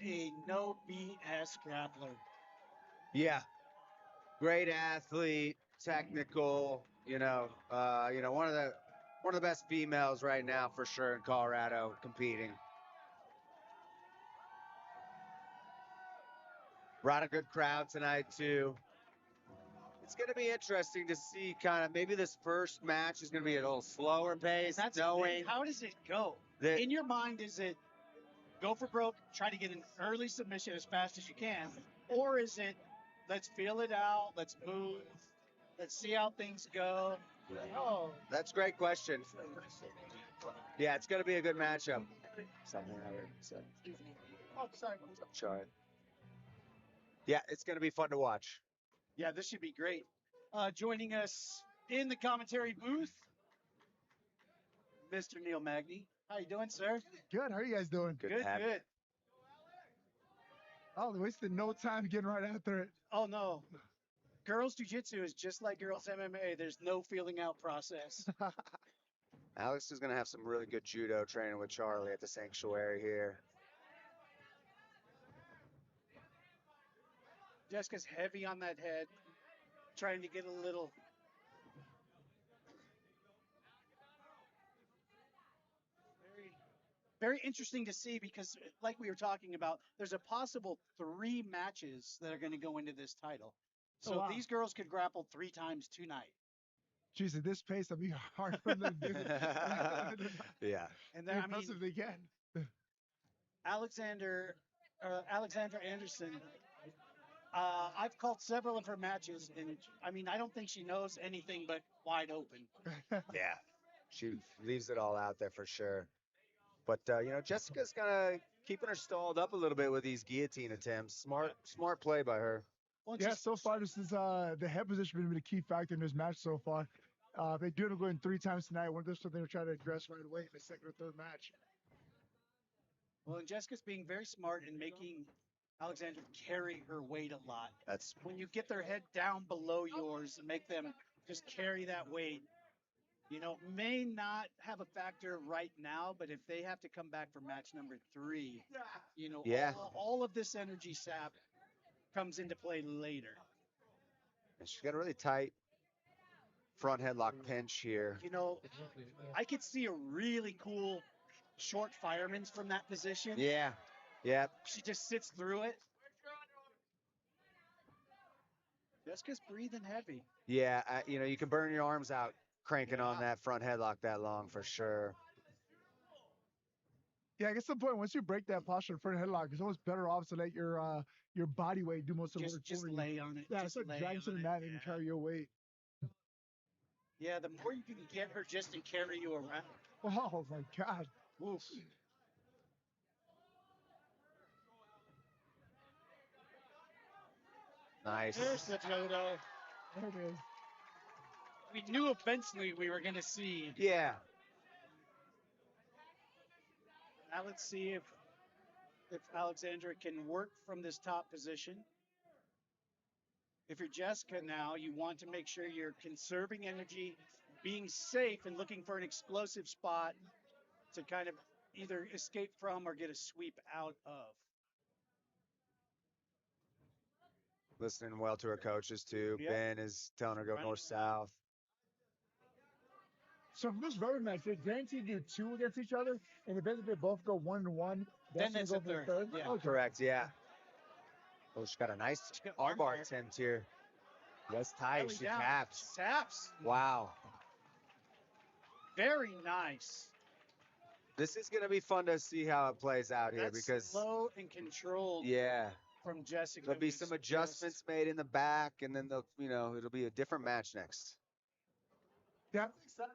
a no BS grappler. Yeah. Great athlete, technical, one of the best females right now for sure in Colorado competing. Brought a good crowd tonight too. It's going to be interesting to see kind of maybe this first match is going to be a little slower pace. That's knowing how does it go? that In your mind, is it go for broke, try to get an early submission as fast as you can? Or is it let's feel it out, let's move, let's see how things go? Oh, that's a great question. Yeah, it's going to be a good matchup. Something I heard. So. Sorry. Yeah, it's going to be fun to watch. Yeah, this should be great. Joining us in the commentary booth, Mr. Neil Magny. How you doing, sir? Good. How are you guys doing? Good. Oh, they wasted no time getting right after it. Oh, no. Girls jiu-jitsu is just like girls MMA. There's no feeling out process. Alex is going to have some really good judo training with Charlie at the sanctuary here. Jessica's heavy on that head, trying to get a little. Very interesting to see because, like we were talking about, there's a possible 3 matches that are going to go into this title. So these girls could grapple 3 times tonight. Jeez, at this pace, that'd be hard for them to do. Yeah. And then, impressive they can. Alexandra Anderson. I've called several of her matches, and I don't think she knows anything but wide open. Yeah. She leaves it all out there for sure. But, Jessica's kind of keeping her stalled up a little bit with these guillotine attempts. Smart play by her. Well, yeah, so far, this is the head position has been a key factor in this match so far. They do end up going 3 times tonight. One of those something they'll try to address right away in the second or third match. Well, and Jessica's being very smart in making Alexandra carry her weight a lot. That's when you get their head down below yours and make them just carry that weight. May not have a factor right now, but if they have to come back for match number 3, all of this energy sap comes into play later. And she's got a really tight front headlock pinch here. I could see a really cool short fireman's from that position. Yeah. She just sits through it. Jessica's breathing heavy. Yeah, you can burn your arms out cranking on that front headlock that long for sure. Yeah, I guess the point, once you break that posture in front of headlock, it's almost better off to let your body weight do most of the work just for you. lay on it. Yeah, it's like dragging to the mat and carry your weight. Yeah, the more you can get her just to carry you around. Oh my God. Oof. Nice. There's the judo. There it is. We knew eventually we were going to see. Yeah. Now let's see if Alexandra can work from this top position. If you're Jessica now, you want to make sure you're conserving energy, being safe, and looking for an explosive spot to kind of either escape from or get a sweep out of. listening well to her coaches too. Yep. Ben is telling her to go Running north-south. So for this rubber match, they guaranteed you 2 against each other, and if they both go 1-1, Then that's it's gonna a go for the third. third. Yeah. Okay. Correct, yeah. Oh, she's got a nice armbar attempt here. Yes, tight. Belly She down. taps. She taps. Wow. Very nice. This is going to be fun to see how it plays out here That's because, slow and controlled yeah, from Jessica. there'll be who's some just- adjustments made in the back, and then they'll, it'll be a different match next. That's exciting.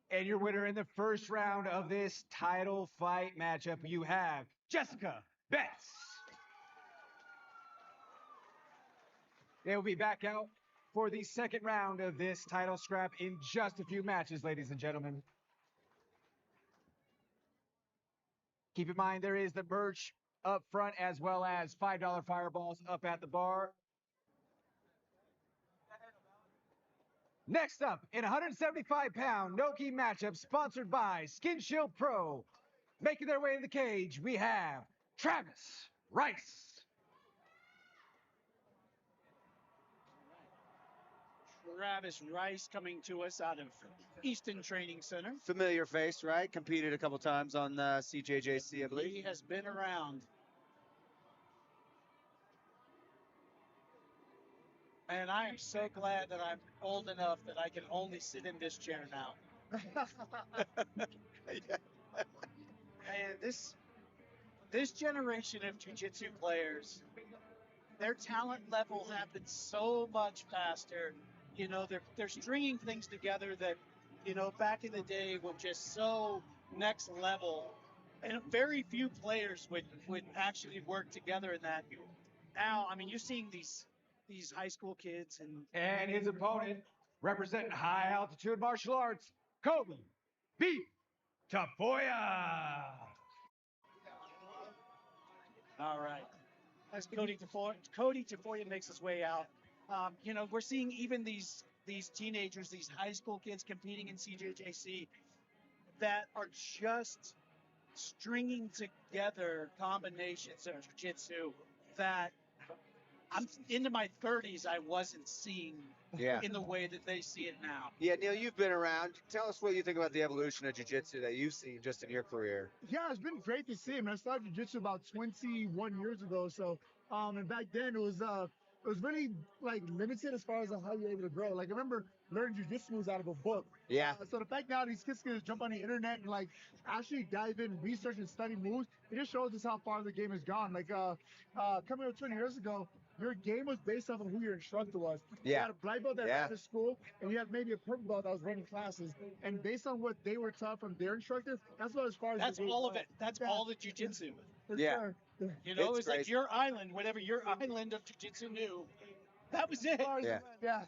And your winner in the first round of this title fight matchup, you have Jessica Betts. They will be back out for the second round of this title scrap in just a few matches, ladies and gentlemen. Keep in mind, there is the merch up front as well as $5 fireballs up at the bar. Next up, in 175-pound no-gi matchup sponsored by Skin Shield Pro, making their way to the cage, we have Travis Rice. Travis Rice coming to us out of Easton Training Center. Familiar face, right? Competed a couple times on CJJC, I believe. He has been around. And I am so glad that I'm old enough that I can only sit in this chair now. And this generation of jiu-jitsu players, their talent level happened so much faster. They're stringing things together that, back in the day were just so next level. And very few players would actually work together in that. Now, I mean, you're seeing these high school kids And his opponent, representing high altitude martial arts, Kobe B. Tafoya. all right. As Cody Tafoya makes his way out, we're seeing even these teenagers, these high school kids competing in CJJC that are just stringing together combinations of jiu-jitsu that I'm into my 30s. I wasn't seeing in the way that they see it now. Yeah, Neil, you've been around. Tell us what you think about the evolution of jiu-jitsu that you've seen just in your career. Yeah, it's been great to see him. I started jiu-jitsu about 21 years ago. So, and back then it was really like limited as far as how you're able to grow. Like I remember learning jiu-jitsu moves out of a book. Yeah. So the fact now these kids can just jump on the internet and like actually dive in, research and study moves, it just shows us how far the game has gone. Like coming up 20 years ago, your game was based off of who your instructor was. Yeah. You had a black belt that ran to school, and you had maybe a purple belt that was running classes. And based on what they were taught from their instructor, that's what as far as That's all of it. That's all the jiu-jitsu. Sure. It's like your island, whatever your island of jiu-jitsu knew, that was it. Yeah.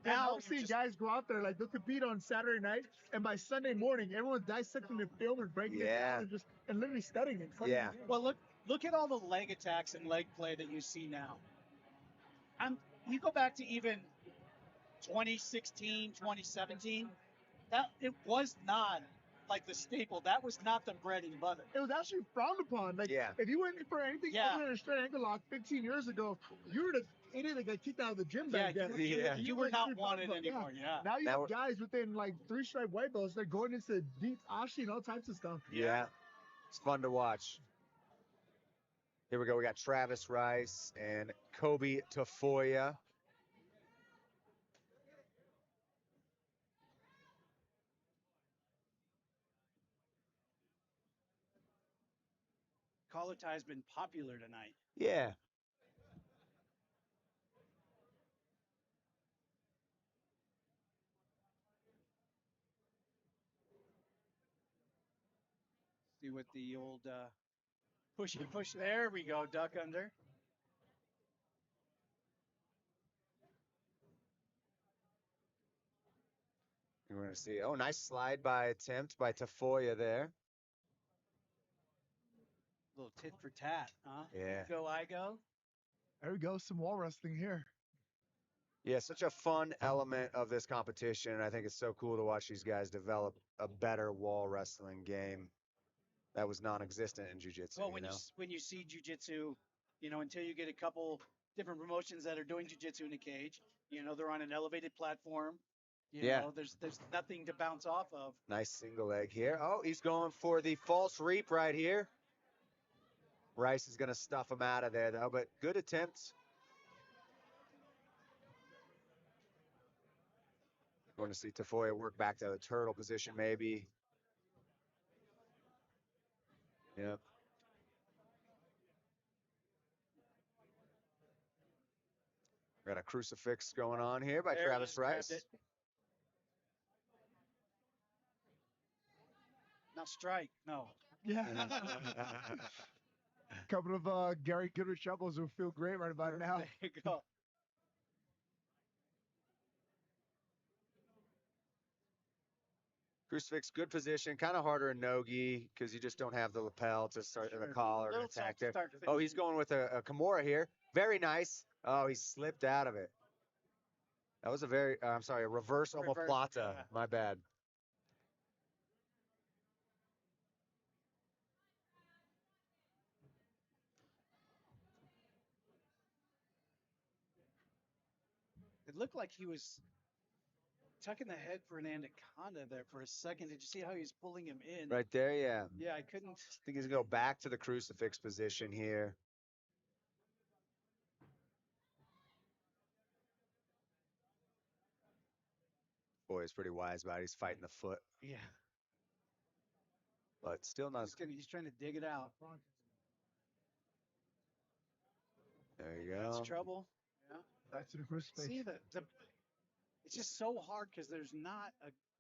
Now I've seen guys go out there, like they'll compete on Saturday night, and by Sunday morning, everyone's dissecting the film and breaking it down and literally studying it. Well, look at all the leg attacks and leg play that you see now. You go back to even 2016, 2017, that it was not like the staple. That was not the bread and butter. It was actually frowned upon. Like, if you went for anything other than a straight ankle lock 15 years ago, you were the idiot that got kicked out of the gym back then. You were not wanted anymore. Now you have guys within like 3-stripe white belts. They're going into deep ashi and all types of stuff. Yeah. It's fun to watch. Here we go. We got Travis Rice and Kobe Tafoya. Collar tie has been popular tonight. Yeah. See what the old push. There we go. Duck under. We're going to see. Oh, nice slide attempt by Tafoya there. Little tit for tat, huh? Yeah. You go, I go. There we go. Some wall wrestling here. Yeah, such a fun element of this competition. I think it's so cool to watch these guys develop a better wall wrestling game that was non-existent in jiu-jitsu. Well, when you see jiu-jitsu until you get a couple different promotions that are doing jiu-jitsu in a cage. They're on an elevated platform. There's nothing to bounce off of. Nice single leg here. Oh, he's going for the false reap right here. Rice is going to stuff him out of there, though, but good attempts. Going to see Tafoya work back to the turtle position, maybe. Yep. Got a crucifix going on here by Travis Rice. Now strike. No. Yeah. Couple of Gary Goodrich elbows will feel great right about now. There you go. Crucifix, good position, kind of harder in no-gi because you just don't have the lapel to start the collar and attack there. Oh, he's going with a Kimura here. Very nice. Oh, he slipped out of it. That was a reverse omoplata. Yeah. My bad. It looked like he was tucking the head for an anaconda there for a second. Did you see how he's pulling him in? Right there, yeah. Yeah, I couldn't. I think he's going to go back to the crucifix position here. Boy, he's pretty wise about it. He's fighting the foot. Yeah. But still not. He's trying to dig it out. There you go. That's trouble. Yeah. Back to the crucifix. See, it's just so hard because there's not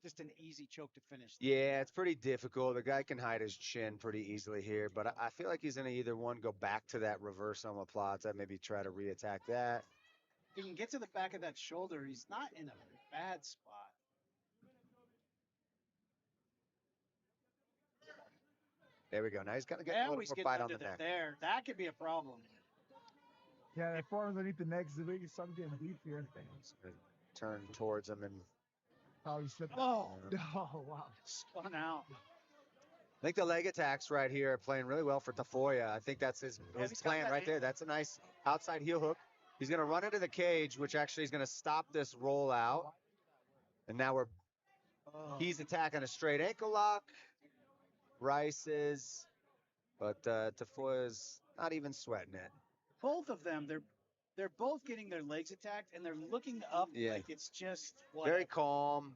just an easy choke to finish. Yeah, it's pretty difficult. The guy can hide his chin pretty easily here, but I feel like he's going to either go back to that reverse omoplata, maybe try to reattack that. If he can get to the back of that shoulder, he's not in a bad spot. There we go. Now he's got to get a little more bite on the neck. There, that could be a problem. Yeah, that far underneath the neck is the biggest something getting deep here. Turn towards him and. Oh, he slipped. Oh, wow. Spun out. I think the leg attacks right here are playing really well for Tafoya. I think that's his plan right there. That's a nice outside heel hook. He's going to run into the cage, which actually is going to stop this rollout. And now he's attacking a straight ankle lock. Rice is, but Tafoya's not even sweating it. Both of them, they're both getting their legs attacked, and they're looking up like it's just whatever. Very calm.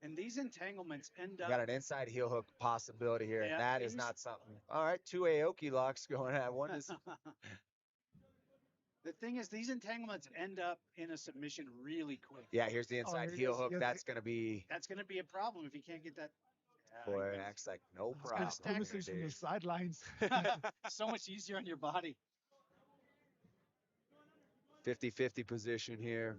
And these entanglements end up. Got an inside heel hook possibility here, and that is not something. All right, 2 Aoki locks going at one. Is The thing is, these entanglements end up in a submission really quick. Yeah, here's the inside heel hook. That's going to be a problem if you can't get that. Boy, it acts like no problem. From the sidelines. So much easier on your body. 50-50 position here.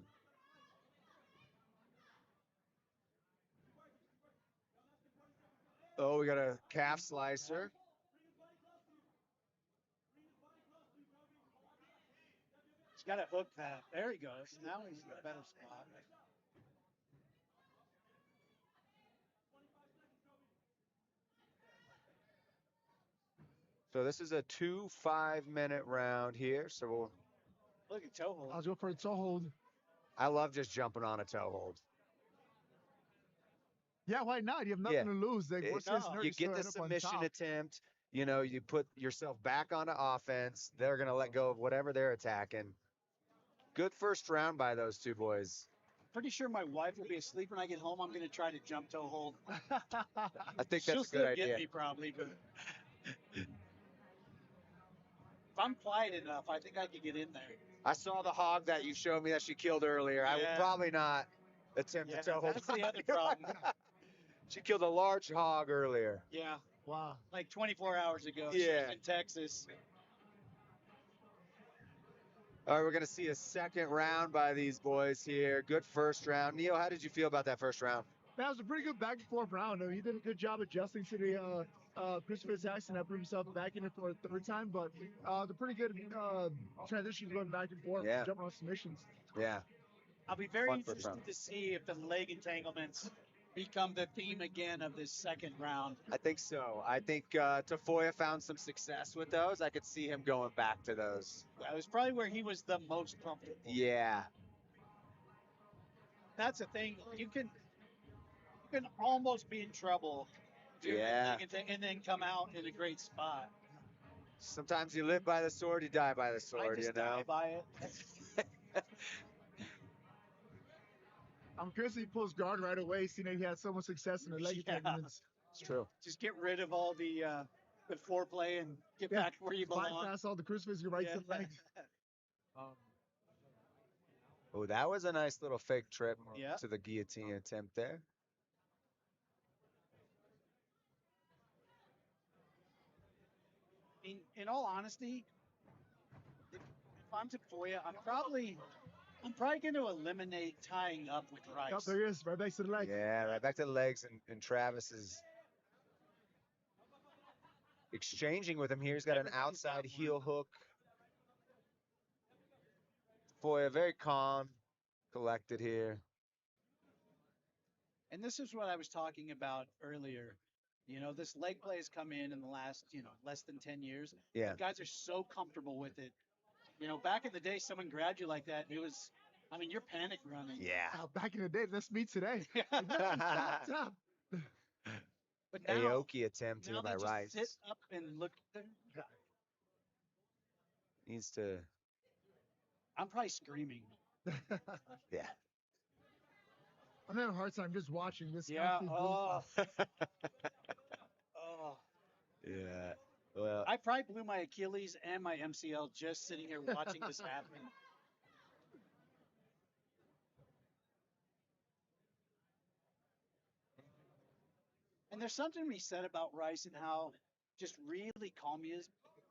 Oh, we got a calf slicer. He's got to hook that. There he goes. Now he's in a better spot. So this is a 2 5-minute round here. So we'll look at toe hold. I'll go for a toe hold. I love just jumping on a toe hold. Yeah, why not? You have nothing to lose. Like, you get the submission attempt. You put yourself back onto offense. They're going to let go of whatever they're attacking. Good first round by those two boys. Pretty sure my wife will be asleep when I get home. I'm going to try to jump toe hold. I think that's a good idea. She'll still get me probably, but if I'm quiet enough, I think I could get in there. I saw the hog that you showed me that she killed earlier. Yeah. I would probably not attempt to toe hold. That's the other problem. She killed a large hog earlier. Yeah. Wow. Like 24 hours ago. Yeah. She was in Texas. All right, we're going to see a second round by these boys here. Good first round. Neil, how did you feel about that first round? That was a pretty good back and forth round. I mean, he did a good job adjusting to the crucifix action. I put himself back in it for a third time, but the pretty good transitions going back and forth, jumping on submissions. Yeah. I'll be very interested to see if the leg entanglements become the theme again of this second round. I think so. I think Tafoya found some success with those. I could see him going back to those. That was probably where he was the most comfortable. Yeah. That's the thing. You can almost be in trouble doing Yeah. and then come out in a great spot. Sometimes you live by the sword, you die by the I sword, just you know? die by it. I'm curious if he pulls guard right away, seeing that he had so much success in the leg Yeah. segments. It's true. Just get rid of all the foreplay and get back where you belong. Bypass all the crucifix, you right to the leg. Oh, that was a nice little fake trip Yeah. to the guillotine attempt there. In all honesty, if I'm Tafoya, I'm probably going to eliminate tying up with Rice. Yep, there he is, right back to the leg. Yeah, right back to the legs, and Travis is exchanging with him here. He's got an outside heel hook. Tafoya very calm, collected here. And this is what I was talking about earlier. You know, this leg play has come in the last, less than 10 years. Yeah. The guys are so comfortable with it. You know, back in the day, someone grabbed you like that, it was, you're panic running. Yeah. Back in the day, that's me today. Stop. But now, Aoki attempt now here by they just Rice. sit up and look. Needs to. I'm probably screaming. Yeah. I'm having a hard time just watching this. Yeah. Oh. Yeah. Well, I probably blew my Achilles and my MCL just sitting here watching this happen. And there's something to be said about Rice and how just really calm he is,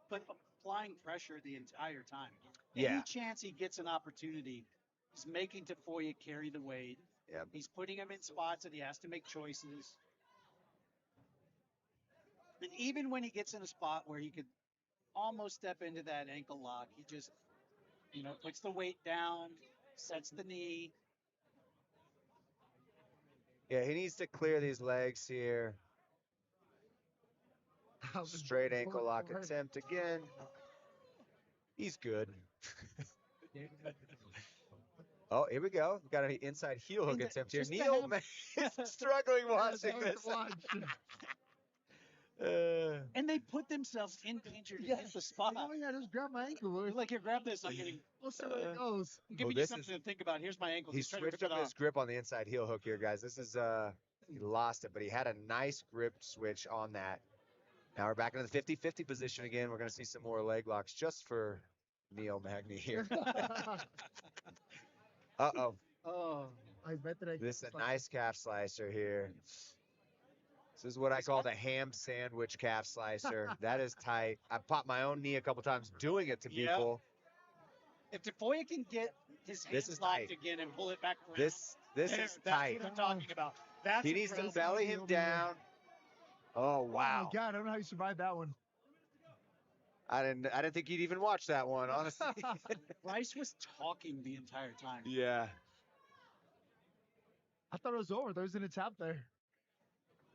but applying pressure the entire time. Yeah. Any chance he gets an opportunity, he's making Tafoya carry the weight. Yep. He's putting him in spots that he has to make choices. And even when he gets in a spot where he could almost step into that ankle lock, he just, puts the weight down, sets the knee. Yeah, he needs to clear these legs here. Straight ankle lock attempt again. He's good. Oh, here we go. We've got an inside heel hook attempt here. Neil man, is struggling watching this. And they put themselves in danger to hit the spot. Oh, yeah, just grab my ankle. You're like, here, grab this. We'll see where it goes. I'm giving you something to think about. Here's my ankle. He switched up his grip on the inside heel hook here, guys. This is, he lost it, but he had a nice grip switch on that. Now we're back into the 50-50 position again. We're going to see some more leg locks just for Neil Magny here. Uh-oh. Oh. I bet that This is a nice calf slicer here. This is what I call the ham sandwich calf slicer. That is tight. I popped my own knee a couple times doing it to people. If Tafoya can get his hands locked again and pull it back around, this is tight. That's what I'm talking about. He needs to belly him down. Oh, wow. Oh, my God. I don't know how you survived that one. I didn't think you'd even watch that one, honestly. Rice was talking the entire time. Yeah. I thought it was over. There was an tap there.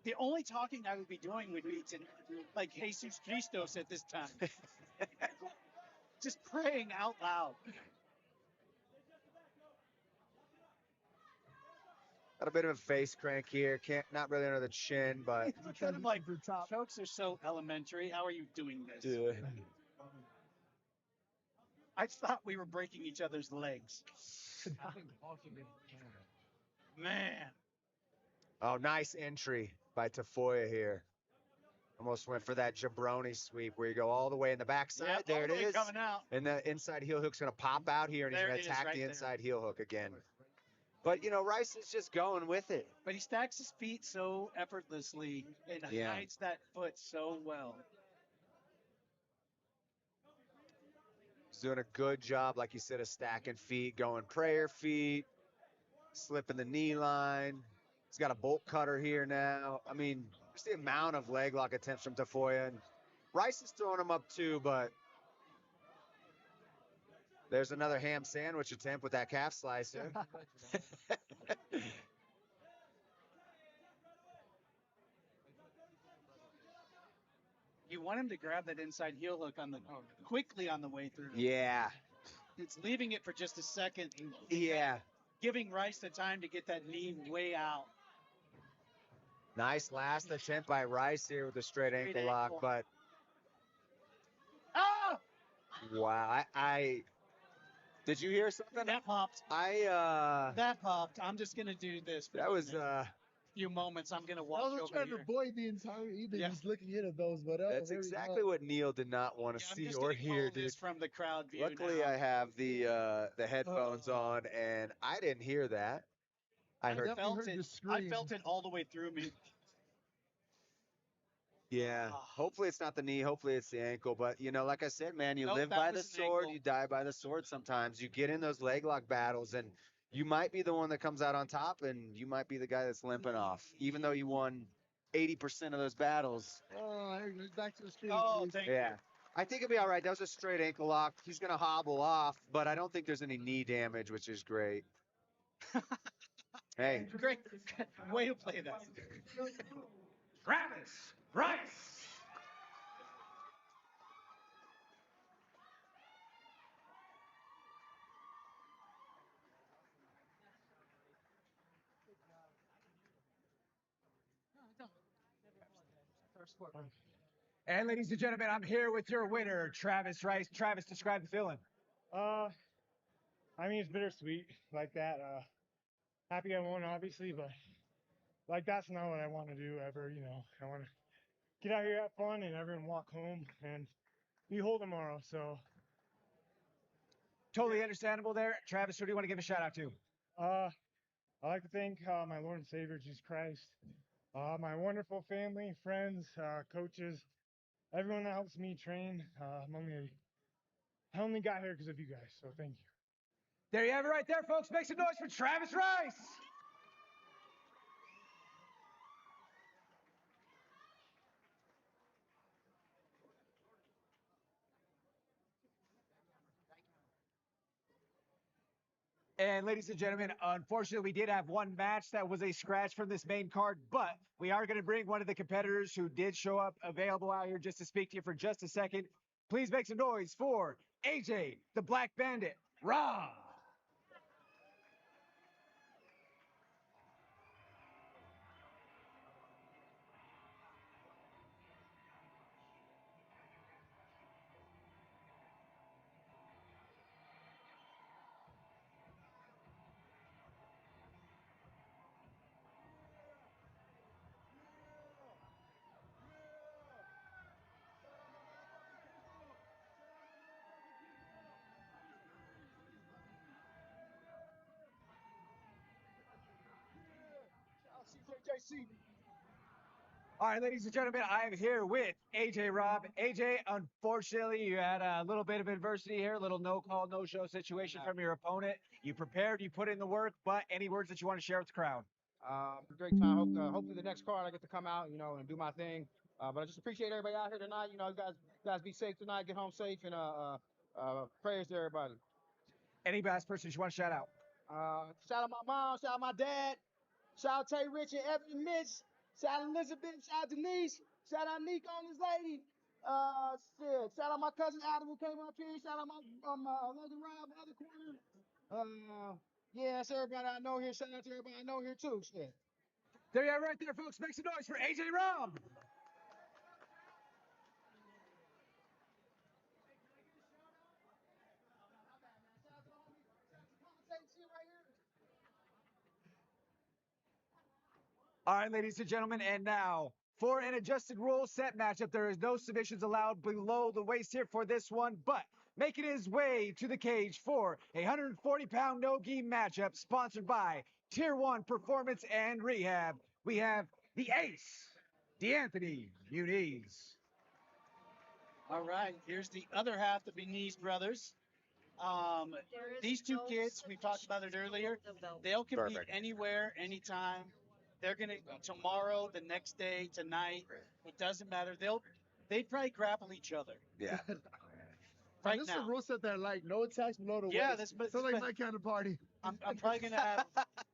The only talking I would be doing would be to, like Jesus Christos at this time. Just praying out loud. Got a bit of a face crank here. Not really under the chin, but Kind of like chokes are so elementary. How are you doing this? yeah. I thought we were breaking each other's legs. Man. Oh, nice entry by Tafoya here. Almost went for that jabroni sweep where you go all the way in the backside. Yep, there all it the way is. coming out. And the inside heel hook's going to pop out here, and he's There going it to is, attack right the there. inside heel hook again. But, Rice is just going with it. But he stacks his feet so effortlessly and hides that foot so well. He's doing a good job, like you said, of stacking feet, going prayer feet, slipping the knee line. He's got a bolt cutter here now. I mean, just the amount of leg lock attempts from Tafoya. And Rice is throwing him up too, but there's another ham sandwich attempt with that calf slicer. You want him to grab that inside heel hook quickly on the way through. Yeah. It's leaving it for just a second. And Yeah. Giving Rice the time to get that knee way out. Nice last attempt by Rice here with a straight ankle lock, but Ah! wow, I did you hear something? That popped. That popped. I'm just gonna do this. That was few moments. I'm gonna watch I was trying to avoid the entire evening, just looking at those, but that's exactly what Neil did not want to see or hear, dude. This from the crowd view. Luckily, now. I have the headphones on, and I didn't hear that. I felt it all the way through me. Yeah. Hopefully it's not the knee. Hopefully it's the ankle. But, you know, like I said, man, you live by the sword. You die by the sword sometimes. You get in those leg lock battles, and you might be the one that comes out on top, and you might be the guy that's limping off, even though you won 80% of those battles. Oh, back to the street. Oh, thank you. I think it'll be all right. That was a straight ankle lock. He's going to hobble off, but I don't think there's any knee damage, which is great. Hey. Great way to play that. Travis Rice. And ladies and gentlemen, I'm here with your winner, Travis Rice. Travis, describe the feeling. I mean, it's bittersweet like that. Happy I won, obviously, but like that's not what I want to do ever. You know, I want to get out here, have fun, and everyone walk home and be whole tomorrow. So totally understandable there. Travis, who do you want to give a shout out to? I'd like to thank my Lord and Savior Jesus Christ, my wonderful family, friends, coaches, everyone that helps me train. I only got here because of you guys, so thank you. There you have it right there, folks. Make some noise for Travis Rice. And ladies and gentlemen, unfortunately, we did have one match that was a scratch from this main card, but we are going to bring one of the competitors who did show up available out here just to speak to you for just a second. Please make some noise for AJ, the Black Bandit, Rob. CJJC. All right, ladies and gentlemen, I am here with AJ Rob. AJ, unfortunately, you had a little bit of adversity here, a little no-call, no-show situation from your opponent. You prepared, you put in the work, but any words that you want to share with the crowd? Great time. Hopefully the next card I get to come out, and do my thing. But I just appreciate everybody out here tonight. You guys be safe tonight, get home safe, and prayers to everybody. Any last person you want to shout out? Shout out my mom, shout out my dad, shout out Tay Rich and Evan and Mitch, shout out Elizabeth, shout out Denise, shout out Nico and his lady. Shout out my cousin Adam who came up here, shout out my Logan Rob, the other corner. That's everybody I know here. Shout out to everybody I know here too. Shit. There you are right there, folks. Make some noise for AJ Rob. All right, ladies and gentlemen, and now for an adjusted rule set matchup, there is no submissions allowed below the waist here for this one, but making his way to the cage for a 140-pound no-gi matchup sponsored by Tier 1 Performance and Rehab, we have the ace, DeAnthony Muniz. All right, here's the other half of the Muniz brothers. These two kids, we talked about it earlier, they'll compete anywhere, anytime. They're going to, tomorrow, the next day, tonight, it doesn't matter. They'd probably grapple each other. Yeah. Right this now. is a rule set that I like. No attacks below the waist. Yeah, that's like my kind of party. I'm probably going to have,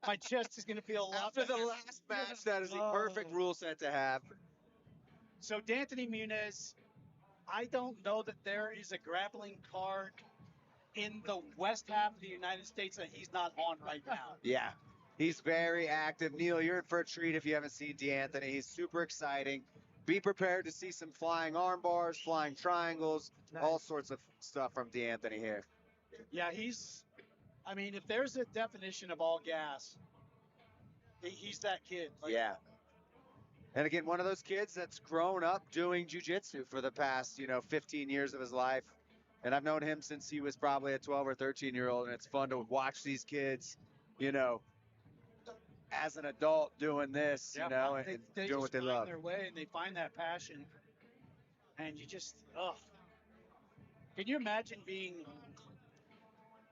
my chest is going to feel a lot After the better. last match, that is the perfect rule set to have. So, D'Anthony Muniz, I don't know that there is a grappling card in the west half of the United States that he's not on right now. Yeah. He's very active. Neil, you're in for a treat if you haven't seen D'Anthony. He's super exciting. Be prepared to see some flying arm bars, flying triangles, all sorts of stuff from D'Anthony here. Yeah, I mean, if there's a definition of all gas, he's that kid. Like, Yeah. And again, one of those kids that's grown up doing jiu-jitsu for the past, 15 years of his life. And I've known him since he was probably a 12 or 13-year-old, and it's fun to watch these kids, as an adult doing this, and they doing what they love. Their way and they find that passion. And you just, can you imagine being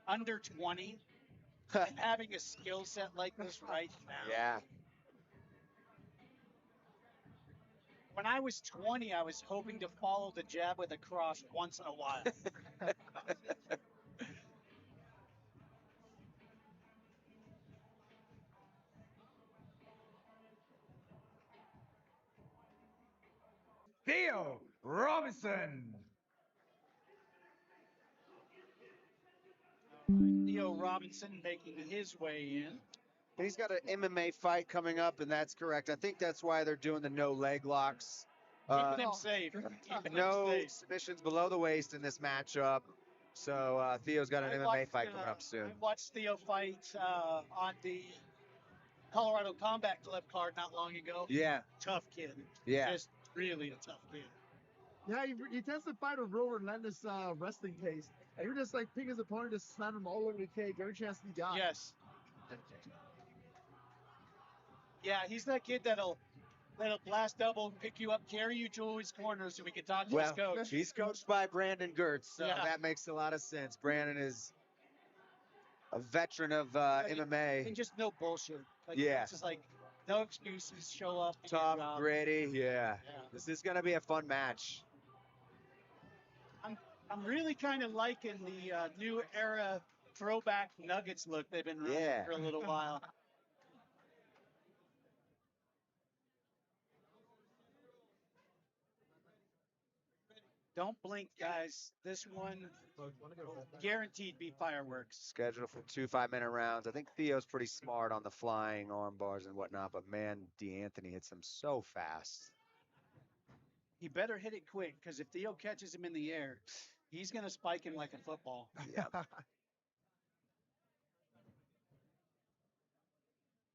under 20 and having a skill set like this right now? Yeah. When I was 20, I was hoping to follow the jab with a cross once in a while. Theo Robinson. Theo Robinson making his way in. And he's got an MMA fight coming up, and that's correct. I think that's why they're doing the no leg locks. Keeping him safe. No submissions below the waist in this matchup. So Theo's got an MMA fight coming up soon. I watched Theo fight on the Colorado Combat Club card not long ago. Yeah. Tough kid. Yeah. Just really a tough kid. Yeah, he tends to fight a real relentless wrestling pace. And he would just like pick his opponent, just slam him all over the cage every chance he got. Yes. Yeah, he's that kid that'll blast double, pick you up, carry you to his corner so we can talk to his coach. He's coached by Brandon Kurtz, so Yeah. that makes a lot of sense. Brandon is a veteran of MMA. And just no bullshit. Like, Yeah. It's just like no excuses, show up. Tough, gritty, yeah. This is going to be a fun match. I'm really kind of liking the new era throwback Nuggets look they've been running for a little while. Don't blink, guys. This one guaranteed be fireworks. Scheduled for 2 5-minute rounds. I think Theo's pretty smart on the flying arm bars and whatnot, but man, D'Anthony hits him so fast. He better hit it quick, because if Theo catches him in the air, he's going to spike him like a football. Yeah.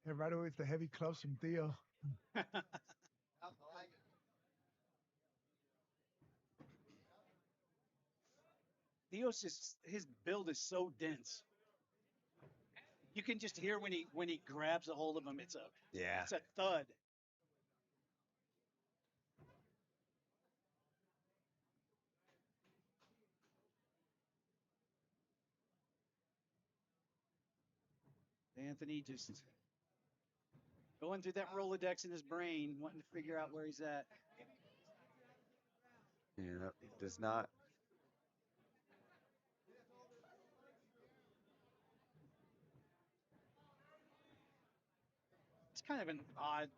And right away with the heavy clubs from Theo. His build is so dense. You can just hear when he grabs a hold of him, it's a thud. Anthony just going through that Rolodex in his brain, wanting to figure out where he's at. Yeah, does not. It's kind of an odd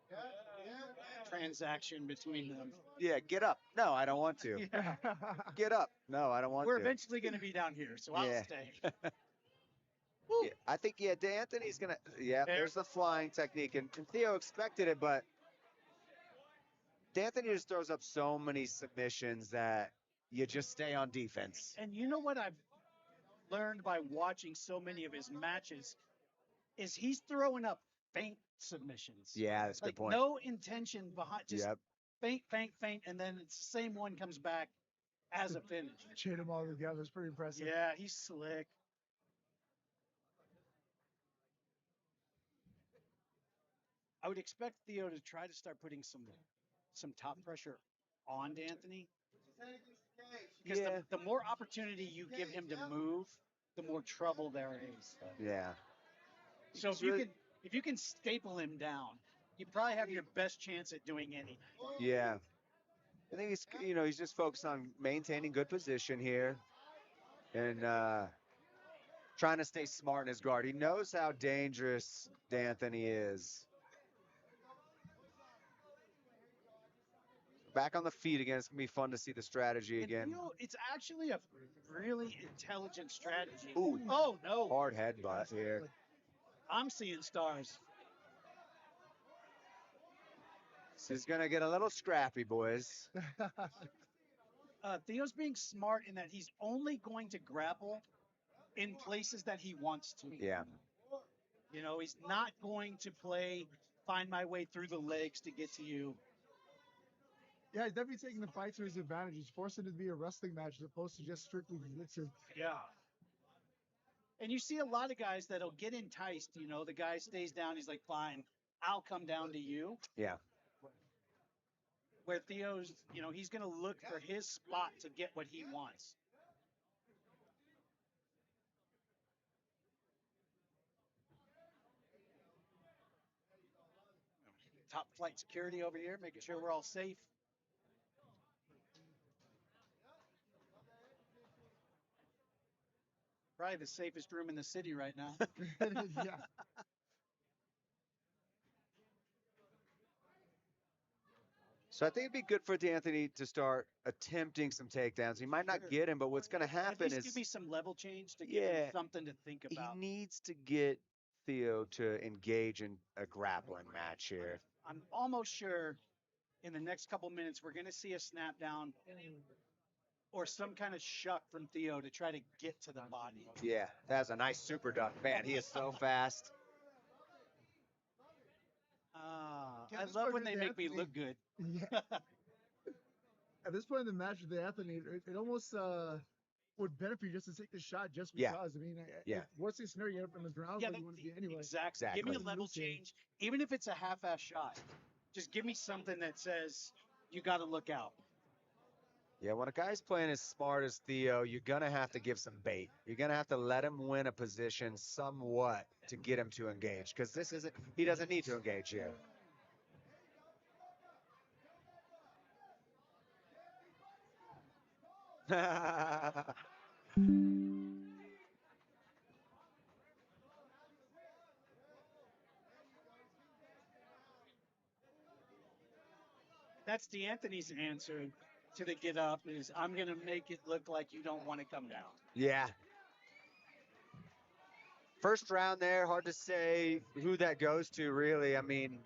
transaction between them. Yeah, get up. No, I don't want to. Yeah. Get up. No, I don't want We're to. eventually going to be down here, so I'll stay. Yeah, I think, D'Anthony's going to, there's the flying technique. And Theo expected it, but D'Anthony just throws up so many submissions that you just stay on defense. And you know what I've learned by watching so many of his matches is he's throwing up feint submissions. Yeah, that's a good point. No intention behind, just feint, and then it's the same one comes back as a finish. Chain them all together. It's pretty impressive. Yeah, he's slick. I would expect Theo to try to start putting some top pressure on D'Anthony. Because the more opportunity you give him to move, the more trouble there is. Yeah. So if you can staple him down, you probably have your best chance at doing anything. Yeah. I think he's just focused on maintaining good position here and trying to stay smart in his guard. He knows how dangerous D'Anthony is. back on the feet again. It's going to be fun to see the strategy again. Theo, it's actually a really intelligent strategy. Ooh. Oh, no. Hard headbutt here. I'm seeing stars. This is going to get a little scrappy, boys. Theo's being smart in that he's only going to grapple in places that he wants to. Yeah. You know, he's not going to find my way through the legs to get to you. Yeah, he's definitely taking the fight to his advantage. He's forcing it to be a wrestling match as opposed to just strictly jiu-jitsu. Yeah. And you see a lot of guys that'll get enticed. You know, the guy stays down. He's like, fine, I'll come down to you. Yeah. Where Theo's, you know, he's going to look for his spot to get what he wants. Top flight security over here, making sure we're all safe. Probably the safest room in the city right now. Yeah. So I think it'd be good for D'Anthony to start attempting some takedowns. He might not get him, but what's going to happen is give me some level change to give him something to think about. He needs to get Theo to engage in a grappling match here. I'm almost sure in the next couple minutes we're going to see a snap down or some kind of shuck from Theo to try to get to the body. Yeah, that's a nice super duck. Man, he is so fast. I love when they make me look good. Yeah. At this point in the match with Anthony, it almost would benefit you just to take the shot just because. I mean, worst case scenario, you end up in the ground where you want to be anyway. Exactly. Give me a level change, even if it's a half-ass shot. Just give me something that says you got to look out. Yeah, when a guy's playing as smart as Theo, you're going to have to give some bait. You're going to have to let him win a position somewhat to get him to engage, because he doesn't need to engage here. That's D'Anthony's answer to the get up is I'm going to make it look like you don't want to come down. Yeah. First round there, hard to say who that goes to, really. I mean,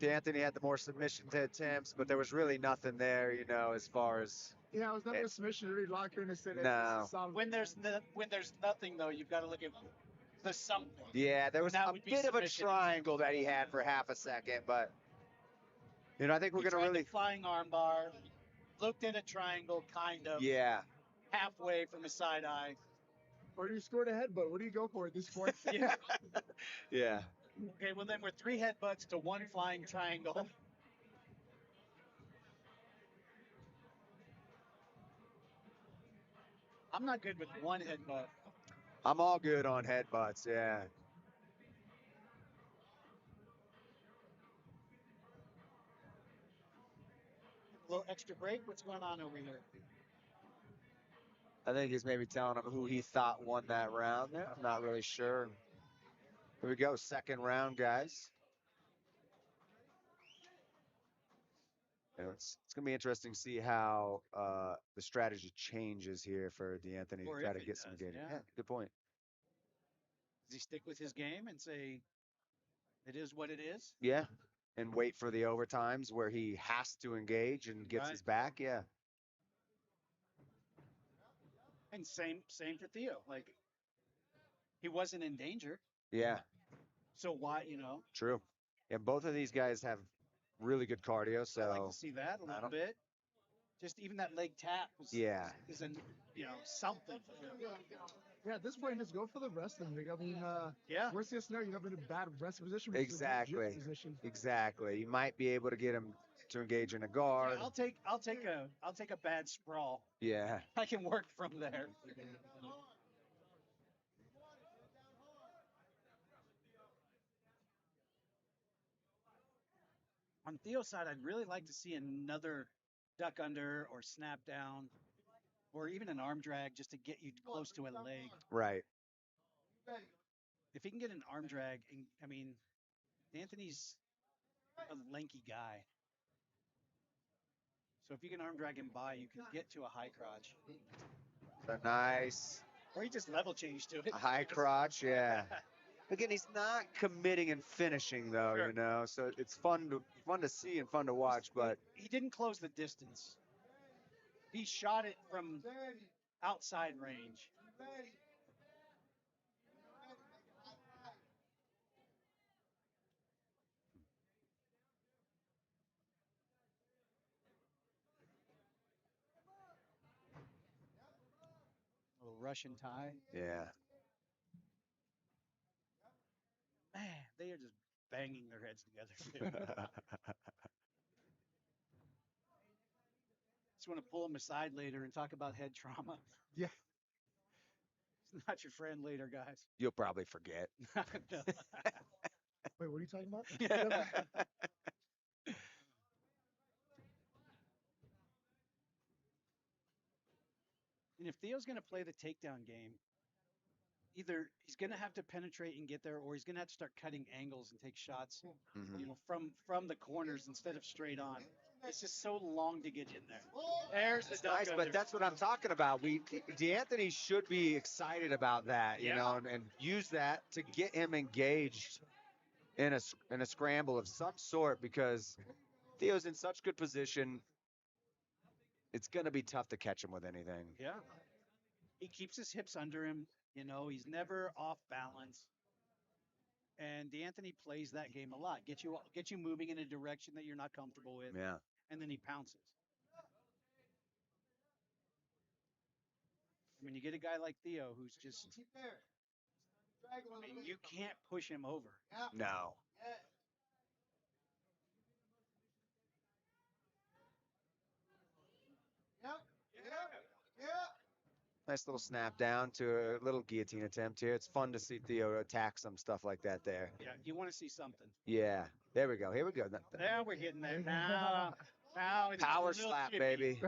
D'Anthony had the more submission attempts, but there was really nothing there, you know, as far as. Yeah, it was never a submission. Really locker in the city. No. When there's nothing though, you've got to look at the something. Yeah, there was a bit of a triangle that he had for half a second, but you know, I think we're gonna really flying armbar. Looked at a triangle, kind of. Yeah. Halfway from a side eye. Or you scored a headbutt. What do you go for at this point? Yeah. Yeah. Okay, well then we're 3 headbutts to 1 flying triangle. I'm not good with 1 headbutt. I'm all good on headbutts, yeah. A little extra break. What's going on over here? I think he's maybe telling him who he thought won that round there. I'm not really sure. Here we go, second round, guys. You know, it's going to be interesting to see how the strategy changes here for D'Anthony to try to get some engagement. Yeah, good point. Does he stick with his game and say, it is what it is? Yeah, and wait for the overtimes where he has to engage and gets his back, yeah. And same for Theo. Like, he wasn't in danger. Yeah. So why, you know? True. And both of these guys have really good cardio, so. I like to see that a little bit. Just even that leg tap is a, you know, something. Yeah, at this point, just go for the wrestling. I mean, worst case scenario, you're not in a bad wrestling position. Exactly. Exactly. You might be able to get him to engage in a guard. Yeah, I'll take a bad sprawl. Yeah. I can work from there. On Theo's side, I'd really like to see another duck under or snap down or even an arm drag just to get you close to a leg. Right. If he can get an arm drag, I mean, Anthony's a lanky guy. So if you can arm drag him by, you can get to a high crotch. So nice. Or he just level changed to it. A high crotch, yeah. Again, he's not committing and finishing though, Sure. you know. So it's fun to see and fun to watch, but he didn't close the distance. He shot it from outside range. A little Russian tie. yeah. Man, they are just banging their heads together. Just want to pull them aside later and talk about head trauma. Yeah. It's not your friend later, guys. You'll probably forget. No. Wait, what are you talking about? And if Theo's going to play the takedown game, either he's going to have to penetrate and get there, or he's going to have to start cutting angles and take shots, you know, from the corners instead of straight on. It's just so long to get in there. There's the Nice, but that's what I'm talking about. D'Anthony should be excited about that, you know, and use that to get him engaged in a scramble of some sort, because Theo's in such good position. It's going to be tough to catch him with anything. Yeah. He keeps his hips under him. You know, he's never off balance. And D'Anthony plays that game a lot. Get you moving in a direction that you're not comfortable with. Yeah. And then he pounces. I mean, you get a guy like Theo who's just, I mean, you can't push him over. No. Nice little snap down to a little guillotine attempt here. It's fun to see Theo attack some stuff like that there. Yeah, you want to see something. Yeah. There we go. Here we go. There we're getting there. Now it's Power slap, chippy. baby.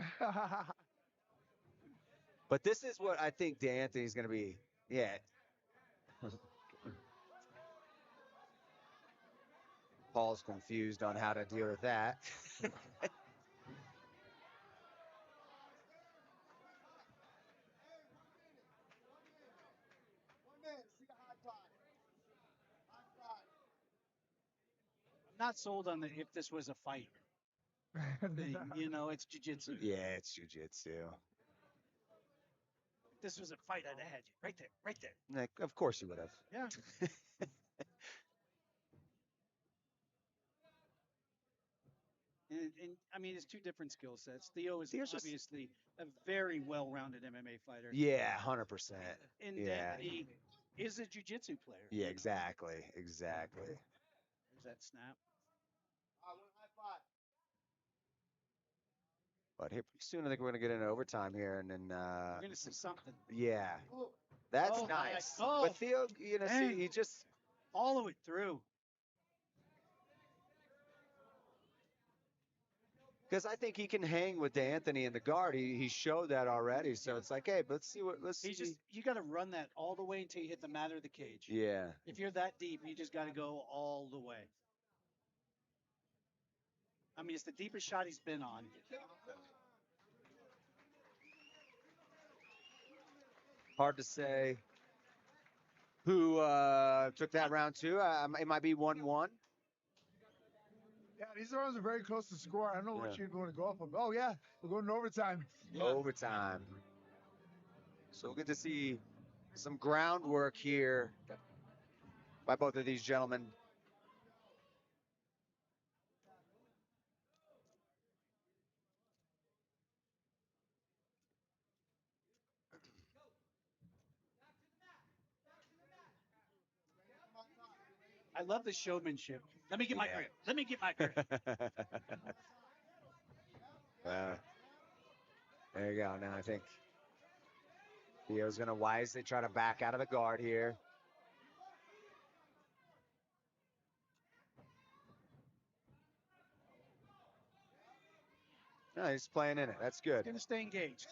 But this is what I think D'Anthony's going to be. Yeah. Paul's confused on how to deal with that. I'm not sold on if this was a fight. You know, it's jiu-jitsu. Yeah, it's jiu-jitsu. If this was a fight, I'd have had you. Right there. Right there. Like, of course you would have. Yeah. And I mean, it's two different skill sets. Theo is obviously a very well-rounded MMA fighter. Yeah, 100%. And yeah. Anthony is a jiu-jitsu player. Yeah, exactly. Exactly. There's that snap. But here pretty soon, I think we're going to get into overtime here. And then, We're going to see something. yeah. That's nice. Oh, but Theo, you know, see, he just follow it through. Because I think he can hang with D'Anthony in the guard. He showed that already. So it's like, hey, let's see. You got to run that all the way until you hit the mat or the cage. Yeah. If you're that deep, you just got to go all the way. I mean, it's the deepest shot he's been on. Hard to say who took that round two. It might be 1-1. Yeah, these rounds are very close to score. I don't know what you're going to go off of. Oh, yeah, we're going to overtime. Yeah. Overtime. So we'll get to see some groundwork here by both of these gentlemen. I love the showmanship. Let me get my grip. Let me get my grip. There you go. Now I think Theo's going to wisely try to back out of the guard here. No, he's playing in it. That's good. He's going to stay engaged.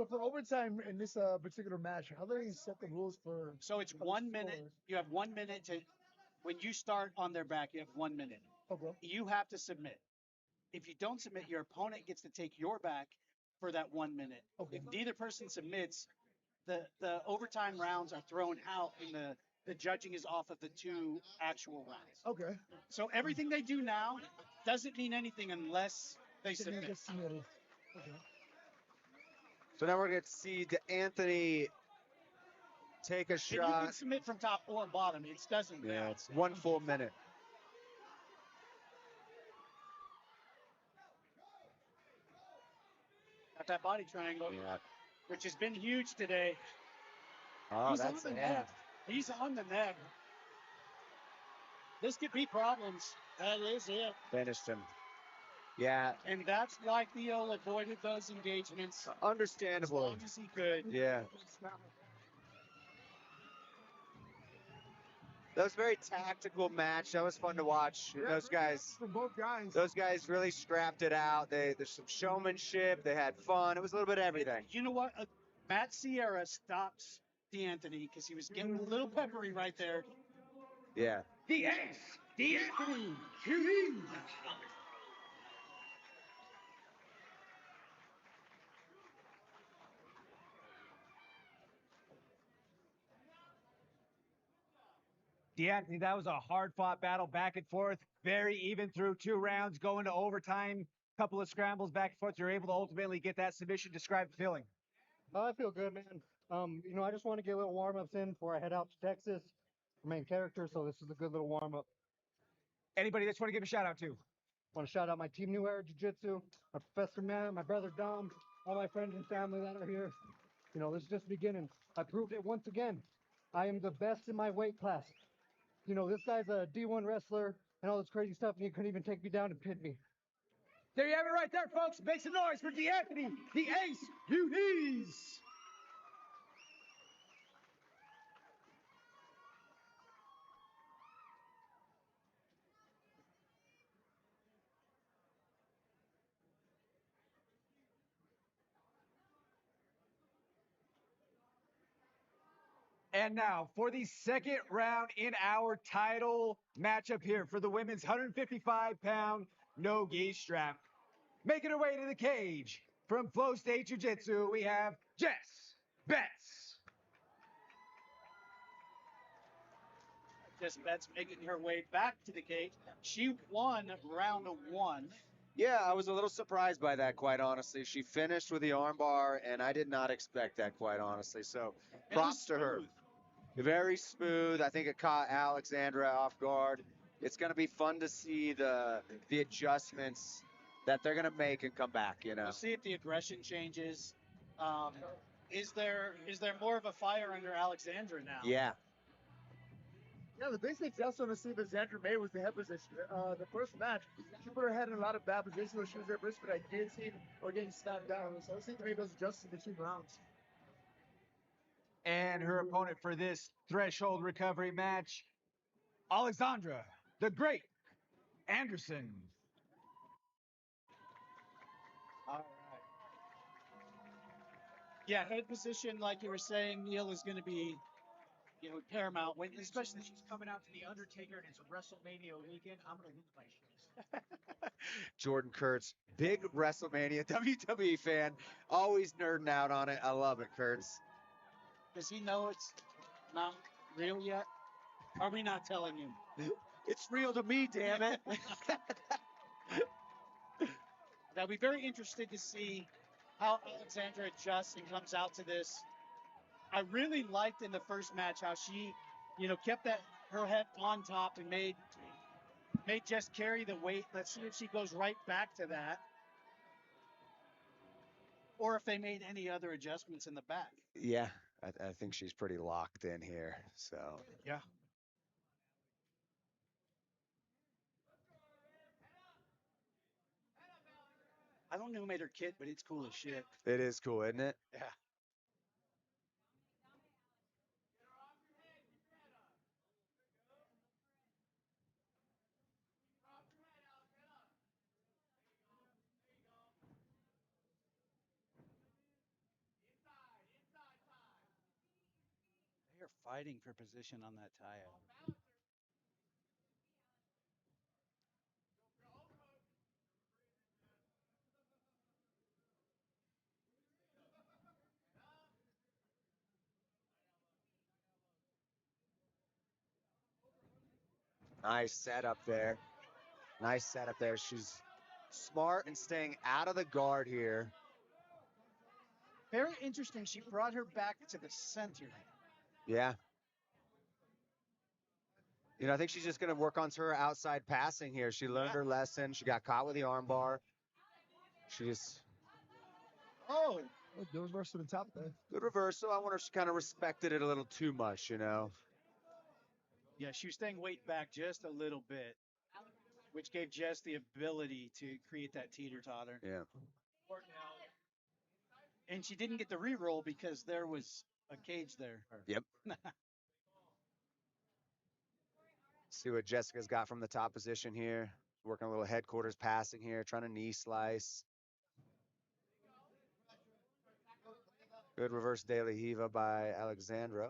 So for overtime in this particular match, how do they set the rules for? So it's for the 1 minute. scorers? You have 1 minute to, when you start on their back, you have 1 minute. Okay. You have to submit. If you don't submit, your opponent gets to take your back for that 1 minute. Okay. If neither person submits, the overtime rounds are thrown out and the judging is off of the 2 actual rounds. Okay. So everything they do now doesn't mean anything unless they So they submit. just submitted. Okay. So now we're going to see Anthony take a And you shot. can submit from top or bottom. It doesn't matter. Yeah, it's 1 full minute. Got that body triangle, Yeah. which has been huge today. Oh, He's on that's the it. neck. He's on the neck. This could be problems. That is it. Finished him. Yeah, And that's why Theo avoided those engagements as understandable. long as he could. Yeah. That was a very tactical match. That was fun to watch. Yeah, Those great guys, from both guys. those guys really scrapped it out. There's some showmanship. They had fun. It was a little bit of everything. You know what? Matt Sierra stops D'Anthony because he was getting a little peppery right there. Yeah. The ace, D'Anthony, shooting. D'Anthony, that was a hard-fought battle back and forth, very even through 2 rounds, going to overtime, couple of scrambles back and forth. You're able to ultimately get that submission. Describe the feeling. I feel good, man. I just want to get a little warm-ups in before I head out to Texas. Main character, so this is a good little warm-up. Anybody that you want to give a shout out to? Want to shout out my team New Era Jiu-Jitsu, my professor Matt, my brother Dom, all my friends and family that are here. This is just the beginning. I proved it once again. I am the best in my weight class. This guy's a D1 wrestler and all this crazy stuff, and he couldn't even take me down and pin me. There you have it right there, folks. Make some noise for D'Anthony, the ace, UDs. And now for the second round in our title matchup here for the women's 155-pound no-gi strap. Making her way to the cage from Flow State Jiu-Jitsu, we have Jess Betts. Jess Betts making her way back to the cage. She won round 1. Yeah, I was a little surprised by that, quite honestly. She finished with the armbar, and I did not expect that, quite honestly. So props to her. Very smooth. I think it caught Alexandra off guard. It's going to be fun to see the adjustments that they're going to make and come back, We'll see if the aggression changes. Is there more of a fire under Alexandra now? Yeah. Yeah, the big thing else on the scene that Xandra made was the head position. The first match, she put her head in a lot of bad positions when she was at risk, but I did see her getting snapped down. So I think to make those adjustments between rounds. And her opponent for this threshold recovery match, Alexandra, the Great Anderson. All right. Yeah, head position, like you were saying, Neil, is going to be, paramount. When, especially She's coming out to the Undertaker and it's a WrestleMania weekend. I'm gonna lose my shoes. Jordan Kurtz, big WrestleMania WWE fan, always nerding out on it. I love it, Kurtz. does he know it's not real yet? Are we not telling him? It's real to me, damn it. I'll be very interested to see how Alexandra adjusts and comes out to this. I really liked in the first match how she, kept her head on top and made Jess carry the weight. Let's see if she goes right back to that, or if they made any other adjustments in the back. Yeah, I think she's pretty locked in here. So Yeah. I don't know who made her kit, but it's cool as shit. it is cool, isn't it? Yeah. fighting for position on that tie-up. Nice setup there. Nice setup there. She's smart and staying out of the guard here. Very interesting. She brought her back to the center. Yeah. You know, I think she's just going to work on her outside passing here. She learned her lesson. She got caught with the arm bar. She just... Oh! Good reversal to the top there. Good reversal. I wonder if she kind of respected it a little too much, you know. Yeah, she was staying weight back just a little bit, which gave Jess the ability to create that teeter-totter. Yeah. And she didn't get the re-roll because there was a cage there. Yep. See what Jessica's got from the top position here. Working a little headquarters passing here, trying to knee slice. Good reverse De La Hiva by Alexandra.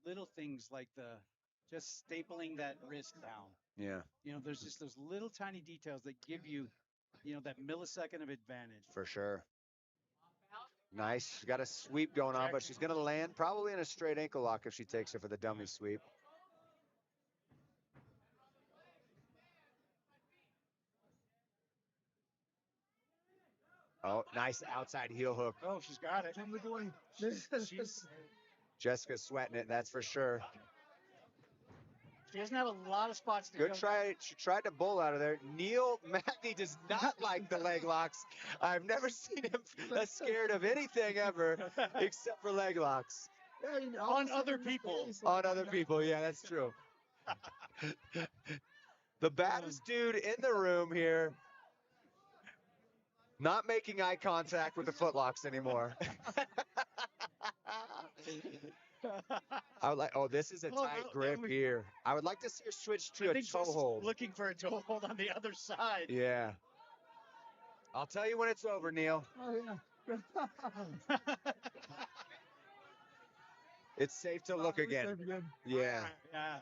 Little things like just stapling that wrist down. Yeah. You know, there's just those little tiny details that give you, that millisecond of advantage. For sure. Nice. She's got a sweep going on, but she's going to land probably in a straight ankle lock if she takes it for the dummy sweep. Oh, nice outside heel hook. Oh, she's got it. Jessica's sweating it, that's for sure. She doesn't have a lot of spots to Good go. try. She tried to bull out of there. Neil Magny does not like the leg locks. I've never seen him that scared of anything ever except for leg locks. On other people. On other people, yeah, that's true. The baddest dude in the room here, not making eye contact with the footlocks anymore. I would like. Oh, this is a tight grip here. I would like to see her switch to a toe hold. Looking for a toe hold on the other side. Yeah. I'll tell you when it's over, Neil. Oh yeah. It's safe to look again. Yeah. Yeah.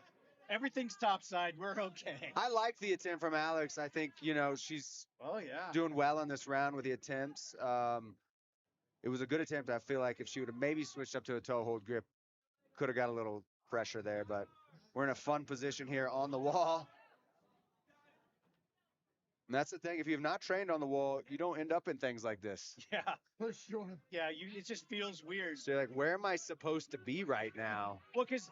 Everything's topside. We're okay. I like the attempt from Alex. I think, she's doing well on this round with the attempts. It was a good attempt. I feel like if she would have maybe switched up to a toe hold grip, could have got a little pressure there, but we're in a fun position here on the wall. And that's the thing. If you have not trained on the wall, you don't end up in things like this. Yeah. For sure. Yeah, it just feels weird. So you're like, where am I supposed to be right now? Well, because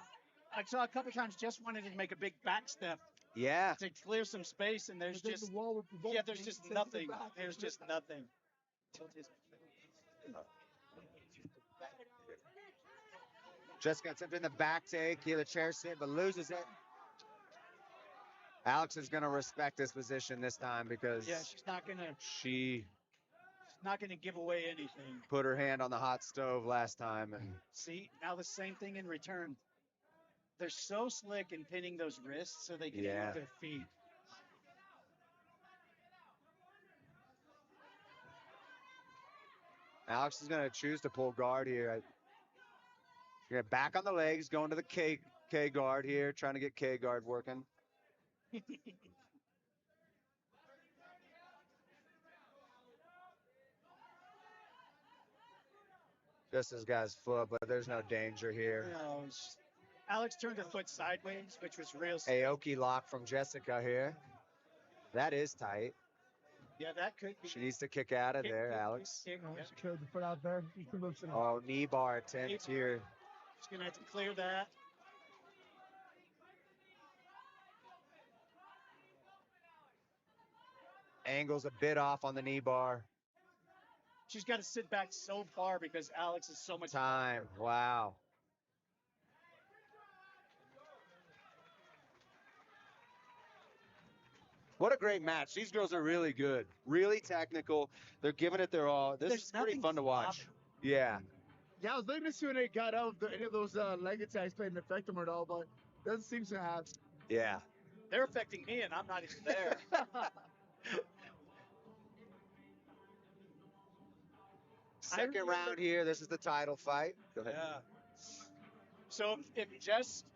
I saw a couple times Jess wanted to make a big back step. Yeah. To clear some space, and there's just there's just nothing. There's just nothing. Just got something in the back take, the chair sit, but loses it. Alex is going to respect this position this time because she's not gonna. She's not gonna give away anything. Put her hand on the hot stove last time, and see now the same thing in return. They're so slick in pinning those wrists so they can move their feet. Alex is going to choose to pull guard here. You're back on the legs, going to the K guard here, trying to get K guard working. Just has got his foot, but there's no danger here. No, Alex turned her foot sideways, which was real. Aoki lock from Jessica here. That is tight. Yeah, that could be. She needs to kick out of there, Alex. She killed the foot out there. Oh, knee bar attempt here. She's going to have to clear that. Angle's a bit off on the knee bar. She's got to sit back so far because Alex is so much time. Wow. What a great match. These girls are really good. Really technical. They're giving it their all. This is pretty fun to watch. Yeah. Yeah, I was looking to see when they got out if any of those leg attacks played an effect on them at all, but doesn't seem to have. Yeah. They're affecting me, and I'm not even there. Second round here. This is the title fight. Go ahead. Yeah. So if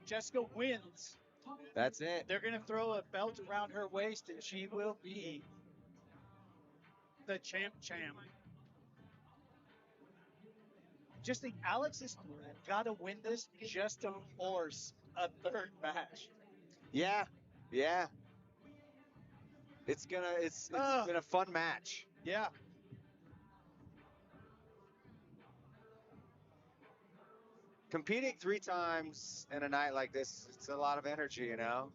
Jessica wins, That's it. they're going to throw a belt around her waist, and she will be the champ. Just think, Alex has got to win this just to force a third match. Yeah. It's been a fun match. Yeah. Competing 3 times in a night like this, it's a lot of energy, you know?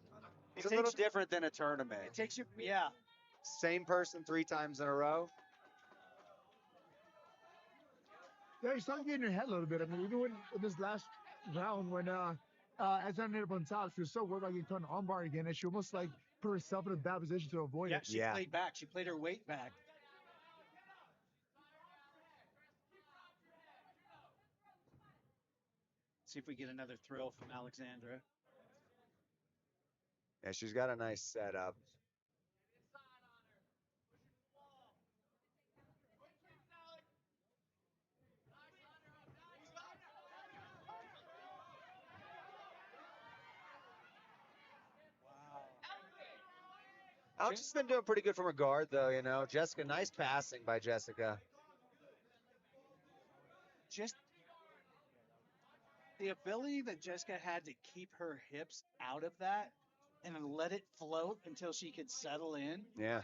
It's a little different than a tournament. It takes you, yeah. Same person 3 times in a row. Yeah, you start getting your head a little bit. I mean, even in this last round when as I ended up on top, she was so worried about getting caught in armbar again, and she almost like put herself in a bad position to avoid it. She played back. She played her weight back. See if we get another thrill from Alexandra. Yeah, she's got a nice setup. Alex has been doing pretty good from her guard, though, you know. Jessica, nice passing by Jessica. Just the ability that Jessica had to keep her hips out of that and then let it float until she could settle in. Yeah.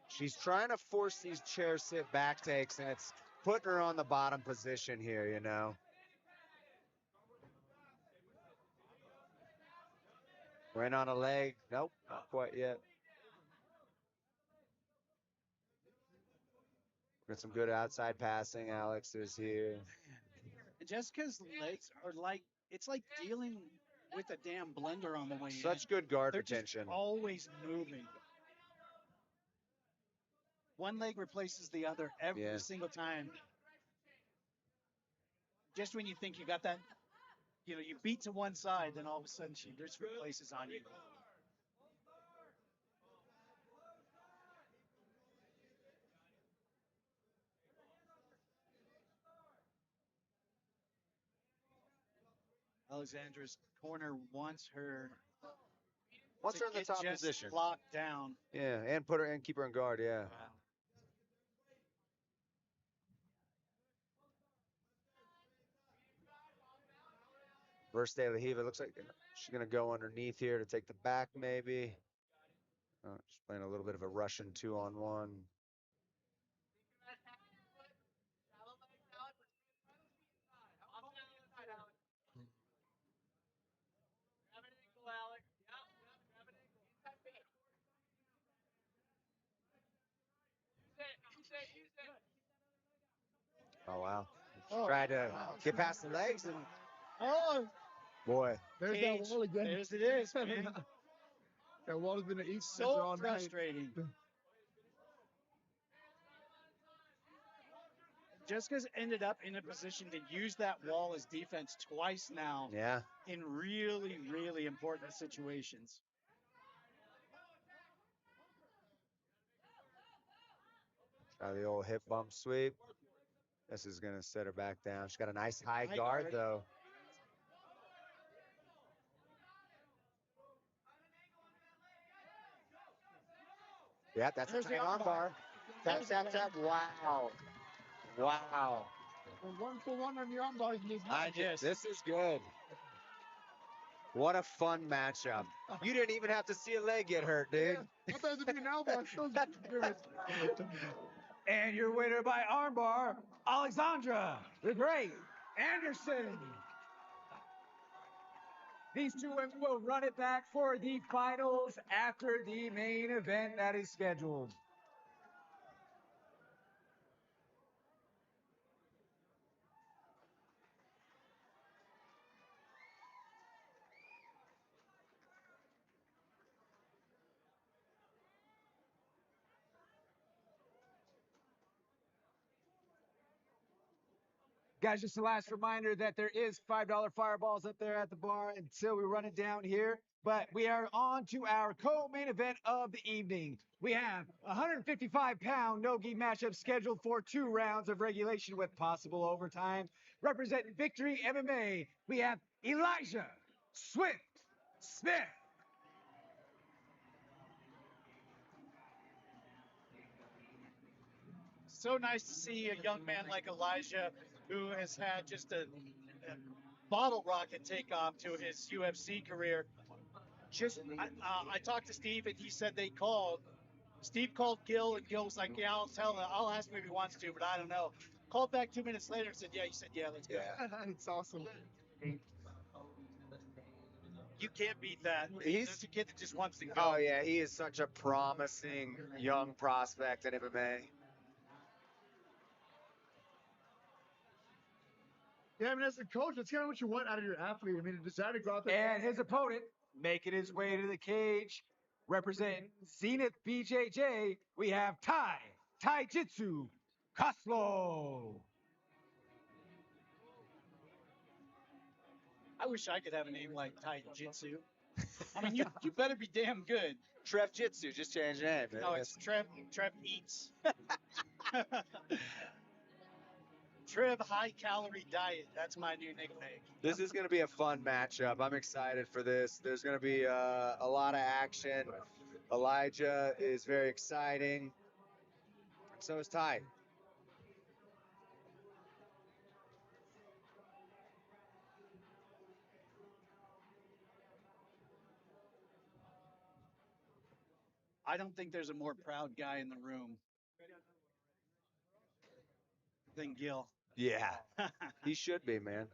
She's trying to force these chair sit back takes, and it's putting her on the bottom position here, you know. We're in on a leg. Nope, not quite yet. Got some good outside passing. Alex is here. And Jessica's legs are like, it's like dealing with a damn blender on the way in. Such good guard They're retention. Just always moving. One leg replaces the other every single time. Just when you think you got that, you know, you beat to one side, then all of a sudden she just replaces on you. Alexandra's corner wants her in the top position. Locked down. Yeah, and keep her in guard. Yeah. Wow. First day of the heave, it looks like she's gonna go underneath here to take the back, maybe. She's playing a little bit of a Russian 2-on-1. Oh, wow. Tried to get past the legs and... Oh! Boy. There's that wall again. There's it is, man. That wall has been an so frustrating. Jessica's ended up in a position to use that wall as defense twice now. Yeah. In really, really important situations. Try the old hip bump sweep. This is going to set her back down. She's got a nice high guard, though. Yeah, that's a tight arm bar. Tap, tap, tap. Wow. Wow. 1-for-1 on the arm bars. This is good. What a fun matchup. You didn't even have to see a leg get hurt, dude. Yeah, I thought it was an elbow. And your winner by armbar, Alexandra the Great Anderson. These two women will run it back for the finals after the main event that is scheduled. Guys, just a last reminder that there is $5 fireballs up there at the bar until we run it down here. But we are on to our co-main event of the evening. We have a 155-pound no-gi matchup scheduled for 2 rounds of regulation with possible overtime. Representing Victory MMA, we have Elijah Swift Smith. So nice to see a young man like Elijah, who has had just a bottle rocket takeoff to his UFC career. I talked to Steve, and he said they called. Steve called Gil, and Gil was like, "Yeah, I'll ask him if he wants to, but I don't know." Called back 2 minutes later and said, "Yeah." He said, "Yeah, let's go." It's awesome. You can't beat that. He's a kid that just wants to go. Oh yeah, he is such a promising young prospect in MMA. Yeah, I mean, as a coach, that's kind of what you want out of your athlete. I mean, to decide to go out there. And his opponent, making his way to the cage, representing Zenith BJJ, we have Taijitsu Costlow. I wish I could have a name like Taijitsu. I mean, you better be damn good. Trev Jitsu, just change the name. No, it's Trev Eats. Trev High Calorie Diet. That's my new nickname. This is going to be a fun matchup. I'm excited for this. There's going to be a lot of action. Elijah is very exciting. And so is Ty. I don't think there's a more proud guy in the room than Gil. Yeah, he should be, man.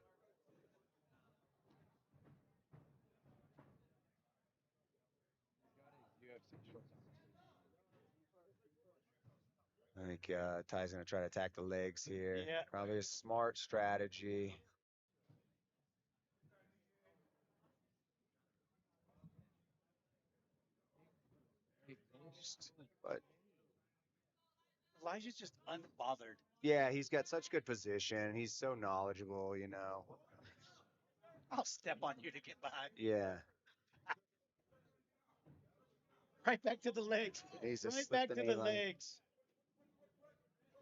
I think Ty's going to try to attack the legs here. Yeah. Probably a smart strategy. But Elijah's just unbothered. yeah, he's got such good position. He's so knowledgeable, you know. I'll step on you to get behind. Yeah. Right back to the legs. He's Right back to the legs.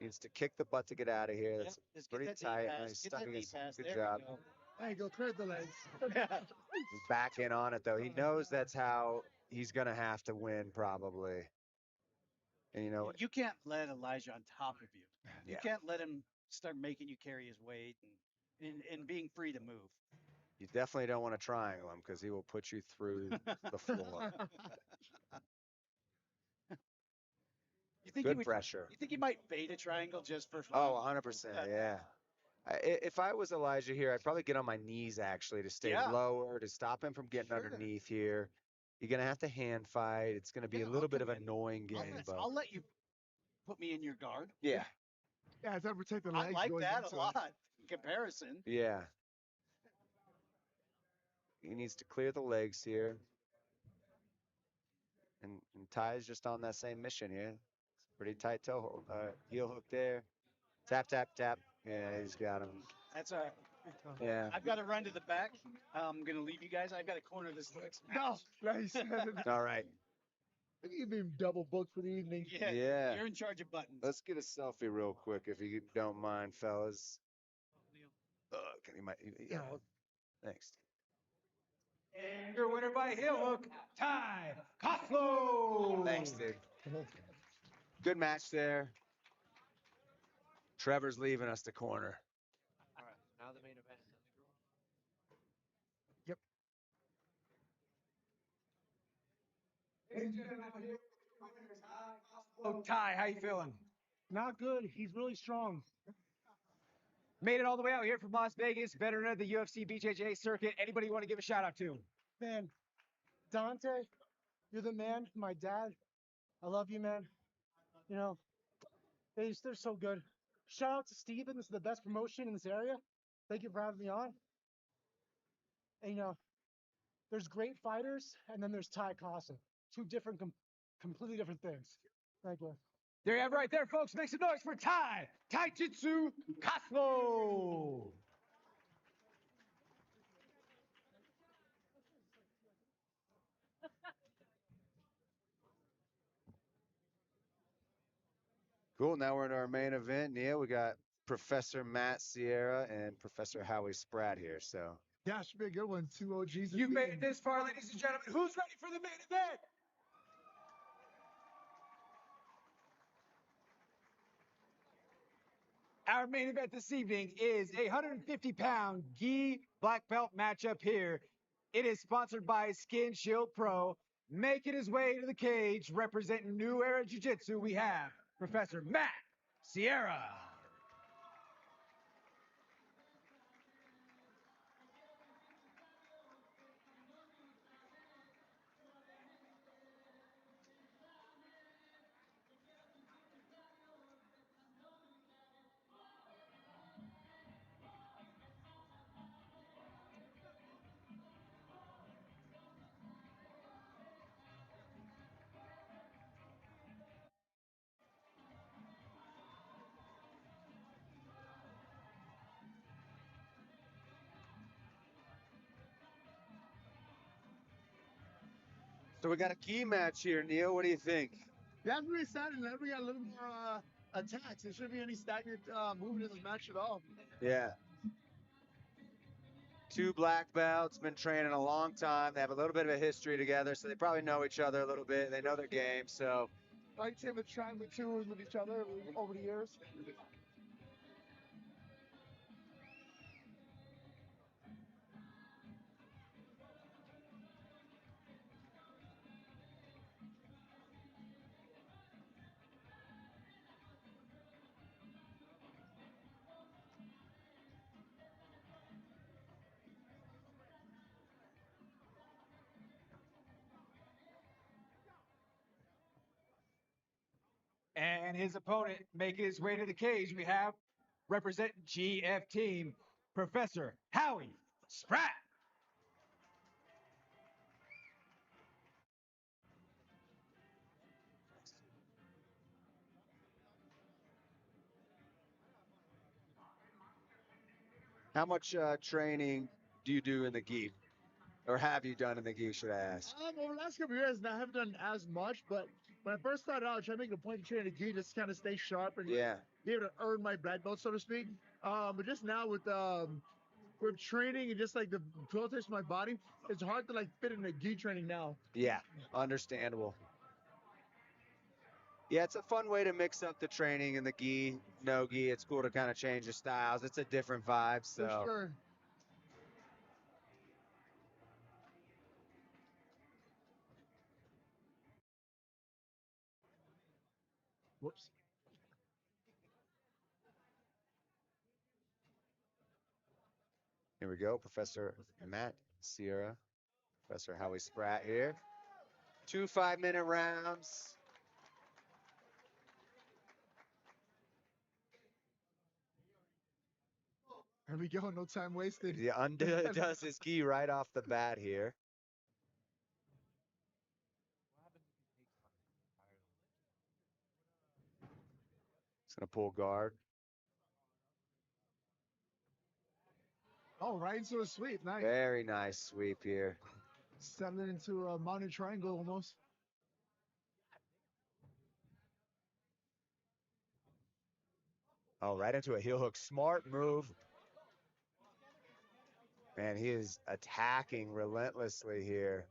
Needs to kick the butt to get out of here. That's Just pretty get that tight. knee pass. He's Get stuck that in knee his pass. good There job. we go. There you go, clear the legs. He's back in on it though. He knows that's how he's gonna have to win probably. And you know, You can't let Elijah on top of you. You Yeah. can't let him start making you carry his weight and being free to move. you definitely don't want to triangle him because he will put you through the floor. You think Good pressure. You think he might bait a triangle just for fun? Oh, 100%. Yeah. If I was Elijah here, I'd probably get on my knees actually to stay Yeah. lower, to stop him from getting Sure. underneath here. You're gonna have to hand fight. It's gonna be Yeah, a little I'll bit of come an in. annoying game, but I'll let you put me in your guard. yeah, Yeah, it's to protect the I legs. like going that into a it. lot in comparison. yeah. He needs to clear the legs here. And Ty's just on that same mission here. Pretty tight toe hold. Heel hook there. Tap, tap, tap. Yeah, he's got him. That's a. Yeah. I've got to run to the back. I'm gonna leave you guys. I've got to corner this next No, match. nice. All right. You've been double booked for the evening. Yeah, Yeah. You're in charge of buttons. Let's get a selfie real quick if you don't mind, fellas. Yeah. Thanks. And your winner by heel hook, Ty Costlow. Thanks, dude. Good match there. Trevor's leaving us the corner. All right, now the main event. Oh, Ty, how you feeling? Not good. He's really strong. Made it all the way out here from Las Vegas, veteran of the UFC BJJ circuit. Anybody you want to give a shout out to? Man, Dante, you're the man. My dad, I love you, man. You know, they're so good. Shout out to Steven. This is the best promotion in this area. Thank you for having me on. And, you know, there's great fighters, and then there's Ty Costa. Two different, completely different things. Thank you. There you have it right there, folks. Make some noise for Ty Taijitsu Costlow. Cool. Now we're in our main event. Neil, we got Professor Matt Sierra and Professor Howie Spratte here. So Yeah, should be a good one. Two OGs. You made it this far, ladies and gentlemen. Who's ready for the main event? Our main event this evening is a 150-pound gi black belt matchup here. It is sponsored by Skin Shield Pro. Making his way to the cage, representing New Era Jiu-Jitsu, we have Professor Matt Sierra. we got a key match here, Neil. What do you think? That's really exciting. We got a little more attacks. There shouldn't be any stagnant movement in this match at all. Yeah. Two black belts, been training a long time. They have a little bit of a history together, so they probably know each other a little bit. They know their game, so. Like Tim was trying with tours with each other over the years. And his opponent making his way to the cage, we have representing GF Team, Professor Howie Spratte. How much training do you do in the gi? Or have you done in the gi, should I ask? Over the last couple of years, I haven't done as much, but when I first started out, I tried to make a point to train the gi, just kind of stay sharp and be able to earn my black belt, so to speak. But just now with training and just like the protection of my body, it's hard to like fit in the gi training now. Yeah, understandable. Yeah, it's a fun way to mix up the training and the gi, no gi. It's cool to kind of change the styles. It's a different vibe. So. For sure. Whoops. Here we go, Professor Matt Sierra, Professor Howie Spratte here. 2 5-minute rounds. There we go, no time wasted. He undoes his gi right off the bat here. He's gonna pull guard. Oh, right into a sweep. Nice. Very nice sweep here. Settling into a mounted triangle almost. Oh, right into a heel hook. Smart move. Man, he is attacking relentlessly here.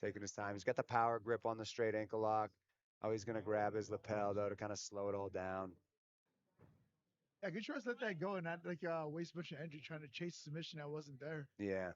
Taking his time. He's got the power grip on the straight ankle lock. Oh, he's going to grab his lapel, though, to kind of slow it all down. Yeah, good choice. Let that go and not like waste a bunch of energy trying to chase submission that wasn't there. Yeah.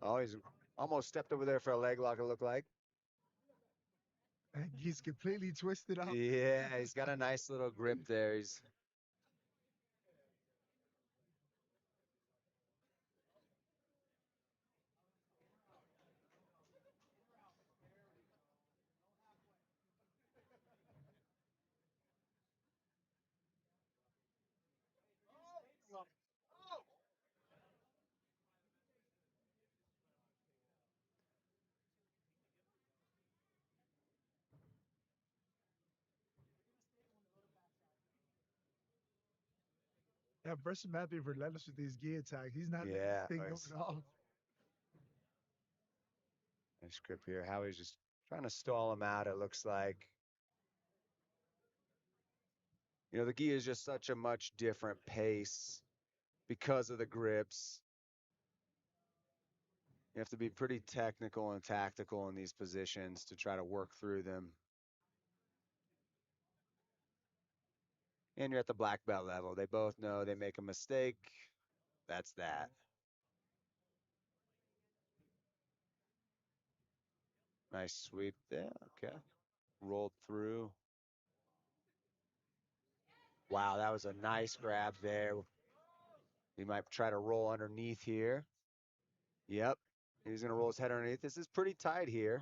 Oh, he's almost stepped over there for a leg lock, it looked like. And he's completely twisted up. Yeah, he's got a nice little grip there. He's Yeah, Professor Matt being relentless with these gi attacks. He's not letting Yeah, anything nice. going off. Nice grip here. Howie's just trying to stall him out, it looks like. You know, the gi is just such a much different pace because of the grips. You have to be pretty technical and tactical in these positions to try to work through them. And you're at the black belt level. They both know they make a mistake. That's that. Nice sweep there. Okay. Rolled through. Wow, that was a nice grab there. He might try to roll underneath here. Yep. He's going to roll his head underneath. This is pretty tight here.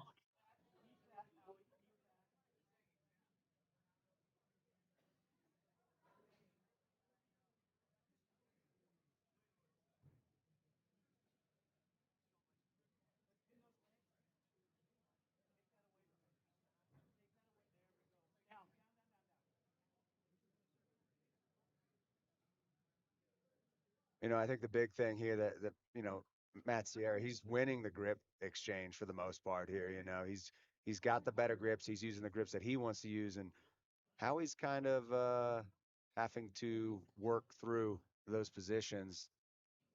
You know, I think the big thing here that you know, Matt Sierra, he's winning the grip exchange for the most part here. You know, he's got the better grips. He's using the grips that he wants to use, and Howie's kind of having to work through those positions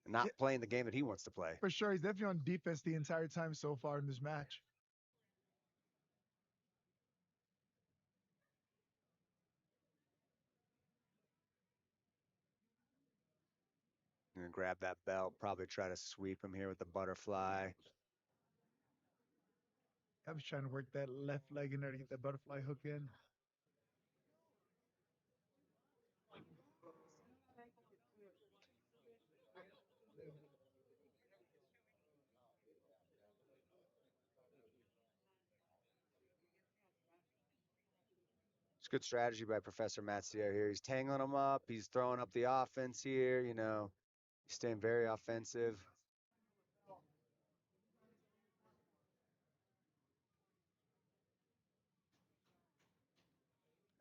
and not playing the game that he wants to play. For sure, he's definitely on defense the entire time so far in this match. And grab that belt, probably try to sweep him here with the butterfly. I was trying to work that left leg in there to get that butterfly hook in. It's good strategy by Professor Matt Sierra here. He's tangling him up. He's throwing up the offense here. You know, he's staying very offensive.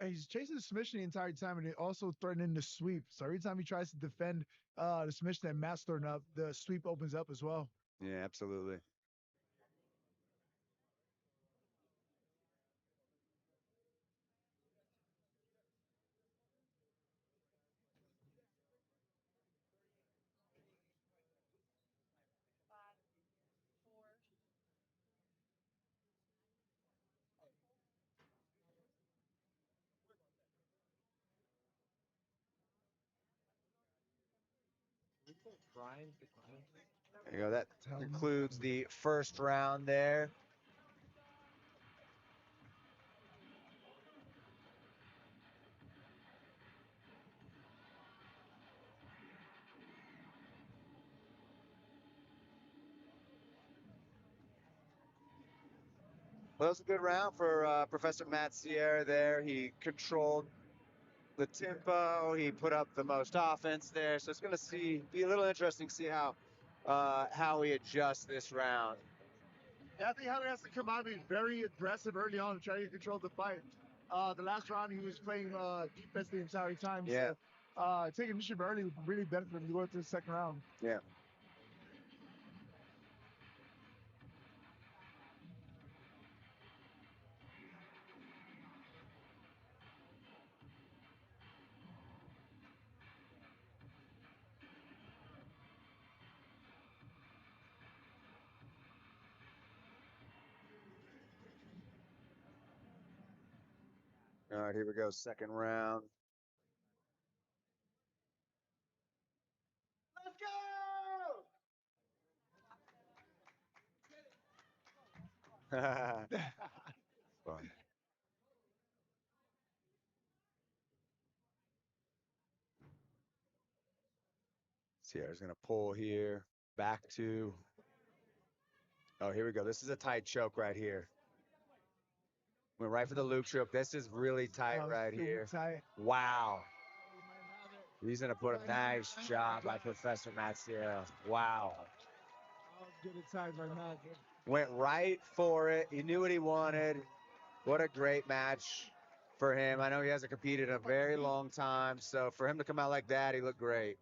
And he's chasing the submission the entire time, and also threatening the sweep. So every time he tries to defend the submission that Matt's throwing up, the sweep opens up as well. Yeah, absolutely. There you go. That concludes the first round there. Well, it was a good round for Professor Matt Sierra there. He controlled the tempo. He put up the most offense there. So it's going to be a little interesting to see how he adjusts this round. Yeah, I think Howie has to come out and be very aggressive early on to try to control the fight. The last round, he was playing defense the entire time. Yeah. So taking initiative early would really benefit him to go into the second round. Yeah. All right, here we go. Second round. Let's go! Fun. Sierra's going to pull here. Back to. Oh, here we go. This is a tight choke right here. Went right for the loop choke. This is really tight right here. Tight. Wow. He's going to put a nice job by Professor Matt Sierra. Wow. Good attack by Matt. Went right for it. He knew what he wanted. What a great match for him. I know he hasn't competed in a very long time, so for him to come out like that, he looked great.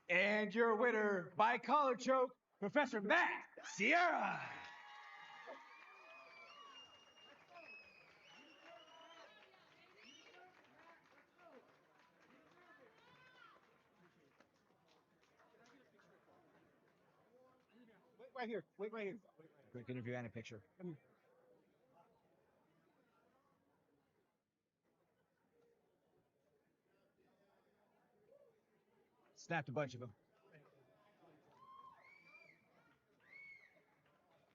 And your winner by collar choke, Professor Matt Sierra. Wait right here. Wait right here. Quick interview and a picture. Come here. Snapped a bunch of them.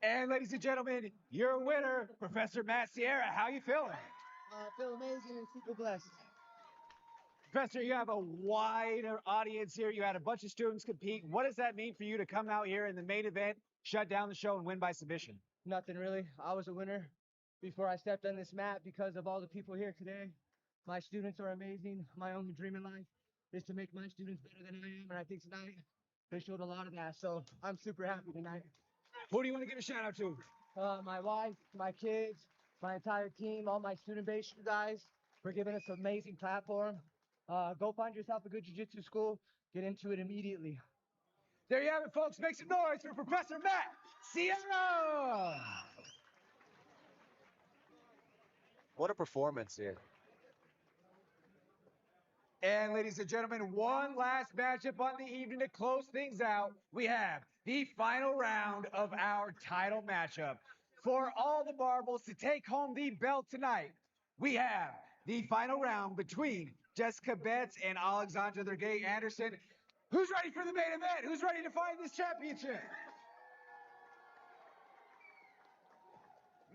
And ladies and gentlemen, your winner, Professor Matt Sierra. How you feeling? I feel amazing and super blessed. Professor, you have a wider audience here. You had a bunch of students compete. What does that mean for you to come out here in the main event, shut down the show, and win by submission? Nothing really. I was a winner before I stepped on this mat because of all the people here today. My students are amazing. My only dream in life is to make my students better than I am, and I think tonight they showed a lot of that. So I'm super happy tonight. Who do you want to give a shout out to? My wife, my kids, my entire team, all my student-based guys for giving us an amazing platform. Go find yourself a good jiu-jitsu school. Get into it immediately. There you have it, folks. Make some noise for Professor Matt Sierra. What a performance here. And ladies and gentlemen, one last matchup on the evening to close things out. We have the final round of our title matchup. For all the marbles to take home the belt tonight, we have the final round between Jessica Betts and Alexandra the Gay Anderson. Who's ready for the main event? Who's ready to fight this championship?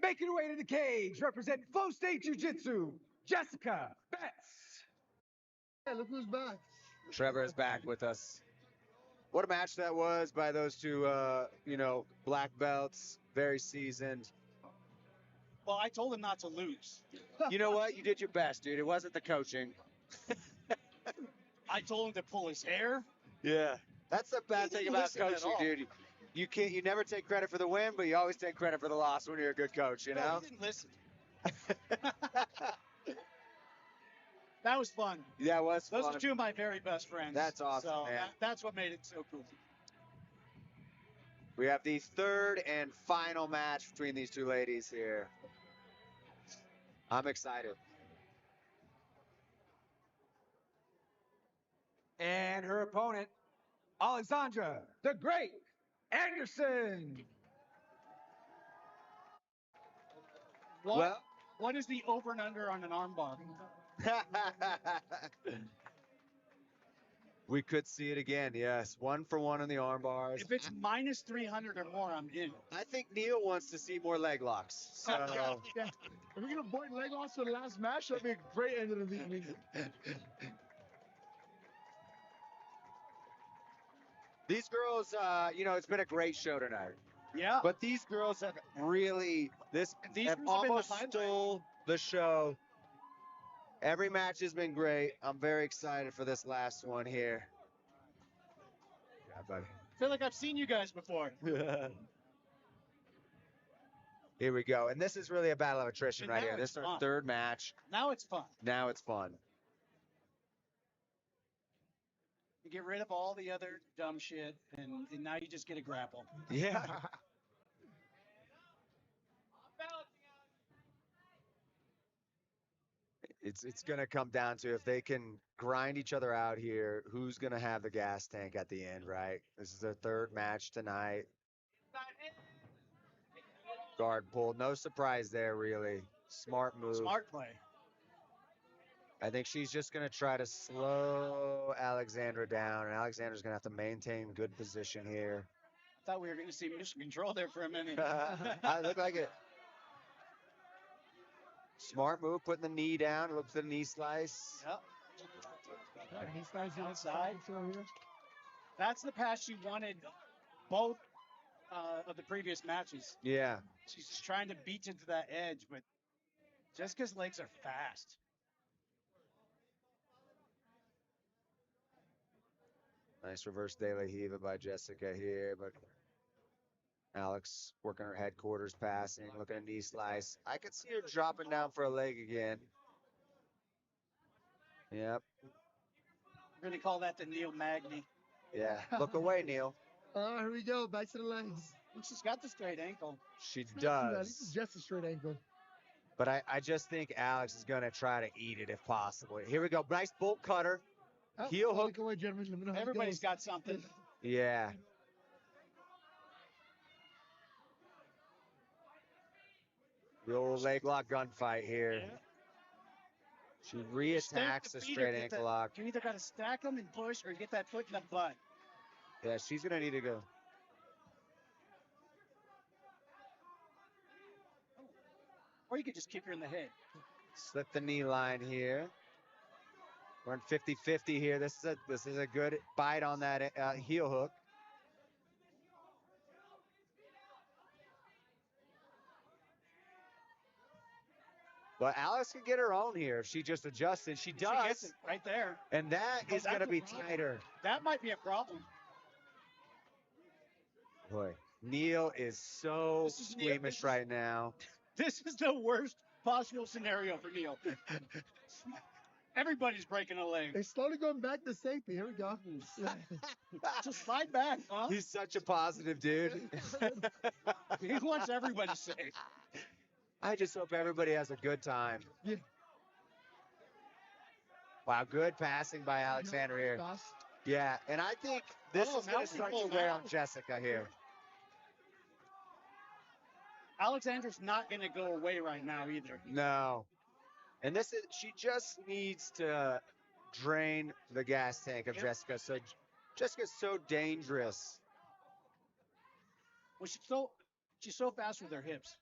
Making her way to the cage, representing Flow State Jiu-Jitsu, Jessica Betts. Yeah, look who's back. Trevor is back with us. What a match that was by those two, black belts, very seasoned. Well, I told him not to lose. You know what? You did your best, dude. It wasn't the coaching. I told him to pull his hair. Yeah. That's the bad He thing didn't about listen at coaching, all. dude. You never take credit for the win, but you always take credit for the loss when you're a good coach, you No, know? he didn't listen. That was fun. Yeah, it was Those fun. are two of my very best friends. That's awesome, so man. That's what made it so cool. We have the third and final match between these two ladies here. I'm excited. And her opponent, Alexandra the Great Anderson. What is the over and under on an armbar? We could see it again, yes. 1 for 1 on the arm bars. If it's minus 300 or more, I'm in. I think Neil wants to see more leg locks. So Yeah. If we're gonna avoid leg locks for the last match, that'd be a great end of the evening. these girls, it's been a great show tonight. Yeah. But these girls have really These have girls have been the almost highlight. stole the show. Every match has been great. I'm very excited for this last one here. Yeah, buddy. I feel like I've seen you guys before. Here we go. And this is really a battle of attrition And right now here. This it's is our fun. third match. Now it's fun. Now it's fun. You get rid of all the other dumb shit, and now you just get a grapple. Yeah. It's going to come down to if they can grind each other out here, who's going to have the gas tank at the end, right? This is their third match tonight. Guard pulled. No surprise there, really. Smart move. Smart play. I think she's just going to try to slow Alexandra down, and Alexandra's going to have to maintain good position here. I thought we were going to see mission control there for a minute. I look like it. Smart move, putting the knee down. Look for the knee slice. Yep. He slides it Outside. here. That's the pass she wanted both of the previous matches. Yeah. She's just trying to beat into that edge, but Jessica's legs are fast. Nice reverse De La Hiva by Jessica here, but Alex working her headquarters passing, looking at knee slice. I could see her dropping down for a leg again. Yep. We're going to call that the Neil Magny. Yeah. Look away, Neil. Oh, here we go. Back to the legs. And she's got the straight ankle. She It's not too bad. This is does. just a straight ankle. But I just think Alex is going to try to eat it if possible. Here we go. Nice bolt cutter. Oh, Heel hook. look away, gentlemen. Let me know how it Everybody's goes. got something. Yeah. The old leg lock gunfight here. Yeah. She reattacks the straight ankle lock. You either got to stack them and push or get that foot in the butt. Yeah, she's going to need to go. Or you could just kick her in the head. Slip the knee line here. We're in 50-50 here. This is a good bite on that heel hook. But Alex can get her own here if she just adjusts, and she does. She gets it right there. And that is going to be tighter. That might be a problem. Boy, Neil is so squeamish right now. This is the worst possible scenario for Neil. Everybody's breaking a leg. They're slowly going back to safety. Here we go. Just slide back, huh? He's such a positive dude. He wants everybody safe. I just hope everybody has a good time. Yeah. Wow, good passing by Alexander here. Fast. Yeah, and I think this is now going we to start pull to wear now. on Jessica here. Alexander's not going to go away right now either. No. And she just needs to drain the gas tank of Jessica. So Jessica's so dangerous. Well, she's so fast with her hips.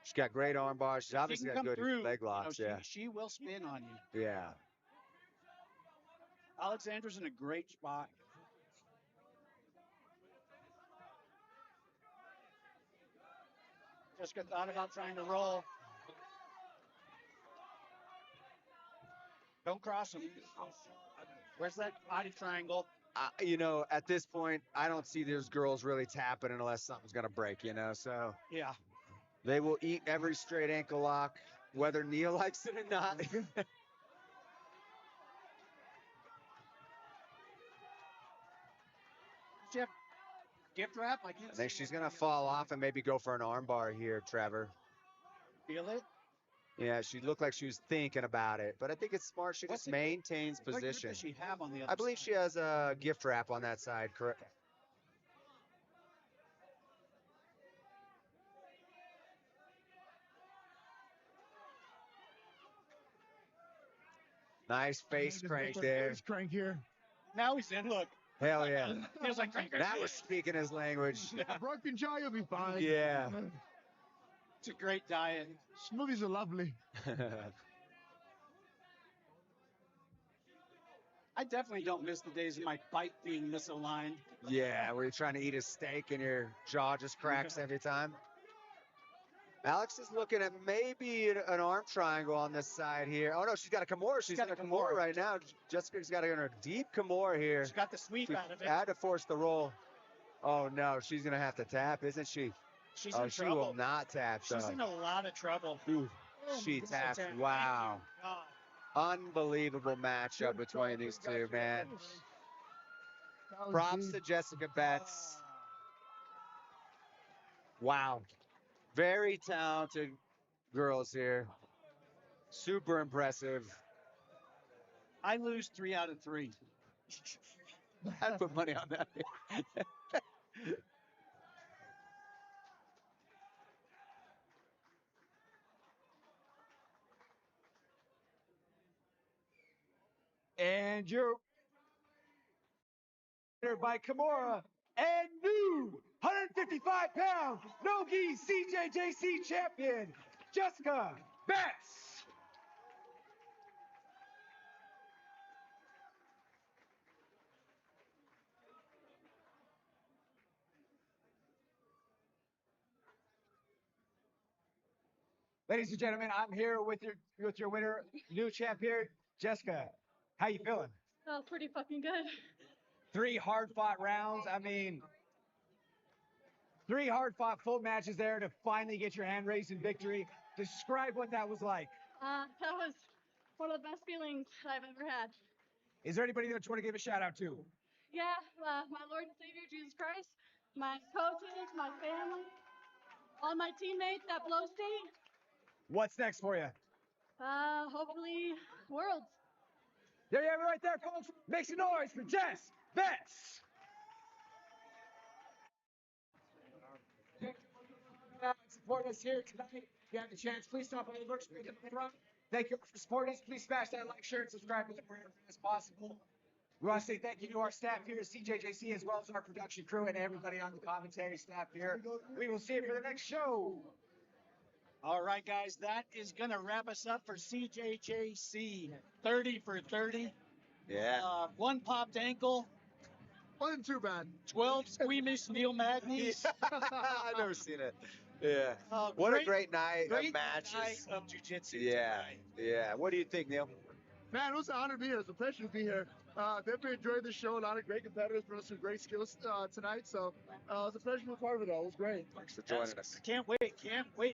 She's got great arm bars. She's obviously got good leg locks. Yeah. She will spin on you. Yeah. Alexander's in a great spot. Jessica thought about trying to roll. Don't cross him. Where's that body triangle? At this point, I don't see those girls really tapping unless something's going to break, so. Yeah. They will eat every straight ankle lock, whether Neil likes it or not. Jeff, gift wrap? I think she's going to fall off and maybe go for an arm bar here, Trevor. Feel it? Yeah, she looked like she was thinking about it, but I think it's smart. She just maintains What grip position. does she have on the other I believe side? she has a gift wrap on that side, correct? Nice face crank there. Face crank here. Now he's in. Look. Hell yeah. Feels like crank. That was speaking his language. A broken jaw, you'll be fine. Yeah. It's a great diet. Smoothies are lovely. I definitely don't miss the days of my bite being misaligned. Yeah, where you're trying to eat a steak and your jaw just cracks every time. Alex is looking at maybe an arm triangle on this side here. Oh, no, she's got a Kimura. She's in a Kimura right now. Jessica's got a deep Kimura here. She's got the sweep out of it. Had to force the roll. Oh, no, she's going to have to tap, isn't she? She's in she trouble. will not tap, though. She's in a lot of trouble. Ooh, she tapped. Wow. Unbelievable matchup between these two, man. Props to Jessica Betts. Wow. Very talented girls here. Super impressive. I lose 3 out of 3. I'd put money on that. And you're by Kimura and new 155-pound no-gi CJJC champion, Jessica Betts. Ladies and gentlemen, I'm here with your winner, new champ here, Jessica. How you feeling? Oh, pretty fucking good. 3 hard-fought rounds. I mean, 3 hard-fought full matches there to finally get your hand raised in victory. Describe what that was like. That was one of the best feelings I've ever had. Is there anybody that you want to give a shout out to? Yeah, my Lord and Savior Jesus Christ, my coaches, my family, all my teammates at Blow State. What's next for you? Hopefully Worlds. There you have it right there, folks. Make some noise for Jess Betts. Support us here tonight. If you have the chance, please stop by the merch booth in the front. Thank you for supporting us. Please smash that like, share, and subscribe button wherever as possible. We want to say thank you to our staff here at CJJC, as well as our production crew and everybody on the commentary staff here. We will see you for the next show. All right, guys, that is going to wrap us up for CJJC 30 for 30. Yeah. 1 popped ankle, Wasn't too bad. 12 squeamish Neil Magnies. I've never seen it. Yeah. What a great night of matches. Night of jiu-jitsu Yeah. tonight. Yeah. What do you think, Neil? Man, it was an honor to be here. It's a pleasure to be here. Definitely enjoyed the show. A lot of great competitors brought us some great skills tonight. So it was a pleasure to be a part of it all. It was great. Thanks for joining us. Can't wait